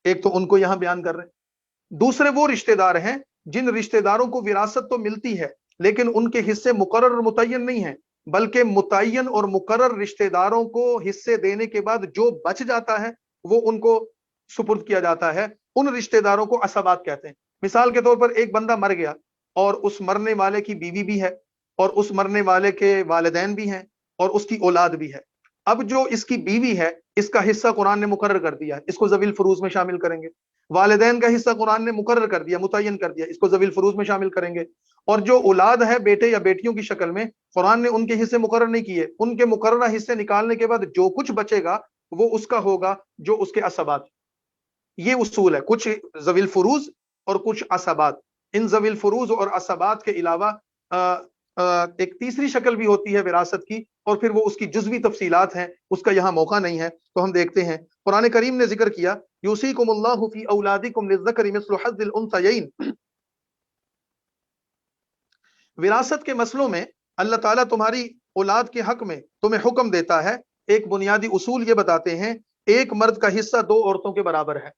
ایک تو ان کو یہاں بیان کر رہے ہیں۔ دوسرے وہ رشتہ دار ہیں جن رشتہ داروں کو وراثت تو ملتی ہے، لیکن ان کے حصے مقرر اور متعین نہیں ہیں، بلکہ متعین اور مقرر رشتہ داروں کو حصے دینے کے بعد جو بچ جاتا ہے وہ ان کو سپرد کیا جاتا ہے۔ ان رشتہ داروں کو عصبات کہتے ہیں۔ مثال کے طور پر ایک بندہ مر گیا، اور اس مرنے والے کی بیوی بھی ہے، اور اس مرنے والے کے والدین بھی ہیں، اور اس کی اولاد بھی ہے۔ اب جو اس کی بیوی ہے، اس کا حصہ قرآن نے مقرر کر دیا ہے، اس کو ذوی الفروض میں شامل کریں گے۔ والدین کا حصہ قرآن نے مقرر کر دیا، متعین کر دیا، اس کو ذوی الفروض میں شامل کریں گے۔ اور جو اولاد ہے، بیٹے یا بیٹیوں کی شکل میں، قرآن نے ان کے حصے مقرر نہیں کیے، ان کے مقررہ حصے نکالنے کے بعد جو کچھ بچے گا وہ اس کا ہوگا، جو اس کے عصبات۔ یہ اصول ہے، کچھ ذوی الفروض اور کچھ عصبات۔ ان ذوی الفروض اور عصبات کے علاوہ ایک تیسری شکل بھی ہوتی ہے وراثت کی، اور پھر وہ اس کی جزوی تفصیلات ہیں، اس کا یہاں موقع نہیں ہے، تو ہم دیکھتے ہیں۔ قرآن کریم نے ذکر کیا یوصیکم اللہ فی اولادکم للذکر مثل حظ الانثیین۔ وراثت کے مسئلوں میں اللہ تعالیٰ تمہاری اولاد کے حق میں تمہیں حکم دیتا ہے۔ ایک بنیادی اصول یہ بتاتے ہیں، ایک مرد کا حصہ دو عورتوں کے برابر ہے،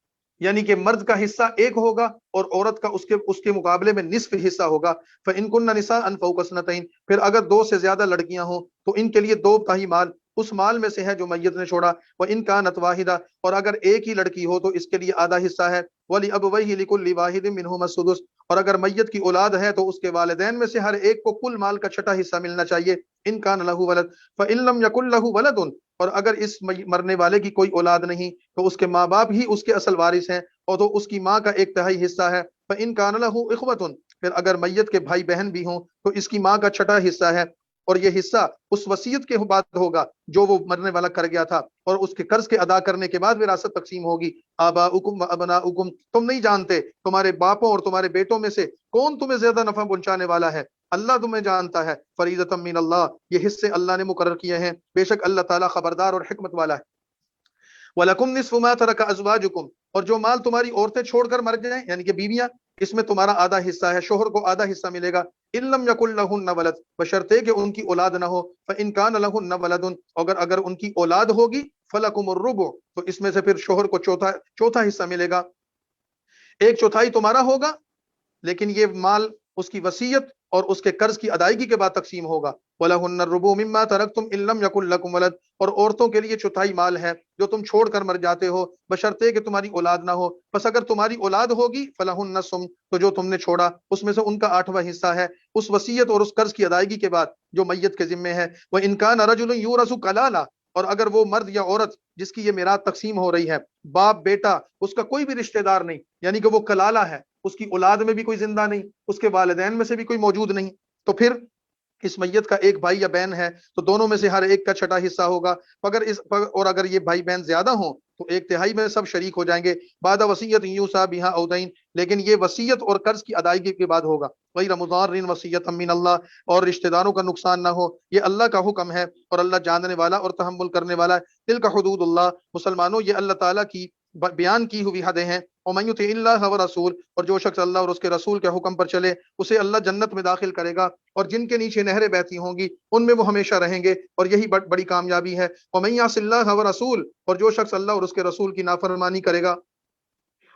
یعنی کہ مرد کا حصہ ایک ہوگا اور عورت کا اس کے مقابلے میں نصف حصہ ہوگا۔ فَإِن كُنَّ نِسَاءً فَوْقَ اثْنَتَيْنِ، پھر اگر دو سے زیادہ لڑکیاں ہوں تو ان کے لیے دو تہائی مال اس مال میں سے ہے جو میت نے چھوڑا۔ وَإِن كَانَتْ وَاحِدَةً، اور اگر ایک ہی لڑکی ہو تو اس کے لیے آدھا حصہ ہے۔ وَلِأَبْوَيْهِ لِكُلِّ وَاحِدٍ مِّنْهُمَا السُّدُسُ، اور اگر میت کی اولاد ہے تو اس کے والدین میں سے ہر ایک کو کل مال کا چھٹا حصہ ملنا چاہیے۔ ان كَانَ لَهُ وَلَدٌ فَإِن لَّمْ يَكُن لَّهُ وَلَدٌ، اور اگر اس مرنے والے کی کوئی اولاد نہیں تو اس کے ماں باپ ہی اس کے اصل وارث ہیں، اور تو اس کی ماں کا ایک تہائی حصہ ہے۔ فَإِن كَانَ لَهُ إِخْوَةٌ، پھر اگر میت کے بھائی بہن بھی ہوں تو اس کی ماں کا چھٹا حصہ ہے، اور یہ حصہ اس وصیت کے بعد ہوگا جو وہ مرنے والا کر گیا تھا، اور اس کے قرض کے ادا کرنے کے بعد وراثت تقسیم ہوگی۔ آباؤکم و ابناؤکم، تم نہیں جانتے تمہارے باپوں اور تمہارے بیٹوں میں سے کون تمہیں زیادہ نفع پہنچانے والا ہے، اللہ تمہیں جانتا ہے۔ فریضۃ من اللہ، یہ حصے اللہ نے مقرر کیے ہیں، بے شک اللہ تعالیٰ خبردار اور حکمت والا ہے۔ وَلَكُمْ نِصْفُ مَا تَرَكَ أَزْوَاجُكُمْ، اور جو مال تمہاری عورتیں چھوڑ کر مر جائیں، یعنی کہ بیویاں، اس میں تمہارا آدھا حصہ ہے، شوہر کو آدھا حصہ ملے گا۔ إِن لَّمْ يَكُن لَّهُنَّ وَلَدٌ، بشرطے کہ ان کی اولاد نہ ہو۔ فَإِن كَانَ لَهُنَّ وَلَدٌ، اگر ان کی اولاد ہوگی، فَلَكُمُ الرُّبُعُ، تو اس میں سے پھر شوہر کو چوتھا حصہ ملے گا۔ ایک چوتھائی تمہارا ہوگا، لیکن یہ مال اس کی وصیت اور اس کے قرض کی ادائیگی کے بعد تقسیم ہوگا۔ وَلَهُنَّ الرُّبُعُ مِمَّا تَرَكْتُمْ إِن لَّمْ يَكُن لَّكُمْ وَلَدٌ، اور عورتوں کے لیے چوتھائی مال ہے جو تم چھوڑ کر مر جاتے ہو، بشرطے کہ تمہاری اولاد نہ ہو۔ بس اگر تمہاری اولاد ہوگی، فَلَهُنَّ السُّمُ، تو جو تم نے چھوڑا اس میں سے ان کا 8واں حصہ ہے، اس وصیت اور اس قرض کی ادائیگی کے بعد جو میت کے ذمے ہے۔ وَإِن كَانَ رَجُلٌ يُورَثُ كَلَالَةً، اور اگر وہ مرد یا عورت جس کی یہ میراث تقسیم ہو رہی ہے، باپ بیٹا، اس کا کوئی بھی رشتہ دار نہیں، یعنی کہ وہ کلالہ ہے، اس کی اولاد میں بھی کوئی زندہ نہیں، اس کے والدین میں سے بھی کوئی موجود نہیں، تو پھر اس میت کا ایک بھائی یا بہن ہے تو دونوں میں سے ہر ایک کا چھٹا حصہ ہوگا۔ اور اگر یہ بھائی بہن زیادہ ہوں تو ایک تہائی میں سب شریک ہو جائیں گے. بعد وصیت یوصی بہا او دین، لیکن یہ وصیت اور قرض کی ادائیگی کے بعد ہوگا. غیر مضار وصیت من اللہ، اور رشتہ داروں کا نقصان نہ ہو، یہ اللہ کا حکم ہے اور اللہ جاننے والا اور تحمل کرنے والا ہے. تلک حدود اللہ، مسلمانوں یہ اللہ تعالیٰ کی بیان کی ہوئی حدیں ہیں. ومن یطع اللہ ورسول، اور جو شخص اللہ اور اس کے رسول کے حکم پر چلے اسے اللہ جنت میں داخل کرے گا، اور جن کے نیچے نہریں بہتی ہوں گی ان میں وہ ہمیشہ رہیں گے، اور یہی بڑی کامیابی ہے. ومن یعص اللہ ورسول، اور جو شخص اللہ اور اس کے رسول کی نافرمانی کرے گا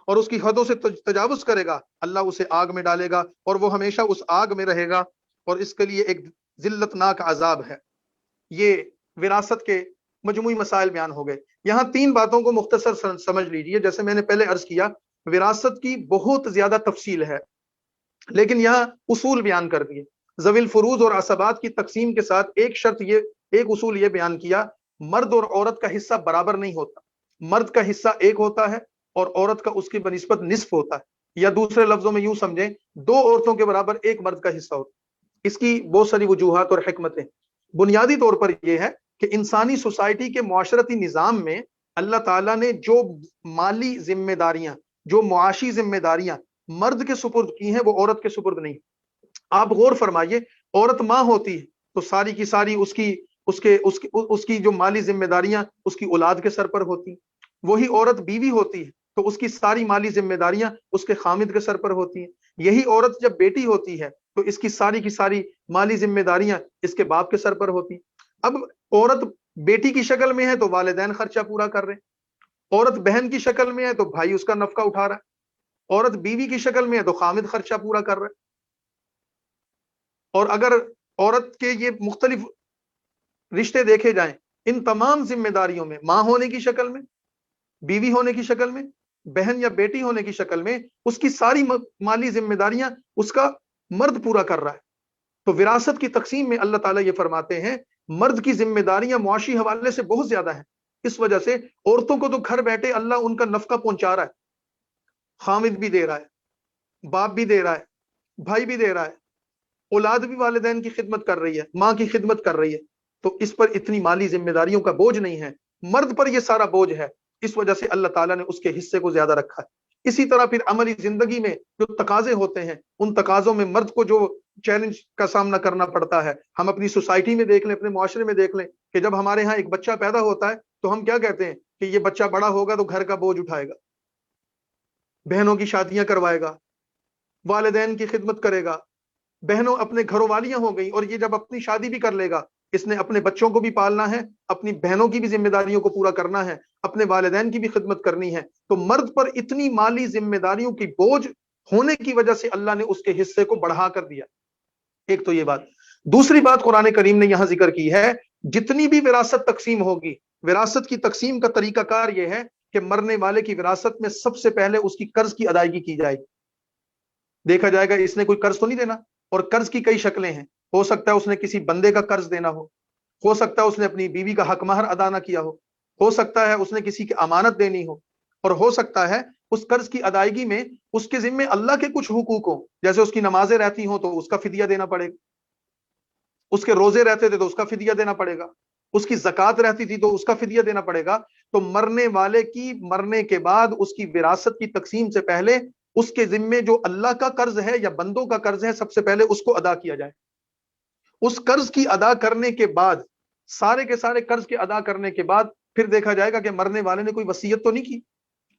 اور اس کی حدوں سے تجاوز کرے گا، اللہ اسے آگ میں ڈالے گا اور وہ ہمیشہ اس آگ میں رہے گا، اور اس کے لیے ایک ذلت ناک عذاب ہے. یہ وراثت کے مجموعی مسائل بیان ہو گئے. یہاں تین باتوں کو مختصر سمجھ لیجئے. جیسے میں نے پہلے عرض کیا، وراثت کی بہت زیادہ تفصیل ہے، لیکن یہاں اصول بیان کر دیے. ذوی الفروض اور عصبات کی تقسیم کے ساتھ ایک اصول یہ بیان کیا، مرد اور عورت کا حصہ برابر نہیں ہوتا. مرد کا حصہ ایک ہوتا ہے اور عورت کا اس کی بنسبت نصف ہوتا ہے، یا دوسرے لفظوں میں یوں سمجھیں، دو عورتوں کے برابر ایک مرد کا حصہ ہوتا ہے. اس کی بہت ساری وجوہات اور حکمتیں. بنیادی طور پر یہ ہے کہ انسانی سوسائٹی کے معاشرتی نظام میں اللہ تعالیٰ نے جو مالی ذمہ داریاں، جو معاشی ذمہ داریاں مرد کے سپرد کی ہیں، وہ عورت کے سپرد نہیں. آپ غور فرمائیے، عورت ماں ہوتی ہے تو ساری کی ساری اس کی جو مالی ذمہ داریاں اس کی اولاد کے سر پر ہوتی ہیں. وہی عورت بیوی ہوتی ہے تو اس کی ساری مالی ذمہ داریاں اس کے خامد کے سر پر ہوتی ہیں. یہی عورت جب بیٹی ہوتی ہے تو اس کی ساری مالی ذمہ داریاں اس کے باپ کے سر پر ہوتی ہیں. اب عورت بیٹی کی شکل میں ہے تو والدین خرچہ پورا کر رہے ہیں، عورت بہن کی شکل میں ہے تو بھائی اس کا نفقہ اٹھا رہا ہے، عورت بیوی کی شکل میں ہے تو خامد خرچہ پورا کر رہا ہے. اور اگر عورت کے یہ مختلف رشتے دیکھے جائیں، ان تمام ذمہ داریوں میں ماں ہونے کی شکل میں، بیوی ہونے کی شکل میں، بہن یا بیٹی ہونے کی شکل میں، اس کی ساری مالی ذمہ داریاں اس کا مرد پورا کر رہا ہے. تو وراثت کی تقسیم میں اللہ تعالیٰ یہ فرماتے ہیں مرد کی ذمہ داریاں معاشی حوالے سے بہت زیادہ ہیں. اس وجہ سے عورتوں کو تو گھر بیٹھے اللہ ان کا نفقہ پہنچا رہا ہے، خامد بھی دے رہا ہے، باپ بھی دے رہا ہے، بھائی بھی دے رہا ہے، اولاد بھی والدین کی خدمت کر رہی ہے، ماں کی خدمت کر رہی ہے. تو اس پر اتنی مالی ذمہ داریوں کا بوجھ نہیں ہے، مرد پر یہ سارا بوجھ ہے. اس وجہ سے اللہ تعالیٰ نے اس کے حصے کو زیادہ رکھا ہے. اسی طرح پھر عملی زندگی میں جو تقاضے ہوتے ہیں، ان تقاضوں میں مرد کو جو چیلنج کا سامنا کرنا پڑتا ہے، ہم اپنی سوسائٹی میں دیکھ لیں، اپنے معاشرے میں دیکھ لیں کہ جب ہمارے ہاں ایک بچہ پیدا ہوتا ہے تو ہم کیا کہتے ہیں کہ یہ بچہ بڑا ہوگا تو گھر کا بوجھ اٹھائے گا، بہنوں کی شادیاں کروائے گا، والدین کی خدمت کرے گا. بہنوں اپنے گھروں والیاں ہو گئی، اور یہ جب اپنی شادی بھی کر لے گا، اس نے اپنے بچوں کو بھی پالنا ہے، اپنی بہنوں کی بھی ذمہ داریوں کو پورا کرنا ہے، اپنے والدین کی بھی خدمت کرنی ہے. تو مرد پر اتنی مالی ذمہ داریوں کی بوجھ ہونے کی وجہ سے اللہ نے اس کے حصے کو بڑھا کر دیا. ایک تو یہ بات. دوسری بات قرآن کریم نے یہاں ذکر کی ہے، جتنی بھی وراثت تقسیم ہوگی، وراثت کی تقسیم کا طریقہ کار یہ ہے کہ مرنے والے کی وراثت میں سب سے پہلے اس کی قرض کی ادائیگی کی جائے گی. دیکھا جائے گا اس نے کوئی قرض تو نہیں دینا، اور قرض کی کئی شکلیں ہیں. ہو سکتا ہے اس نے کسی بندے کا قرض دینا ہو سکتا ہے اس نے اپنی بیوی کا حق مہر ادا نہ کیا ہو سکتا ہے اس نے کسی کی امانت دینی ہو، اور ہو سکتا ہے اس قرض کی ادائیگی میں اس کے ذمے اللہ کے کچھ حقوق ہوں، جیسے اس کی نمازیں رہتی ہوں تو اس کا فدیہ دینا پڑے گا، اس کے روزے رہتے تھے تو اس کا فدیہ دینا پڑے گا، اس کی زکوٰۃ رہتی تھی تو اس کا فدیہ دینا پڑے گا. تو مرنے والے کی مرنے کے بعد اس کی وراثت کی تقسیم سے پہلے اس کے ذمے جو اللہ کا قرض ہے یا بندوں کا قرض ہے، سب سے پہلے اس کو ادا کیا جائے. اس قرض کی ادا کرنے کے بعد، سارے کے سارے قرض کے ادا کرنے کے بعد پھر دیکھا جائے گا کہ مرنے والے نے کوئی وصیت تو نہیں کی.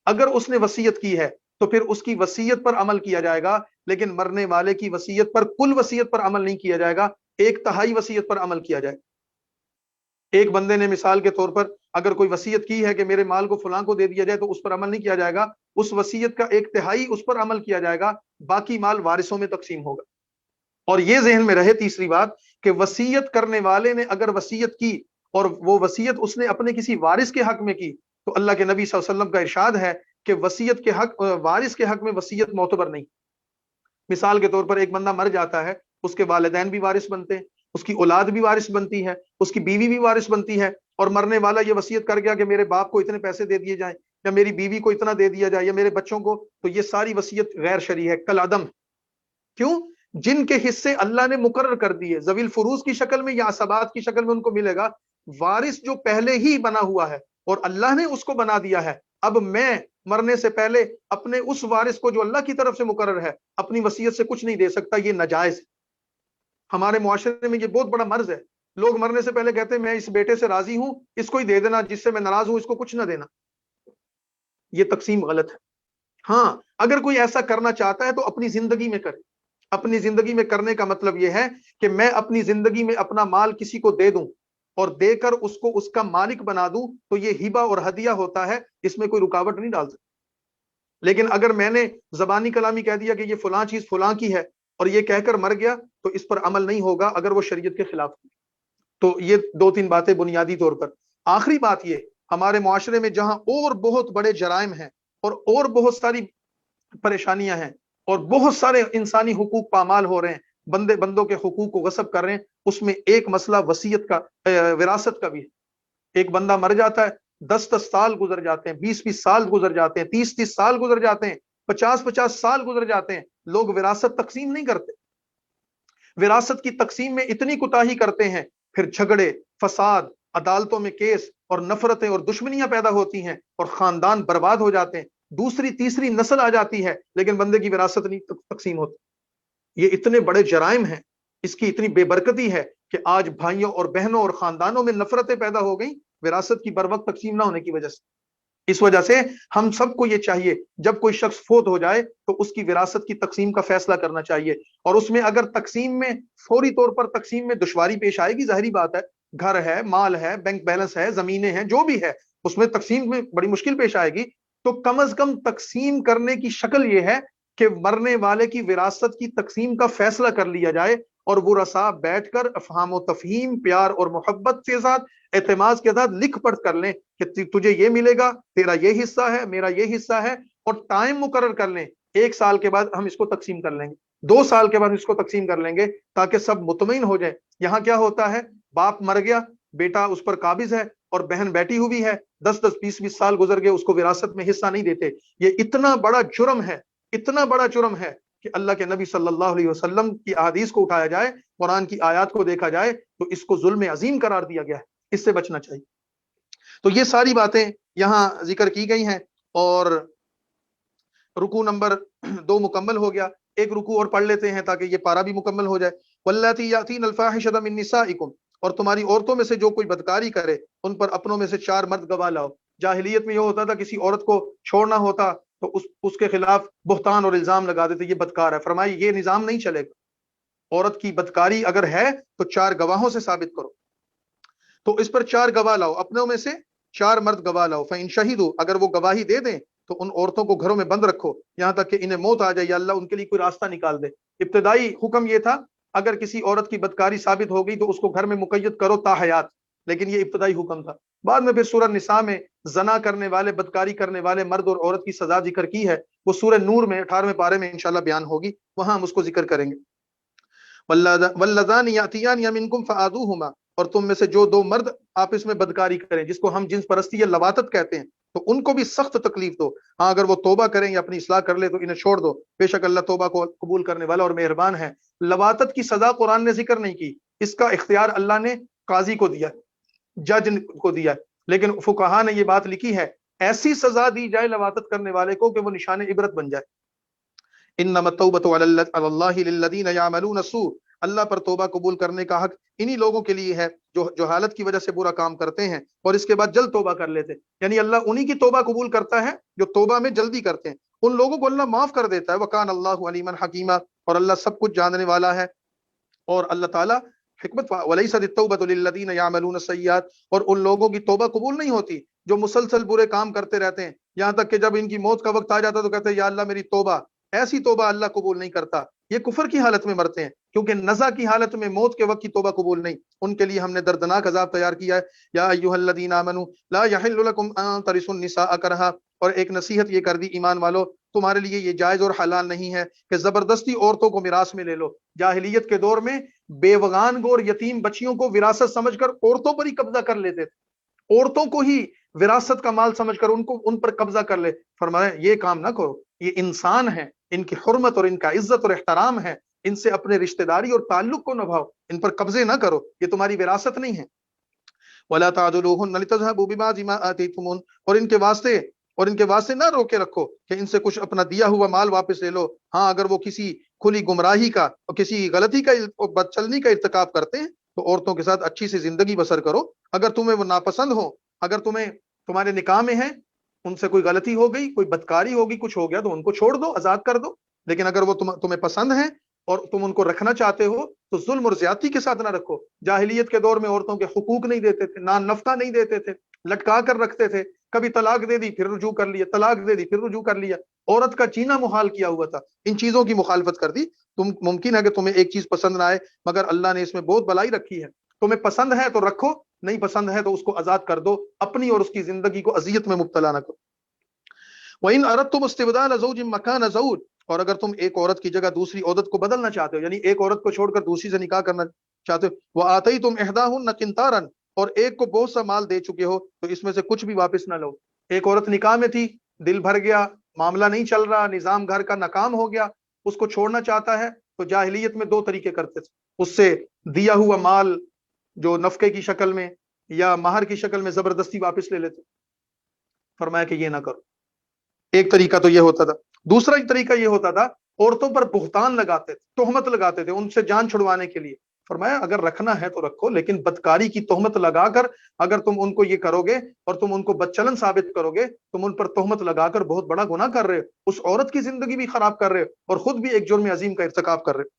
اگر اس نے وصیت کی ہے تو پھر اس کی وصیت پر عمل کیا جائے گا، لیکن مرنے والے کی وصیت پر، کل وصیت پر عمل نہیں کیا جائے گا، ایک تہائی وصیت پر عمل کیا جائے. ایک بندے نے مثال کے طور پر اگر کوئی وصیت کی ہے کہ میرے مال کو فلاں کو دے دیا جائے تو اس پر عمل نہیں کیا جائے گا، اس وصیت کا ایک تہائی اس پر عمل کیا جائے گا، باقی مال وارثوں میں تقسیم ہوگا. اور یہ ذہن میں رہے تیسری بات کہ وصیت کرنے والے نے اگر وصیت کی اور وہ وصیت اس نے اپنے کسی وارث کے حق میں کی تو اللہ کے نبی صلی اللہ علیہ وسلم کا ارشاد ہے کہ وصیت کے حق، وارث کے حق میں وصیت معتبر نہیں. مثال کے طور پر ایک بندہ مر جاتا ہے، اس کے والدین بھی وارث بنتے ہیں، اس کی اولاد بھی وارث بنتی ہے، اس کی بیوی بھی وارث بنتی ہے، اور مرنے والا یہ وصیت کر گیا کہ میرے باپ کو اتنے پیسے دے دیے جائیں، یا میری بیوی کو اتنا دے دیا جائے، یا میرے بچوں کو، تو یہ ساری وصیت غیر شرعی ہے، کل عدم. کیوں؟ جن کے حصے اللہ نے مقرر کر دیے، ذوی الفروض کی شکل میں یا عصبات کی شکل میں ان کو ملے گا. وارث جو پہلے ہی بنا ہوا ہے اور اللہ نے اس کو بنا دیا ہے، اب میں مرنے سے پہلے اپنے اس وارث کو جو اللہ کی طرف سے مقرر ہے اپنی وصیت سے کچھ نہیں دے سکتا، یہ ناجائز ہے۔ ہمارے معاشرے میں یہ بہت بڑا مرض ہے، لوگ مرنے سے پہلے کہتے ہیں میں اس بیٹے سے راضی ہوں، اس کو ہی دے دینا، جس سے میں ناراض ہوں اس کو کچھ نہ دینا۔ یہ تقسیم غلط ہے۔ ہاں اگر کوئی ایسا کرنا چاہتا ہے تو اپنی زندگی میں کرے۔ اپنی زندگی میں کرنے کا مطلب یہ ہے کہ میں اپنی زندگی میں اپنا مال کسی کو دے دوں اور دے کر اس کو اس کا مالک بنا دوں، تو یہ ہبہ اور ہدیہ ہوتا ہے، اس میں کوئی رکاوٹ نہیں ڈال سکتا۔ لیکن اگر میں نے زبانی کلامی کہہ دیا کہ یہ فلاں چیز فلاں کی ہے اور یہ کہہ کر مر گیا، تو اس پر عمل نہیں ہوگا اگر وہ شریعت کے خلاف ہے۔ تو یہ دو تین باتیں بنیادی طور پر۔ آخری بات یہ، ہمارے معاشرے میں جہاں اور بہت بڑے جرائم ہیں اور بہت ساری پریشانیاں ہیں اور بہت سارے انسانی حقوق پامال ہو رہے ہیں، بندوں کے حقوق کو غصب کر رہے ہیں، اس میں ایک مسئلہ وصیت کا، وراثت کا بھی ہے۔ ایک بندہ مر جاتا ہے، 10 سال گزر جاتے ہیں، 20 سال گزر جاتے ہیں، 30 سال گزر جاتے ہیں، 50 سال گزر جاتے ہیں، لوگ وراثت تقسیم نہیں کرتے۔ وراثت کی تقسیم میں اتنی کوتاہی کرتے ہیں، پھر جھگڑے، فساد، عدالتوں میں کیس اور نفرتیں اور دشمنیاں پیدا ہوتی ہیں اور خاندان برباد ہو جاتے ہیں، دوسری تیسری نسل آ جاتی ہے لیکن بندے کی وراثت نہیں تقسیم ہوتی۔ یہ اتنے بڑے جرائم ہیں، اس کی اتنی بے برکتی ہے کہ آج بھائیوں اور بہنوں اور خاندانوں میں نفرتیں پیدا ہو گئیں وراثت کی بر وقت تقسیم نہ ہونے کی وجہ سے۔ اس وجہ سے ہم سب کو یہ چاہیے جب کوئی شخص فوت ہو جائے تو اس کی وراثت کی تقسیم کا فیصلہ کرنا چاہیے، اور اس میں اگر تقسیم میں فوری طور پر تقسیم میں دشواری پیش آئے گی، ظاہری بات ہے، گھر ہے، مال ہے، بینک بیلنس ہے، زمینیں ہیں، جو بھی ہے، اس میں تقسیم میں بڑی مشکل پیش آئے گی، تو کم از کم تقسیم کرنے کی شکل یہ ہے کہ مرنے والے کی وراثت کی تقسیم کا فیصلہ کر لیا جائے، اور وہ رسا بیٹھ کر افہام و تفہیم، پیار اور محبت کے ساتھ، اعتماد کے ساتھ لکھ پڑھ کر لیں کہ تجھے یہ ملے گا، تیرا یہ حصہ ہے، میرا یہ حصہ ہے، اور ٹائم مقرر کر لیں، 1 سال کے بعد ہم اس کو تقسیم کر لیں گے، 2 سال کے بعد اس کو تقسیم کر لیں گے، تاکہ سب مطمئن ہو جائیں۔ یہاں کیا ہوتا ہے، باپ مر گیا، بیٹا اس پر قابض ہے اور بہن بیٹھی ہوئی ہے، 10 20 20 سال گزر گئے، اس کو وراثت میں حصہ نہیں دیتے۔ یہ اتنا بڑا جرم ہے، اتنا بڑا جرم ہے کہ اللہ کے نبی صلی اللہ علیہ وسلم کی احادیث کو اٹھایا جائے، قرآن کی آیات کو دیکھا جائے تو اس کو ظلم عظیم قرار دیا گیا ہے، اس سے بچنا چاہیے۔ تو یہ ساری باتیں یہاں ذکر کی گئی ہیں، اور رکوع نمبر 2 مکمل ہو گیا۔ ایک رکوع اور پڑھ لیتے ہیں تاکہ یہ پارہ بھی مکمل ہو جائے۔ واللاتی یاتین الفاحشۃ من نسائکم، اور تمہاری عورتوں میں سے جو کوئی بدکاری کرے ان پر اپنوں میں سے 4 مرد گواہ لاؤ۔ جاہلیت میں یہ ہوتا تھا کسی عورت کو چھوڑنا ہوتا تو اس کے خلاف بہتان اور الزام لگا دیتے، یہ بدکار ہے۔ فرمائی یہ نظام نہیں چلے گا، عورت کی بدکاری اگر ہے تو 4 گواہوں سے ثابت کرو، تو اس پر 4 گواہ لاؤ، اپنوں میں سے 4 مرد گواہ لاؤ۔ فَإِن شَهِدُوا، اگر وہ گواہی دے دیں تو ان عورتوں کو گھروں میں بند رکھو یہاں تک کہ انہیں موت آ جائے یا اللہ ان کے لیے کوئی راستہ نکال دے۔ ابتدائی حکم یہ تھا اگر کسی عورت کی بدکاری ثابت ہو گئی تو اس کو گھر میں مقید کرو تا حیات، لیکن یہ ابتدائی حکم تھا۔ بعد میں پھر سورہ نساء میں زنا کرنے والے، بدکاری کرنے والے مرد اور عورت کی سزا ذکر کی ہے، وہ سورہ نور میں 18ویں پارے میں انشاءاللہ بیان ہوگی، وہاں ہم اس کو ذکر کریں گے۔ واللذان یاتیان منکم فآذوہما، اور تم میں سے جو 2 مرد آپس میں بدکاری کریں، جس کو ہم جنس پرستی یا لواطت کہتے ہیں، تو ان کو بھی سخت تکلیف دو۔ ہاں اگر وہ توبہ کریں یا اپنی اصلاح کر لے تو انہیں چھوڑ دو، بے شک اللہ توبہ کو قبول کرنے والا اور مہربان ہے۔ لواطت کی سزا قرآن نے ذکر نہیں کی، اس کا اختیار اللہ نے قاضی کو دیا، جج کو دیا، لیکن فقہا نے یہ بات لکھی ہے ایسی سزا دی جائے لواطت کرنے والے کو کہ وہ نشان عبرت بن جائے۔ انما التوبۃ علی اللہ للذین یعملون السوء، اللہ پر توبہ قبول کرنے کا حق انہی لوگوں کے لیے ہے جو جہالت کی وجہ سے برا کام کرتے ہیں اور اس کے بعد جلد توبہ کر لیتے ہیں، یعنی اللہ انہی کی توبہ قبول کرتا ہے جو توبہ میں جلدی کرتے ہیں، ان لوگوں کو اللہ معاف کر دیتا ہے۔ وکان اللہ علیما حکیما، اور اللہ سب کچھ جاننے والا ہے، اور اللہ تعالیٰ حکمت۔ ولیست التوبۃ للذین یعملون السیئات، اور ان لوگوں کی توبہ قبول نہیں ہوتی جو مسلسل برے کام کرتے رہتے ہیں، یہاں تک کہ جب ان کی موت کا وقت آ جاتا تو کہتے ہیں یا اللہ میری توبہ۔ ایسی توبہ اللہ قبول نہیں کرتا، یہ کفر کی حالت میں مرتے ہیں، کیونکہ نزع کی حالت میں موت کے وقت کی توبہ قبول نہیں۔ ان کے لیے ہم نے دردناک عذاب تیار کیا ہے۔ یا ایھا الذین آمنوا لا یحل لکم ان ترثوا النساء کرہا، اور ایک نصیحت یہ کر دی ایمان والو، تمہارے لیے یہ جائز اور حلال نہیں ہے کہ زبردستی عورتوں کو میراث میں لے لو۔ جاہلیت کے دور میں بیوغان کو اور یتیم بچیوں کو وراثت سمجھ کر عورتوں پر ہی قبضہ کر لیتے تھے، عورتوں کو ہی وراثت کا مال سمجھ کر ان پر قبضہ کر لے۔ فرمایا یہ کام نہ کرو، یہ انسان ہیں، ان کی حرمت اور ان کا عزت اور احترام ہے، ان سے اپنے رشتہ داری اور تعلق کو نبھاؤ، ان پر قبضے نہ کرو، یہ تمہاری وراثت نہیں ہے۔ ولا تعذلوهن لتذهبوا ببعض ما آتيتمون، اور ان کے واسطے نہ روکے رکھو کہ ان سے کچھ اپنا دیا ہوا مال واپس لے لو. ہاں اگر وہ کسی کھلی گمراہی کا اور کسی غلطی کا اور بد چلنی کا ارتکاب کرتے ہیں تو عورتوں کے ساتھ اچھی سی زندگی بسر کرو. اگر تمہیں وہ ناپسند ہو، اگر تمہارے نکاح میں ہیں، ان سے کوئی غلطی ہو گئی، کوئی بدکاری ہوگی، کچھ ہو گیا تو ان کو چھوڑ دو، آزاد کر دو. لیکن اگر وہ تمہیں پسند ہیں اور تم ان کو رکھنا چاہتے ہو تو ظلم اور زیادتی کے ساتھ نہ رکھو. جاہلیت کے دور میں عورتوں کے حقوق نہیں دیتے تھے، نان نفقہ نہیں دیتے تھے، لٹکا کر رکھتے تھے. کبھی طلاق دے دی پھر رجوع کر لیا، طلاق دے دی پھر رجوع کر لیا. عورت کا جینا محال کیا ہوا تھا. ان چیزوں کی مخالفت کر دی. ممکن ہے کہ تمہیں ایک چیز پسند نہ آئے، مگر اللہ نے اس میں بہت بلائی رکھی ہے. تمہیں پسند ہے تو رکھو، نہیں پسند ہے تو اس کو آزاد کر دو، اپنی اور اس کی زندگی کو اذیت میں مبتلا نہ کرو. وَإِنْ أَرَدْتُمُ اسْتِبْدَالَ زَوْجٍ مَكَانَ زَوْجٍ، اور اگر تم ایک عورت کی جگہ دوسری عورت کو بدلنا چاہتے ہو، یعنی ایک عورت کو چھوڑ کر دوسری سے نکاح کرنا چاہتے ہو، وَآتَيْتُمْ إِحْدَاهُنَّ قِنْطَارًا، اور ایک کو بہت سا مال دے چکے ہو تو اس میں سے کچھ بھی واپس نہ لو. ایک عورت نکاح میں تھی، دل بھر گیا، معاملہ نہیں چل رہا، نظام گھر کا ناکام ہو گیا، اس کو چھوڑنا چاہتا ہے تو جاہلیت میں دو طریقے کرتے تھے. اس سے دیا ہوا مال جو نفقے کی شکل میں یا مہر کی شکل میں زبردستی واپس لے لیتے. فرمایا کہ یہ نہ کرو. ایک طریقہ تو یہ ہوتا تھا. دوسرا ایک طریقہ یہ ہوتا تھا، عورتوں پر بہتان لگاتے تھے، تہمت لگاتے تھے ان سے جان چھڑوانے کے لیے. فرمایا اگر رکھنا ہے تو رکھو، لیکن بدکاری کی تہمت لگا کر اگر تم ان کو یہ کرو گے اور تم ان کو بدچلن ثابت کرو گے، تم ان پر تہمت لگا کر بہت بڑا گناہ کر رہے ہو، اس عورت کی زندگی بھی خراب کر رہے ہو اور خود بھی ایک جرم عظیم کا ارتکاب کر رہے ہو.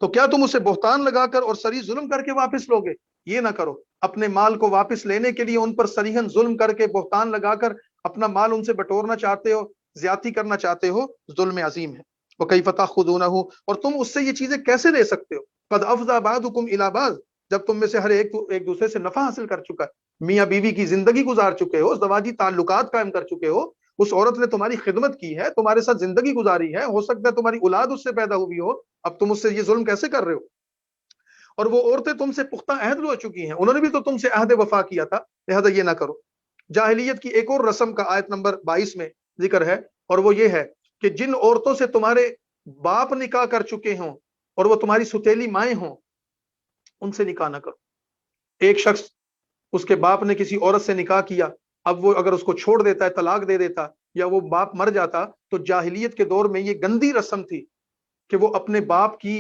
تو کیا تم اسے بہتان لگا کر اور سری ظلم کر کے واپس لو گے؟ یہ نہ کرو. اپنے مال کو واپس لینے کے لیے ان پر سریحن ظلم کر کے بہتان لگا کر اپنا مال ان سے بٹورنا چاہتے ہو، زیادتی کرنا چاہتے ہو، ظلم عظیم ہے. وَكَيْفَ تَأْخُذُونَهُ، اور تم اس سے یہ چیزیں کیسے لے سکتے ہو؟ قَدْ أَفْضَىٰ بَعْضُكُمْ إِلَىٰ بَعْضٍ، جب تم میں سے ہر ایک دوسرے سے نفع حاصل کر چکا ہے، میاں بیوی کی زندگی گزار چکے ہو، زواجی تعلقات قائم کر چکے ہو، اس عورت نے تمہاری خدمت کی ہے، تمہارے ساتھ زندگی گزاری ہے، ہو سکتا ہے تمہاری اولاد اس سے پیدا ہوئی ہو، اب تم اس سے یہ ظلم کیسے کر رہے ہو؟ اور وہ عورتیں تم سے پختہ عہد لو چکی ہیں، انہوں نے بھی تو تم سے عہد وفا کیا تھا، لہذا یہ نہ کرو. جاہلیت کی ایک اور رسم کا آیت نمبر 22 میں ذکر ہے، اور وہ یہ ہے کہ جن عورتوں سے تمہارے باپ نکاح کر چکے ہوں اور وہ تمہاری ستیلی مائیں ہوں، ان سے نکاح نہ کرو. ایک شخص، اس کے باپ نے کسی عورت سے نکاح کیا، اب وہ اگر اس کو چھوڑ دیتا ہے، طلاق دے دیتا، یا وہ باپ مر جاتا، تو جاہلیت کے دور میں یہ گندی رسم تھی کہ وہ اپنے باپ کی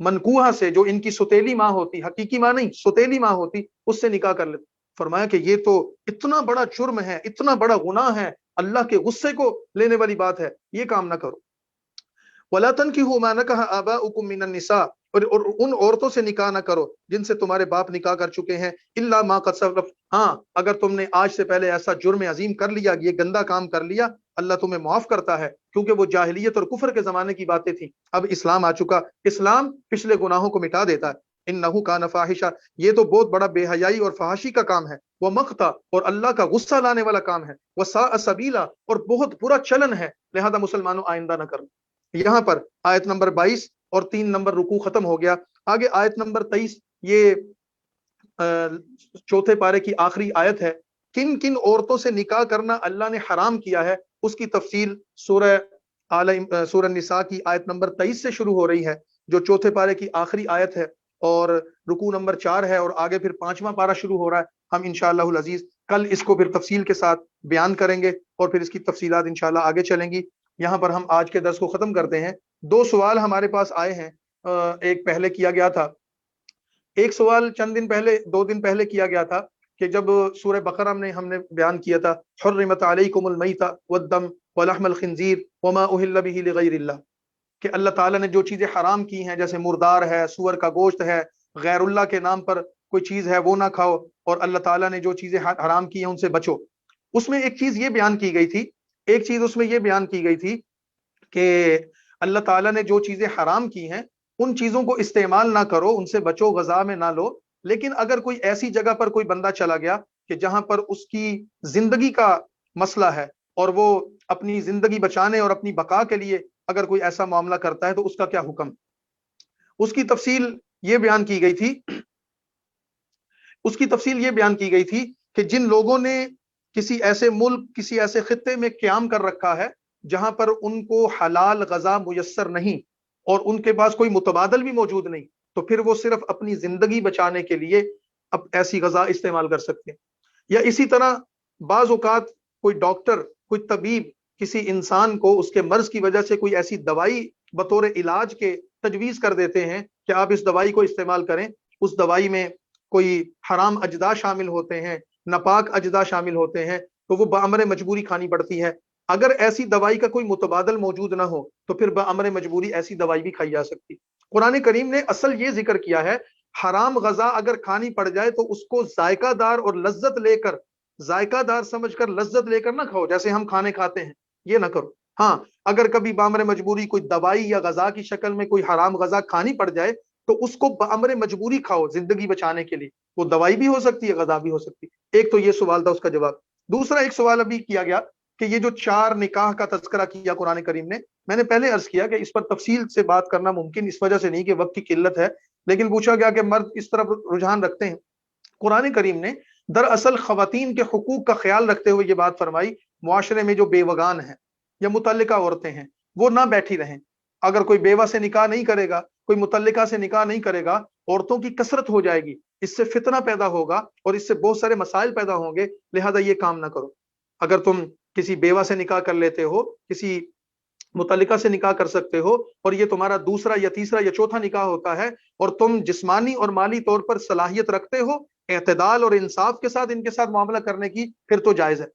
منکوحہ سے، جو ان کی ستیلی ماں ہوتی، حقیقی ماں نہیں، ستیلی ماں ہوتی، اس سے نکاح کر لیتے. فرمایا کہ یہ تو اتنا بڑا جرم ہے، اتنا بڑا گناہ ہے، اللہ کے غصے کو لینے والی بات ہے، یہ کام نہ کرو. وَلَا تَنْكِحُوا مَا نَكَحَ آبَاؤُكُم مِّنَ النِّسَاءِ، اور ان عورتوں سے نکاح نہ کرو جن سے تمہارے باپ نکاح کر چکے ہیں، الا ما قد سلف، ہاں اگر تم نے آج سے پہلے ایسا جرم عظیم کر لیا، یہ گندا کام کر لیا، اللہ تمہیں معاف کرتا ہے، کیونکہ وہ جاہلیت اور کفر کے زمانے کی باتیں تھیں. اب اسلام آ چکا، اسلام پچھلے گناہوں کو مٹا دیتا ہے. انہ کان فاحشہ، یہ تو بہت بڑا بے حیائی اور فحاشی کا کام ہے. وہ مقتا، اور اللہ کا غصہ لانے والا کام ہے. وہ ساء سبیلا، اور بہت برا چلن ہے، لہذا مسلمانوں آئندہ نہ کرنا. یہاں پر آیت نمبر 22 اور 3 نمبر رکوع ختم ہو گیا. آگے آیت نمبر 23، یہ چوتھے پارے کی آخری آیت ہے. کن کن عورتوں سے نکاح کرنا اللہ نے حرام کیا ہے، اس کی تفصیل سورہ نساء کی آیت نمبر 23 سے شروع ہو رہی ہے، جو چوتھے پارے کی آخری آیت ہے، اور رکوع نمبر 4 ہے، اور آگے پھر 5واں پارہ شروع ہو رہا ہے. ہم انشاءاللہ العزیز کل اس کو پھر تفصیل کے ساتھ بیان کریں گے، اور پھر اس کی تفصیلات انشاءاللہ آگے چلیں گی. یہاں پر ہم آج کے درس کو ختم کرتے ہیں. 2 سوال ہمارے پاس آئے ہیں، ایک پہلے کیا گیا تھا، ایک سوال چند دن پہلے، 2 دن پہلے کیا گیا تھا، کہ جب سورہ بقرہ میں ہم نے بیان کیا تھا حرمت علیکم المیتہ والدم ولحم الخنزیر وما اہل بہ لغیر اللہ، کہ اللہ تعالیٰ نے جو چیزیں حرام کی ہیں، جیسے مردار ہے، سور کا گوشت ہے، غیر اللہ کے نام پر کوئی چیز ہے وہ نہ کھاؤ، اور اللہ تعالیٰ نے جو چیزیں حرام کی ہیں ان سے بچو. اس میں ایک چیز یہ بیان کی گئی تھی، ایک چیز اس میں یہ بیان کی گئی تھی کہ اللہ تعالیٰ نے جو چیزیں حرام کی ہیں ان چیزوں کو استعمال نہ کرو، ان سے بچو، غذا میں نہ لو. لیکن اگر کوئی ایسی جگہ پر کوئی بندہ چلا گیا کہ جہاں پر اس کی زندگی کا مسئلہ ہے، اور وہ اپنی زندگی بچانے اور اپنی بقا کے لیے اگر کوئی ایسا معاملہ کرتا ہے تو اس کا کیا حکم، اس کی تفصیل یہ بیان کی گئی تھی. اس کی تفصیل یہ بیان کی گئی تھی کہ جن لوگوں نے کسی ایسے ملک، کسی ایسے خطے میں قیام کر رکھا ہے جہاں پر ان کو حلال غذا میسر نہیں اور ان کے پاس کوئی متبادل بھی موجود نہیں، تو پھر وہ صرف اپنی زندگی بچانے کے لیے اب ایسی غذا استعمال کر سکتے ہیں. یا اسی طرح بعض اوقات کوئی ڈاکٹر، کوئی طبیب کسی انسان کو اس کے مرض کی وجہ سے کوئی ایسی دوائی بطور علاج کے تجویز کر دیتے ہیں کہ آپ اس دوائی کو استعمال کریں. اس دوائی میں کوئی حرام اجزاء شامل ہوتے ہیں، ناپاک اجزاء شامل ہوتے ہیں، تو وہ بامر مجبوری کھانی پڑتی ہے. اگر ایسی دوائی کا کوئی متبادل موجود نہ ہو تو پھر بامر مجبوری ایسی دوائی بھی کھائی جا سکتی. قرآن کریم نے اصل یہ ذکر کیا ہے حرام غذا اگر کھانی پڑ جائے تو اس کو ذائقہ دار اور لذت لے کر، ذائقہ دار سمجھ کر لذت لے کر نہ کھاؤ جیسے ہم کھانے کھاتے ہیں، یہ نہ کرو. ہاں اگر کبھی بامر مجبوری کوئی دوائی یا غذا کی شکل میں کوئی حرام غذا کھانی پڑ جائے تو اس کو بامر مجبوری کھاؤ زندگی بچانے کے لیے. وہ دوائی بھی ہو سکتی ہے، غذا بھی ہو سکتی ہے. ایک تو یہ سوال تھا، اس کا جواب. دوسرا ایک سوال ابھی کیا گیا کہ یہ جو 4 نکاح کا تذکرہ کیا قرآن کریم نے، میں نے پہلے عرض کیا کہ اس پر تفصیل سے بات کرنا ممکن اس وجہ سے نہیں کہ وقت کی قلت ہے، لیکن پوچھا گیا کہ مرد اس طرف رجحان رکھتے ہیں. قرآن کریم نے دراصل خواتین کے حقوق کا خیال رکھتے ہوئے یہ بات فرمائی معاشرے میں جو بیوگان ہیں یا متعلقہ عورتیں ہیں وہ نہ بیٹھی رہیں. اگر کوئی بیوہ سے نکاح نہیں کرے گا، کوئی متعلقہ سے نکاح نہیں کرے گا، عورتوں کی کثرت ہو جائے گی، اس سے فتنہ پیدا ہوگا اور اس سے بہت سارے مسائل پیدا ہوں گے. لہذا یہ کام نہ کرو. اگر تم کسی بیوہ سے نکاح کر لیتے ہو، کسی متعلقہ سے نکاح کر سکتے ہو، اور یہ تمہارا دوسرا یا تیسرا یا چوتھا نکاح ہوتا ہے اور تم جسمانی اور مالی طور پر صلاحیت رکھتے ہو اعتدال اور انصاف کے ساتھ ان کے ساتھ معاملہ کرنے کی، پھر تو جائز ہے.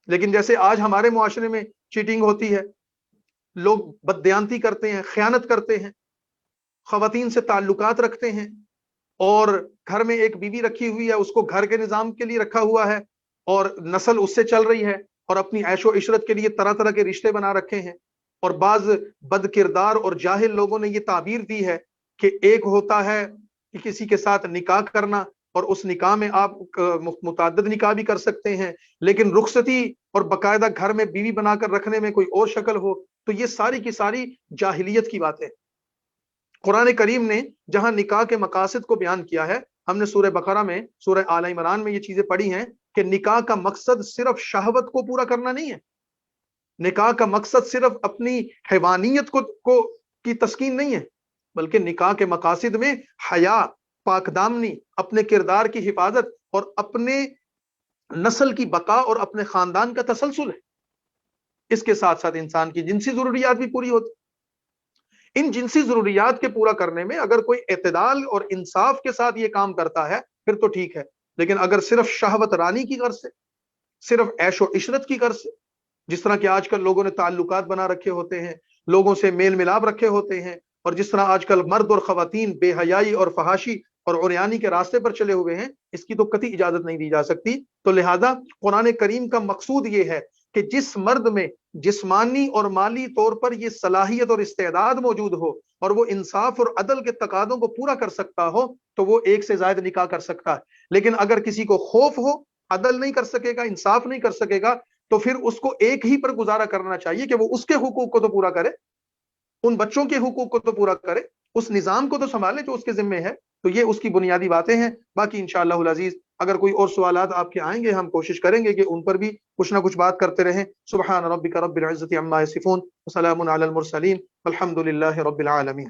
لیکن جیسے آج ہمارے معاشرے میں چیٹنگ ہوتی ہے، لوگ بددیانتی کرتے ہیں، خیانت کرتے ہیں، خواتین سے تعلقات رکھتے ہیں، اور گھر میں ایک بیوی رکھی ہوئی ہے، اس کو گھر کے نظام کے لیے رکھا ہوا ہے اور نسل اس سے چل رہی ہے، اور اپنی عیش و عشرت کے لیے طرح طرح کے رشتے بنا رکھے ہیں. اور بعض بد کردار اور جاہل لوگوں نے یہ تعبیر دی ہے کہ ایک ہوتا ہے کہ کسی کے ساتھ نکاح کرنا اور اس نکاح میں آپ متعدد نکاح بھی کر سکتے ہیں، لیکن رخصتی اور باقاعدہ گھر میں بیوی بنا کر رکھنے میں کوئی اور شکل ہو، تو یہ ساری کی ساری جاہلیت کی باتیں. قرآن کریم نے جہاں نکاح کے مقاصد کو بیان کیا ہے، ہم نے سورہ بقرہ میں، سورہ آل عمران میں یہ چیزیں پڑھی ہیں کہ نکاح کا مقصد صرف شہوت کو پورا کرنا نہیں ہے. نکاح کا مقصد صرف اپنی حیوانیت کو کی تسکین نہیں ہے، بلکہ نکاح کے مقاصد میں حیا، پاک دامنی، اپنے کردار کی حفاظت اور اپنے نسل کی بقا اور اپنے خاندان کا تسلسل ہے. اس کے ساتھ ساتھ انسان کی جنسی ضروریات بھی پوری ہوتی. ان جنسی ضروریات کے پورا کرنے میں اگر کوئی اعتدال اور انصاف کے ساتھ یہ کام کرتا ہے پھر تو ٹھیک ہے. لیکن اگر صرف شہوت رانی کی غرض سے، صرف عیش و عشرت کی غرض سے، جس طرح کہ آج کل لوگوں نے تعلقات بنا رکھے ہوتے ہیں، لوگوں سے میل ملاپ رکھے ہوتے ہیں، اور جس طرح آج کل مرد اور خواتین بے حیائی اور فحاشی اور عریانی کے راستے پر چلے ہوئے ہیں، اس کی تو قطعی اجازت نہیں دی جا سکتی. تو لہذا قرآن کریم کا مقصود یہ ہے کہ جس مرد میں جسمانی اور مالی طور پر یہ صلاحیت اور استعداد موجود ہو اور وہ انصاف اور عدل کے تقاضوں کو پورا کر سکتا ہو تو وہ ایک سے زائد نکاح کر سکتا ہے. لیکن اگر کسی کو خوف ہو، عدل نہیں کر سکے گا، انصاف نہیں کر سکے گا، تو پھر اس کو ایک ہی پر گزارا کرنا چاہیے کہ وہ اس کے حقوق کو تو پورا کرے، ان بچوں کے حقوق کو تو پورا کرے، اس نظام کو تو سنبھالے جو اس کے ذمے ہے. تو یہ اس کی بنیادی باتیں ہیں. باقی انشاءاللہ العزیز اگر کوئی اور سوالات آپ کے آئیں گے، ہم کوشش کریں گے کہ ان پر بھی کچھ نہ کچھ بات کرتے رہیں. سبحان ربک رب العزت عما یصفون وسلام علی المرسلین والحمد للہ رب العالمین.